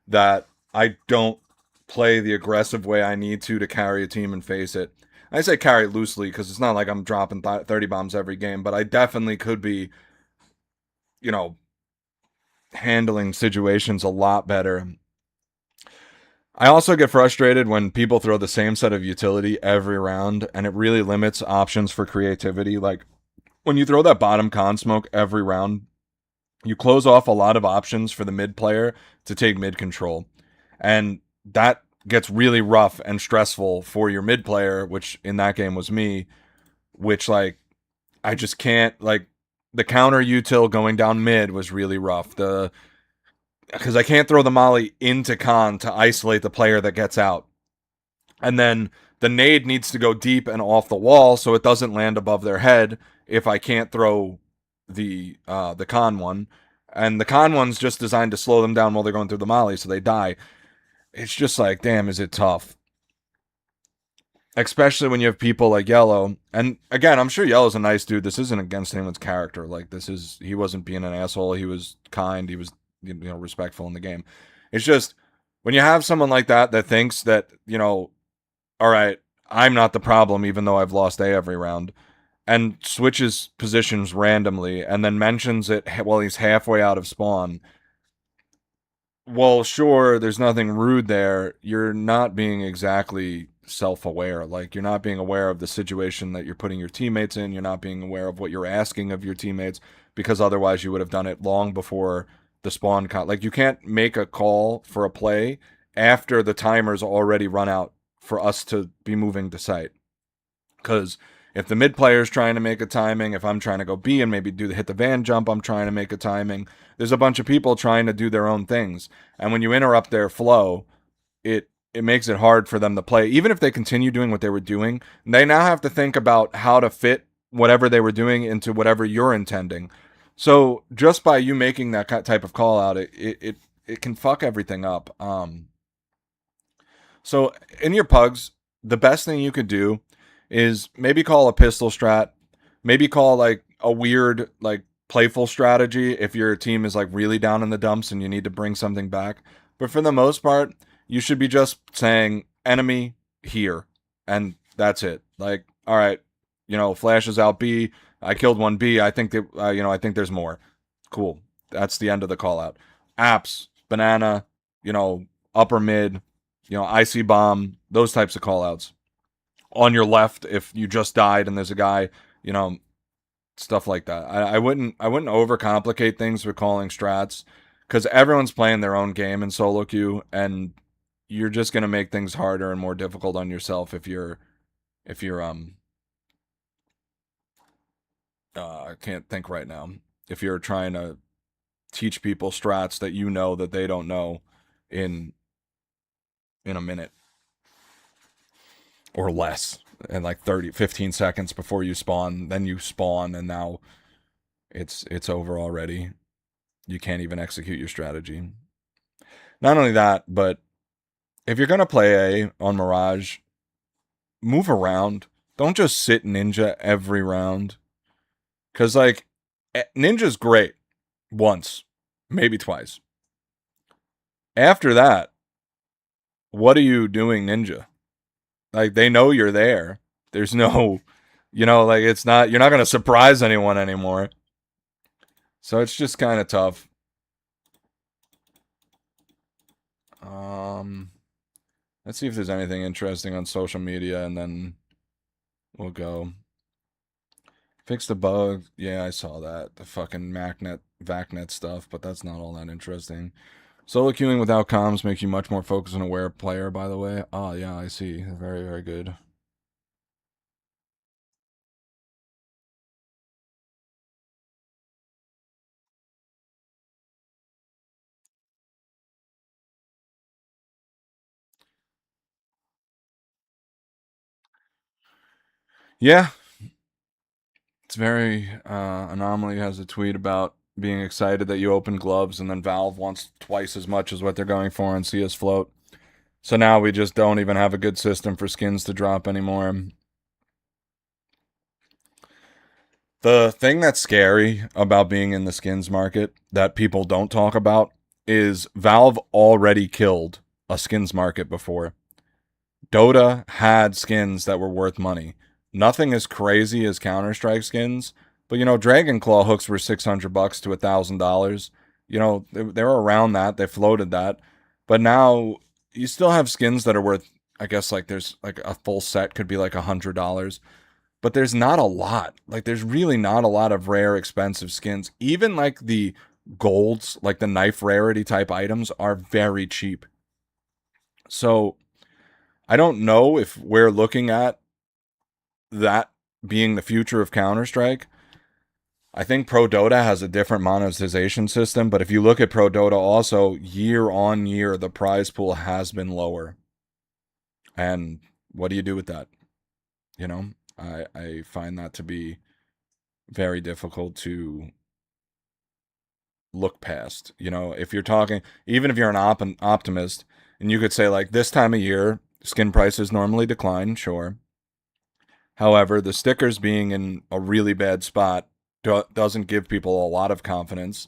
that I don't play the aggressive way I need to carry a team and face it. I say carry it loosely because it's not like I'm dropping 30 bombs every game, but I definitely could be, you know, handling situations a lot better. I also get frustrated when people throw the same set of utility every round, and it really limits options for creativity. Like, when you throw that bottom con smoke every round, you close off a lot of options for the mid player to take mid control. And that gets really rough and stressful for your mid player, which in that game was me, which, like, I just can't, like, the counter util going down mid was really rough. Because I can't throw the molly into con to isolate the player that gets out. And then the nade needs to go deep and off the wall so it doesn't land above their head if I can't throw the con one. And the con one's just designed to slow them down while they're going through the molly so they die. It's just like, damn, is it tough. Especially when you have people like Yellow. And again, I'm sure Yellow's a nice dude. This isn't against anyone's character. Like, he wasn't being an asshole. He was kind. He was, you know, respectful in the game. It's just when you have someone like that thinks that, you know, all right, I'm not the problem even though I've lost A every round, and switches positions randomly and then mentions it while he's halfway out of spawn. Well, sure, there's nothing rude there. You're not being exactly self-aware. Like, you're not being aware of the situation that you're putting your teammates in. You're not being aware of what you're asking of your teammates, because otherwise you would have done it long before the spawn count. Like, you can't make a call for a play after the timer's already run out for us to be moving to site. Because if the mid player's trying to make a timing, if I'm trying to go B and maybe hit the van jump, I'm trying to make a timing. There's a bunch of people trying to do their own things. And when you interrupt their flow, it makes it hard for them to play. Even if they continue doing what they were doing, they now have to think about how to fit whatever they were doing into whatever you're intending. So just by you making that type of call out, it can fuck everything up. So in your pugs, the best thing you could do is maybe call a pistol strat, maybe call like a weird, like playful strategy if your team is like really down in the dumps and you need to bring something back. But for the most part, you should be just saying enemy here, and that's it. Like, all right, you know, Flash is out B. I killed one B. I think that, I think there's more. Cool. That's the end of the call out. Apps, banana, you know, upper mid, you know, IC bomb, those types of call outs. On your left, if you just died and there's a guy, you know, stuff like that. I wouldn't overcomplicate things with calling strats, because everyone's playing their own game in solo queue, and you're just gonna make things harder and more difficult on yourself if you're I can't think right now. If you're trying to teach people strats that you know that they don't know in a minute or less, and like 15 seconds before you spawn, then you spawn and now it's over already. You can't even execute your strategy. Not only that, but if you're gonna play A on Mirage, move around. Don't just sit Ninja every round. Cause like Ninja's great once, maybe twice. After that, what are you doing Ninja? Like they know you're there. There's no, like it's not, you're not gonna surprise anyone anymore. So it's just kind of tough. Let's see if there's anything interesting on social media, and then we'll go. Fix the bug. Yeah, I saw that. The fucking VACnet stuff, but that's not all that interesting. Solo queuing without comms makes you much more focused and aware player, by the way. Oh, yeah, I see. Very, very good. Yeah. It's very, Anomaly has a tweet about being excited that you open gloves, and then Valve wants twice as much as what they're going for on CS Float. So now we just don't even have a good system for skins to drop anymore. The thing that's scary about being in the skins market that people don't talk about is Valve already killed a skins market before. Dota had skins that were worth money. Nothing as crazy as Counter-Strike skins, but Dragon Claw hooks were $600 to $1,000. They were around that. They floated that. But now you still have skins that are worth, I guess, like there's like a full set could be like $100. But there's not a lot. Like there's really not a lot of rare, expensive skins. Even like the golds, like the knife rarity type items are very cheap. So I don't know if we're looking at that being the future of Counter-Strike. I think Pro Dota has a different monetization system, but if you look at Pro Dota also, year on year, the prize pool has been lower. And what do you do with that? I find that to be very difficult to look past. If you're talking, even if you're an optimist, and you could say like this time of year, skin prices normally decline, sure. However, the stickers being in a really bad spot doesn't give people a lot of confidence.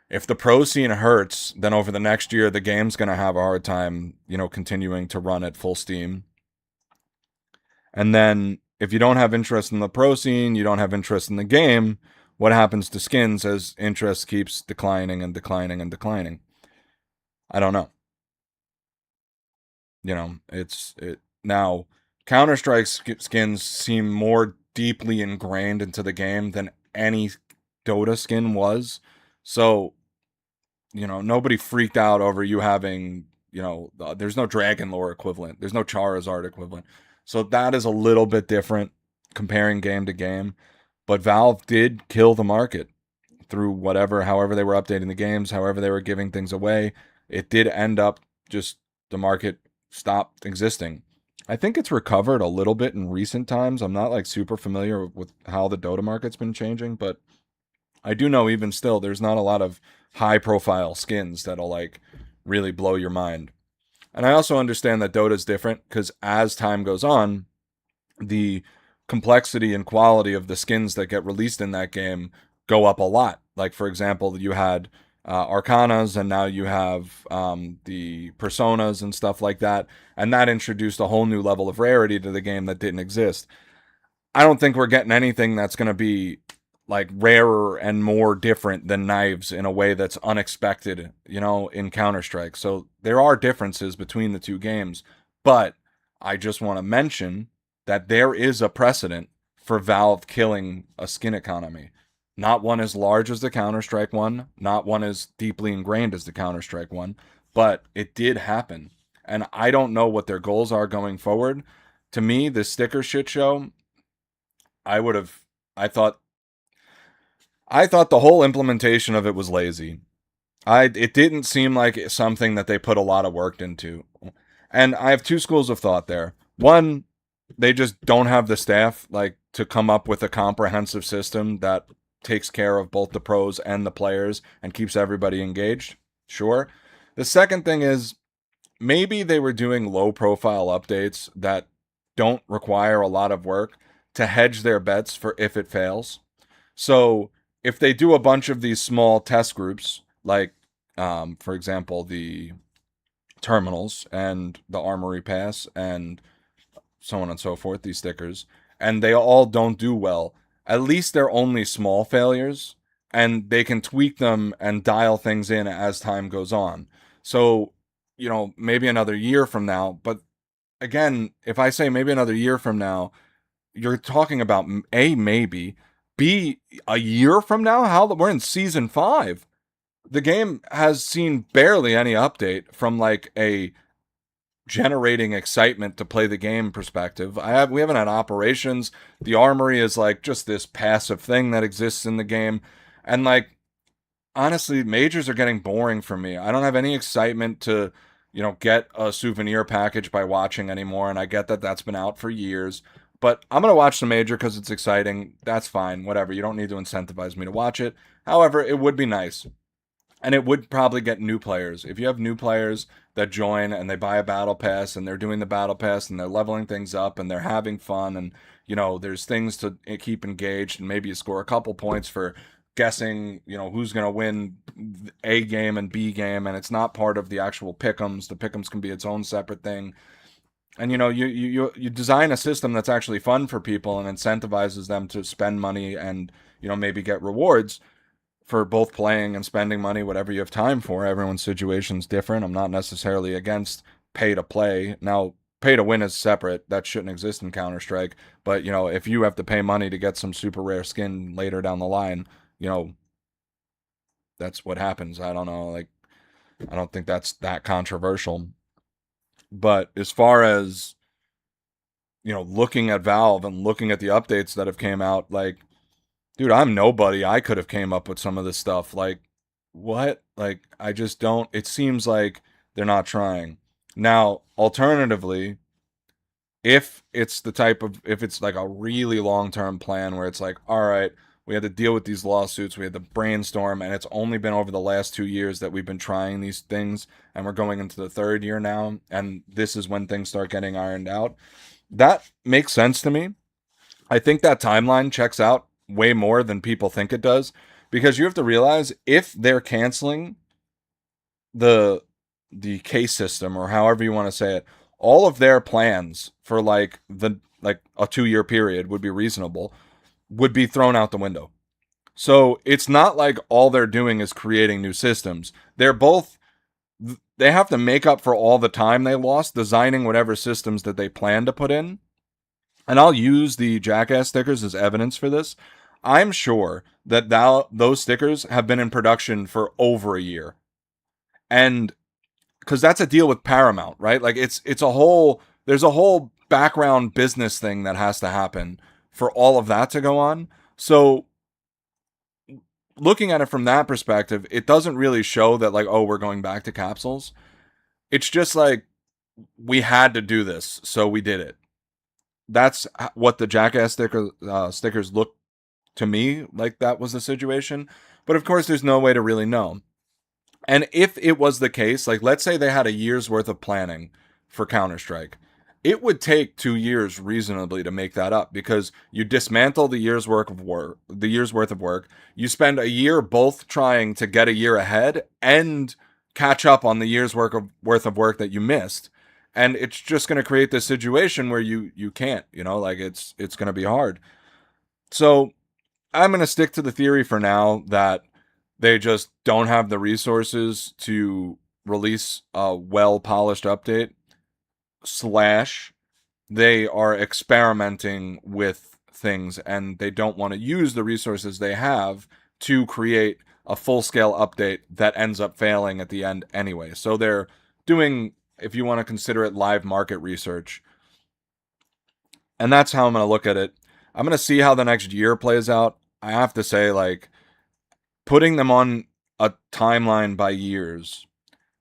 If the pro scene hurts, then over the next year, the game's going to have a hard time, continuing to run at full steam. And then if you don't have interest in the pro scene, you don't have interest in the game, what happens to skins as interest keeps declining and declining and declining? I don't know. Now Counter-Strike skins seem more deeply ingrained into the game than any Dota skin was. So, nobody freaked out over you having, there's no Dragon Lore equivalent. There's no Charizard equivalent. So that is a little bit different comparing game to game. But Valve did kill the market through however they were updating the games, however they were giving things away. It did end up just the market stopped existing. I think it's recovered a little bit in recent times. I'm not like super familiar with how the Dota market's been changing, but I do know even still there's not a lot of high profile skins that'll like really blow your mind. And I also understand that Dota's different because as time goes on, the complexity and quality of the skins that get released in that game go up a lot. Like, for example, you had Arcanas, and now you have the Personas and stuff like that. And that introduced a whole new level of rarity to the game that didn't exist. I don't think we're getting anything that's going to be like rarer and more different than knives in a way that's unexpected, in Counter-Strike. So there are differences between the two games, but I just want to mention that there is a precedent for Valve killing a skin economy. Not one as large as the Counter-Strike one, not one as deeply ingrained as the Counter-Strike one, but it did happen. and I don't know what their goals are going forward. To me, this sticker shit show, I thought the whole implementation of it was lazy. It didn't seem like something that they put a lot of work into. And I have two schools of thought there. One, they just don't have the staff like to come up with a comprehensive system that takes care of both the pros and the players and keeps everybody engaged. Sure. The second thing is maybe they were doing low profile updates that don't require a lot of work to hedge their bets for if it fails. So if they do a bunch of these small test groups, like, for example, the terminals and the armory pass and so on and so forth, these stickers, and they all don't do well, at least they're only small failures, and they can tweak them and dial things in as time goes on. So, maybe another year from now, but again, if I say maybe another year from now, you're talking about A, maybe, B, a year from now? We're in season 5. The game has seen barely any update from like a generating excitement to play the game perspective. We haven't had operations. The armory is like just this passive thing that exists in the game. And like, honestly, majors are getting boring for me. I don't have any excitement to, get a souvenir package by watching anymore. And I get that that's been out for years, but I'm going to watch the major because it's exciting. That's fine. Whatever. You don't need to incentivize me to watch it. However, it would be nice. And it would probably get new players. If you have new players that join and they buy a battle pass and they're doing the battle pass and they're leveling things up and they're having fun and, there's things to keep engaged and maybe you score a couple points for guessing, who's going to win A game and B game, and it's not part of the actual pick'ems. The pick'ems can be its own separate thing. And, you design a system that's actually fun for people and incentivizes them to spend money and, maybe get rewards for both playing and spending money, whatever you have time for. Everyone's situation's different. I'm not necessarily against pay to play. Now, pay to win is separate. That shouldn't exist in Counter-Strike. But, if you have to pay money to get some super rare skin later down the line, that's what happens. I don't know. Like, I don't think that's that controversial. But as far as, looking at Valve and looking at the updates that have came out, like, dude, I'm nobody. I could have came up with some of this stuff. Like, what? Like, I just don't. It seems like they're not trying. Now, alternatively, if it's like a really long-term plan where it's like, all right, we had to deal with these lawsuits, we had to brainstorm, and it's only been over the last 2 years that we've been trying these things, and we're going into the 3rd year now, and this is when things start getting ironed out. That makes sense to me. I think that timeline checks out way more than people think it does, because you have to realize if they're canceling the case system, or however you want to say it, all of their plans for like a 2-year period would be reasonable, would be thrown out the window. So it's not like all they're doing is creating new systems. They have to make up for all the time they lost designing whatever systems that they plan to put in. And I'll use the Jackass stickers as evidence for this. I'm sure that those stickers have been in production for over a year. And because that's a deal with Paramount, right? Like there's a whole background business thing that has to happen for all of that to go on. So looking at it from that perspective, it doesn't really show that like, oh, we're going back to capsules. It's just like, we had to do this, so we did it. That's what the Jackass stickers look to me like. That was the situation. But of course, there's no way to really know. And if it was the case, like let's say they had a year's worth of planning for Counter-Strike, it would take 2 years reasonably to make that up, because you dismantle the year's worth of work. You spend a year both trying to get a year ahead and catch up on the year's worth of work that you missed. And it's just going to create this situation where you can't, like it's going to be hard. So I'm going to stick to the theory for now that they just don't have the resources to release a well-polished update, / they are experimenting with things and they don't want to use the resources they have to create a full-scale update that ends up failing at the end anyway. So they're doing if you want to consider it live market research. And that's how I'm going to look at it. I'm going to see how the next year plays out. I have to say, like, putting them on a timeline by years,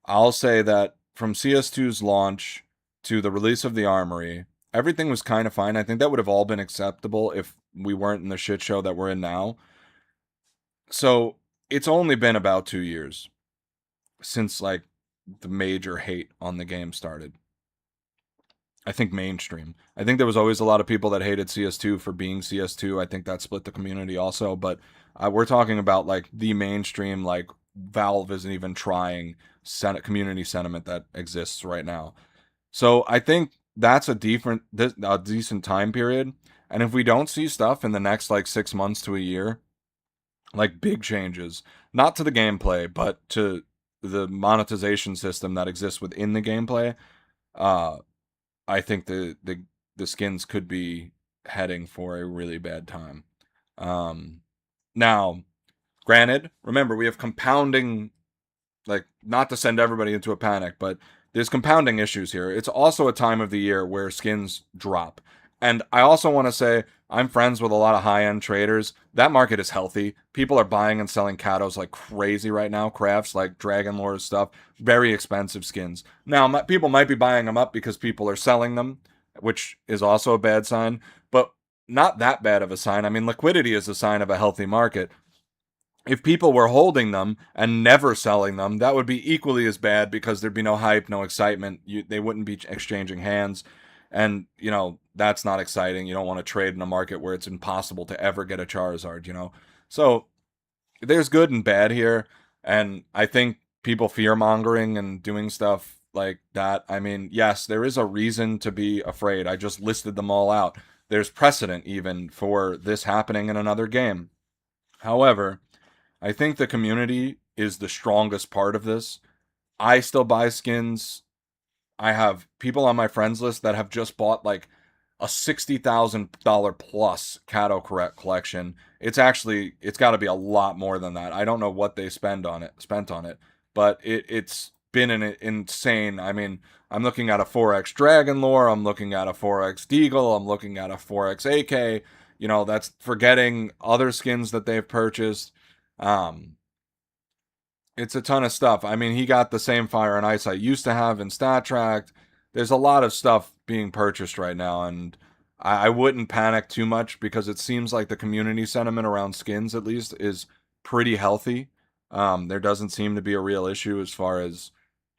I'll say that from CS2's launch to the release of the Armory, everything was kind of fine. I think that would have all been acceptable if we weren't in the shit show that we're in now. So it's only been about 2 years since, like, the major hate on the game started. I think mainstream. I think there was always a lot of people that hated CS2 for being CS2. I think that split the community also, but we're talking about, like, the mainstream, like, Valve isn't even trying community sentiment that exists right now. So I think that's a decent time period. And if we don't see stuff in the next, like, 6 months to a year, like big changes, not to the gameplay, but to the monetization system that exists within the gameplay, I think the skins could be heading for a really bad time. Now, granted, remember, we have compounding, like, not to send everybody into a panic, but there's compounding issues here. It's also a time of the year where skins drop. And I also want to say, I'm friends with a lot of high-end traders. That market is healthy. People are buying and selling Katos like crazy right now. Crafts like Dragon Lore stuff. Very expensive skins. Now, people might be buying them up because people are selling them, which is also a bad sign. But not that bad of a sign. I mean, liquidity is a sign of a healthy market. If people were holding them and never selling them, that would be equally as bad because there'd be no hype, no excitement. They wouldn't be exchanging hands. And, you know, that's not exciting. You don't want to trade in a market where it's impossible to ever get a Charizard, you know? So there's good and bad here. And I think people fear-mongering and doing stuff like that, I mean, yes, there is a reason to be afraid. I just listed them all out. There's precedent even for this happening in another game. However, I think the community is the strongest part of this. I still buy skins. I have people on my friends list that have just bought like a $60,000 plus Kato collection. It's got to be a lot more than that. I don't know what they spent on it, but it's been an insane. I mean, I'm looking at a 4X Dragon Lore, I'm looking at a 4X Deagle, I'm looking at a 4X AK. You know, that's forgetting other skins that they've purchased. It's a ton of stuff. I mean, he got the same Fire and Ice I used to have in StatTrack. There's a lot of stuff being purchased right now, and I wouldn't panic too much because it seems like the community sentiment around skins, at least, is pretty healthy. There doesn't seem to be a real issue as far as,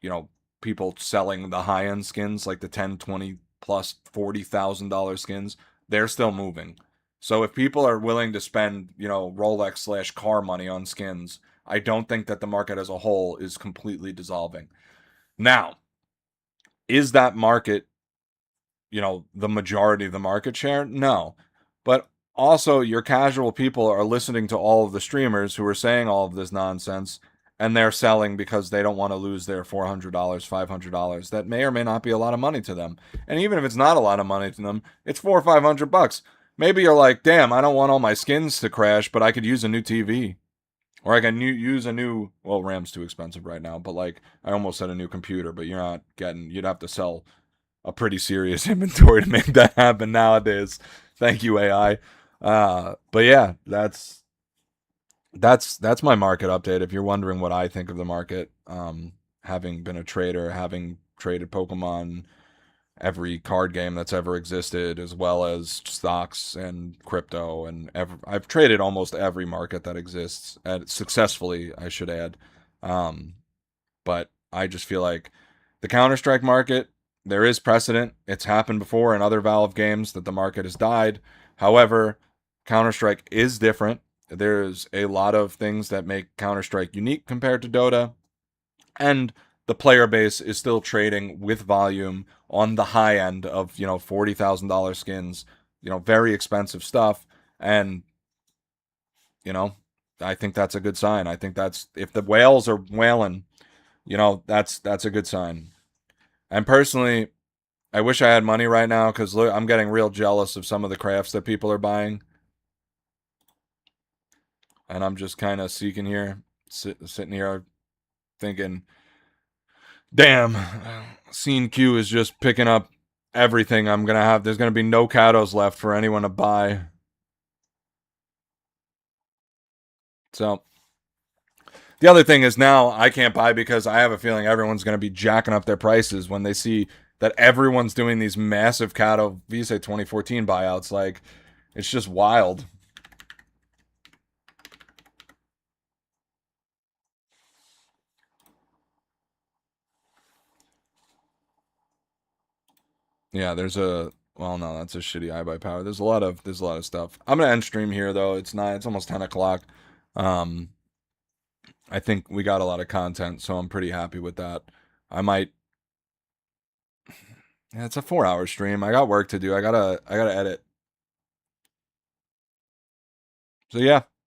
you know, people selling the high-end skins, like the 10, 20 plus $40,000 skins. They're still moving. So if people are willing to spend, you know, Rolex/car money on skins, I don't think that the market as a whole is completely dissolving. Now, is that market, you know, the majority of the market share? No. But also, your casual people are listening to all of the streamers who are saying all of this nonsense, and they're selling because they don't want to lose their $400, $500. That may or may not be a lot of money to them. And even if it's not a lot of money to them, it's $400 or $500. Maybe you're like, damn, I don't want all my skins to crash, but I could use a new TV. Or I can use a new, well, RAM's too expensive right now, but like, I almost said a new computer, but you'd have to sell a pretty serious inventory to make that happen nowadays. Thank you, AI. But yeah, that's my market update. If you're wondering what I think of the market, having been a trader, having traded Pokemon, every card game that's ever existed, as well as stocks and crypto, and I've traded almost every market that exists, and successfully, I should add. But I just feel like the Counter-Strike market, there is precedent. It's happened before in other Valve games that the market has died. However, Counter-Strike is different. There's a lot of things that make Counter-Strike unique compared to Dota, and the player base is still trading with volume on the high end of, you know, $40,000 skins, you know, very expensive stuff. And, you know, I think that's a good sign. I think that's, if the whales are whaling, you know, that's a good sign. And personally, I wish I had money right now because look, I'm getting real jealous of some of the crafts that people are buying. And I'm just kind of seeking here, sitting here thinking, Damn. Scene Q is just picking up everything I'm gonna have. There's gonna be no Katos left for anyone to buy. So the other thing is now I can't buy because I have a feeling everyone's gonna be jacking up their prices when they see that everyone's doing these massive Kato Vise 2014 buyouts. Like, it's just wild. Yeah, there's a well, no, that's a shitty iBuy power. There's a lot of stuff. I'm gonna end stream here though. It's almost 10 o'clock. I think we got a lot of content, so I'm pretty happy with that. I might. Yeah, it's a 4-hour stream. I got work to do. I gotta edit. So yeah,